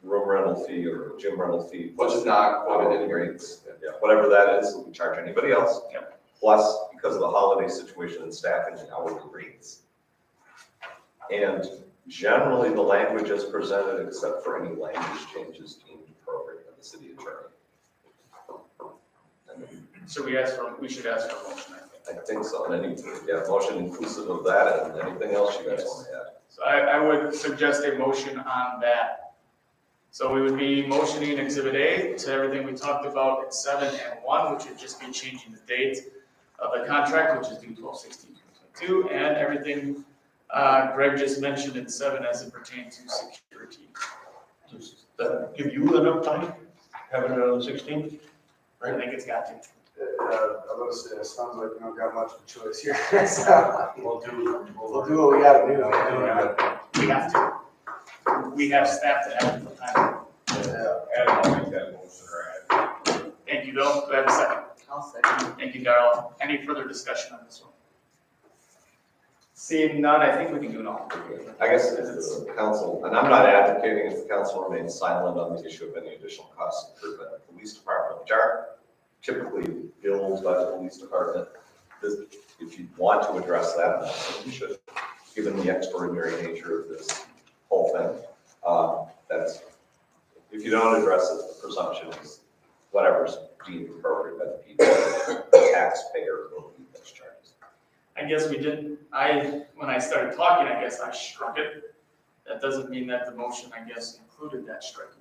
room rental fee or gym rental fee. Which is not quoted in rates. Yeah, whatever that is, we charge anybody else. Yep. Plus, because of the holiday situation and staffing, the hourly rates. And generally, the language is presented except for any language changes deemed appropriate by the city attorney. So we should ask for a motion, I think. I think so, and motion inclusive of that, and anything else you guys want to add. So I would suggest a motion on that. So we would be motioning Exhibit A to everything we talked about at 7 and 1, which would just be changing the date of the contract, which is due 12/16/2022, and everything Greg just mentioned in 7 as it pertains to security. Does that give you enough time, having it on the 16th? I think it's got to. I was gonna say, it sounds like we don't got much of a choice here. So, we'll do what we gotta do. We have to. We have staff that have the time. Yeah. And I'll make that motion, right? Thank you, Bill. I have a second? I'll second. Thank you, Darrell. Any further discussion on this one? Seeing none, I think we can do it all. I guess if the council, and I'm not advocating if the council remains silent on the issue of any additional costs incurred by the police department, which are typically billed by the police department. If you want to address that, I think you should, given the extraordinary nature of this whole thing. That's, if you don't address it, the presumption is whatever's deemed appropriate by the people, the taxpayer will be those charges. I guess we did, when I started talking, I guess I struck it. That doesn't mean that the motion, I guess, included that striking.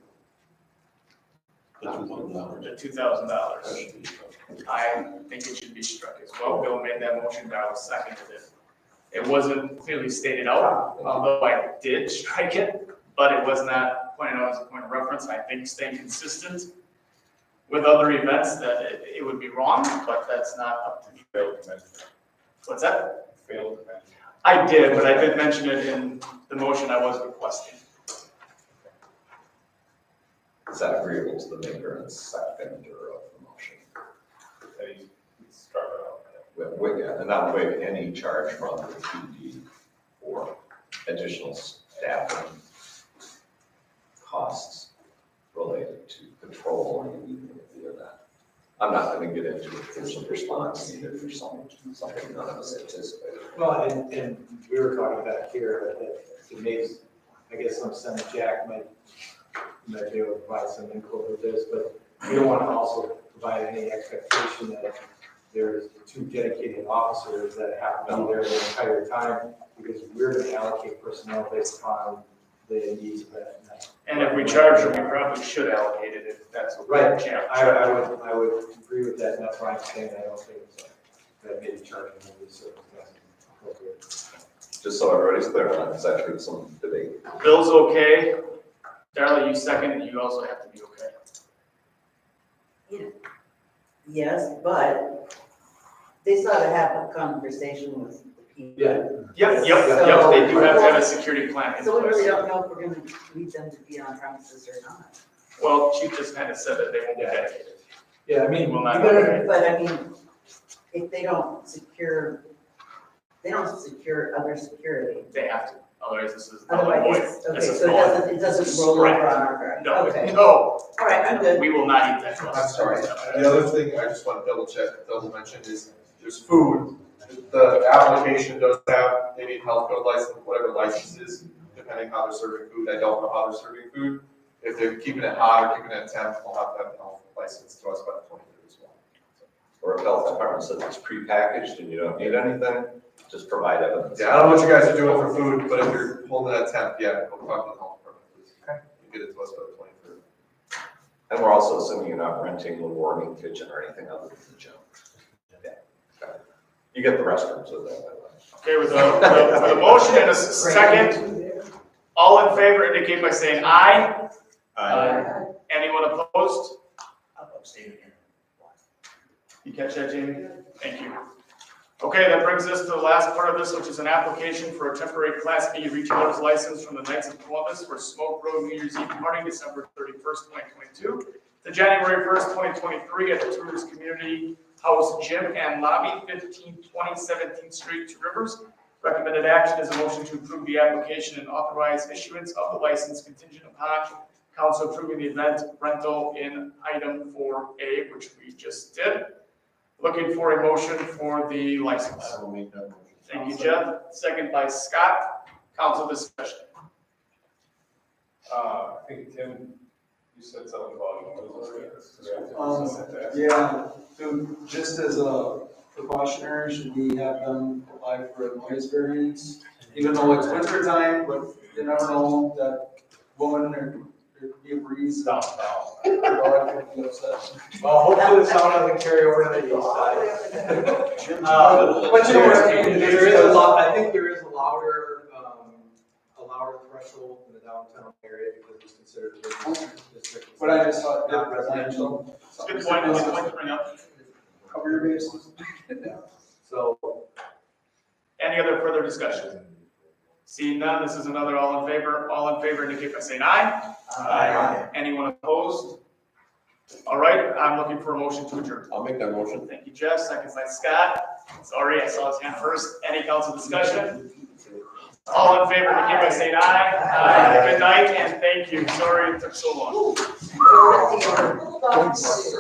The $2,000. The $2,000. I think it should be struck as well. Bill made that motion, Darrell seconded it. It wasn't clearly stated out, although I did strike it, but it was not pointed out as a point of reference. I think staying consistent with other events that it would be wrong, but that's not up to me. What's that? Failed to mention. I did, but I did mention it in the motion I was requesting. Is that agreeable to the maker and seconder of the motion? That you struck it out. Yeah, and not waive any charge from the PD for additional staffing costs related to patrol and any of that. I'm not going to get into it. There's a response needed for something none of us anticipated. Well, and we were talking about here that it makes, I guess, some sense. Jack might be able to provide some input with this, but we don't want to also provide any expectation that there's two dedicated officers that have to be there the entire time, because we're going to allocate personnel based upon the needs of that. And if we charge them, we probably should allocate it if that's what we're Right, charging. I would agree with that, and that's why I'm saying I don't think that maybe charging them is appropriate. Just so everybody's clear on that, because I've heard some debate. Bill's okay. Darrell, you second, and you also have to be okay. Yes, but they still have to have a conversation with the people. Yep, they do have to have a security plan in So we really place. don't know if we're gonna need them to be on premises or not. Well, Chief just kind of said that they won't be dedicated. Yeah, I mean, Will not you be. gotta- But I mean, if they don't secure other security. They have to, otherwise this is. Otherwise, okay, This is so void. it doesn't roll over on Correct. our back. No, Okay, no, all right, I'm good. we will not eat that. I'm sorry. The other thing I just want to double mention is there's food. The application does have maybe health code license, whatever licenses, depending how they're serving food. I don't know how they're serving food. If they're keeping it hot or keeping it temp, they'll have to have a health license to us by the 23rd as well. Or if health department says it's prepackaged and you don't need anything, just provide evidence. Yeah, I don't know what you guys are doing for food, but if you're holding that temp, yeah, we'll talk to the health department, please. Okay. You get it to us by the 23rd. And we're also assuming you're not renting a warming kitchen or anything other than the gym. Yeah. Okay. You get the restrooms with that, by the way. Okay, with a motion and a second, all in favor indicate by saying aye. Anyone opposed? I'll abstain again. You catch that, Jamie? Thank you. Okay, that brings us to the last part of this, which is an application for a temporary Class B retailer's license from the Knights of Columbus for Smoke Road New Year's Eve party, December 31st, 2022 to January 1st, 2023 at the Tours Community House Gym and Lobby, 1520 17th Street, Two Rivers. Recommended action is a motion to approve the application and authorize issuance of the license contingent upon council approving the event rental in item 4A, which we just did. Looking for a motion for the license. I will make that motion. Thank you, Jeff. Second by Scott. Council discussion. I think, Tim, you said something about. Yeah, so just as a precautionary, should we have them apply for a noise variance? Even though it's winter time, but you never know that woman or there could be a breeze. Down. Dog could be upset. Well, hopefully the sound doesn't carry over to the east side. But you know, there is a lot, I think there is a louder threshold in the downtown area because it's considered a business district. But I just thought Not that residential. Good point, good point to bring up. cover your bases. So, Any other further discussion? Seeing none, this is another all in favor. All in favor indicate by saying aye. Anyone opposed? All right, I'm looking for a motion to adjourn. I'll make that motion. Thank you, Jeff. Seconds by Scott. Sorry, I saw his hand first. Any council discussion? All in favor, begin by saying aye. Aye. Good night and thank you. Sorry it took so long. Thanks.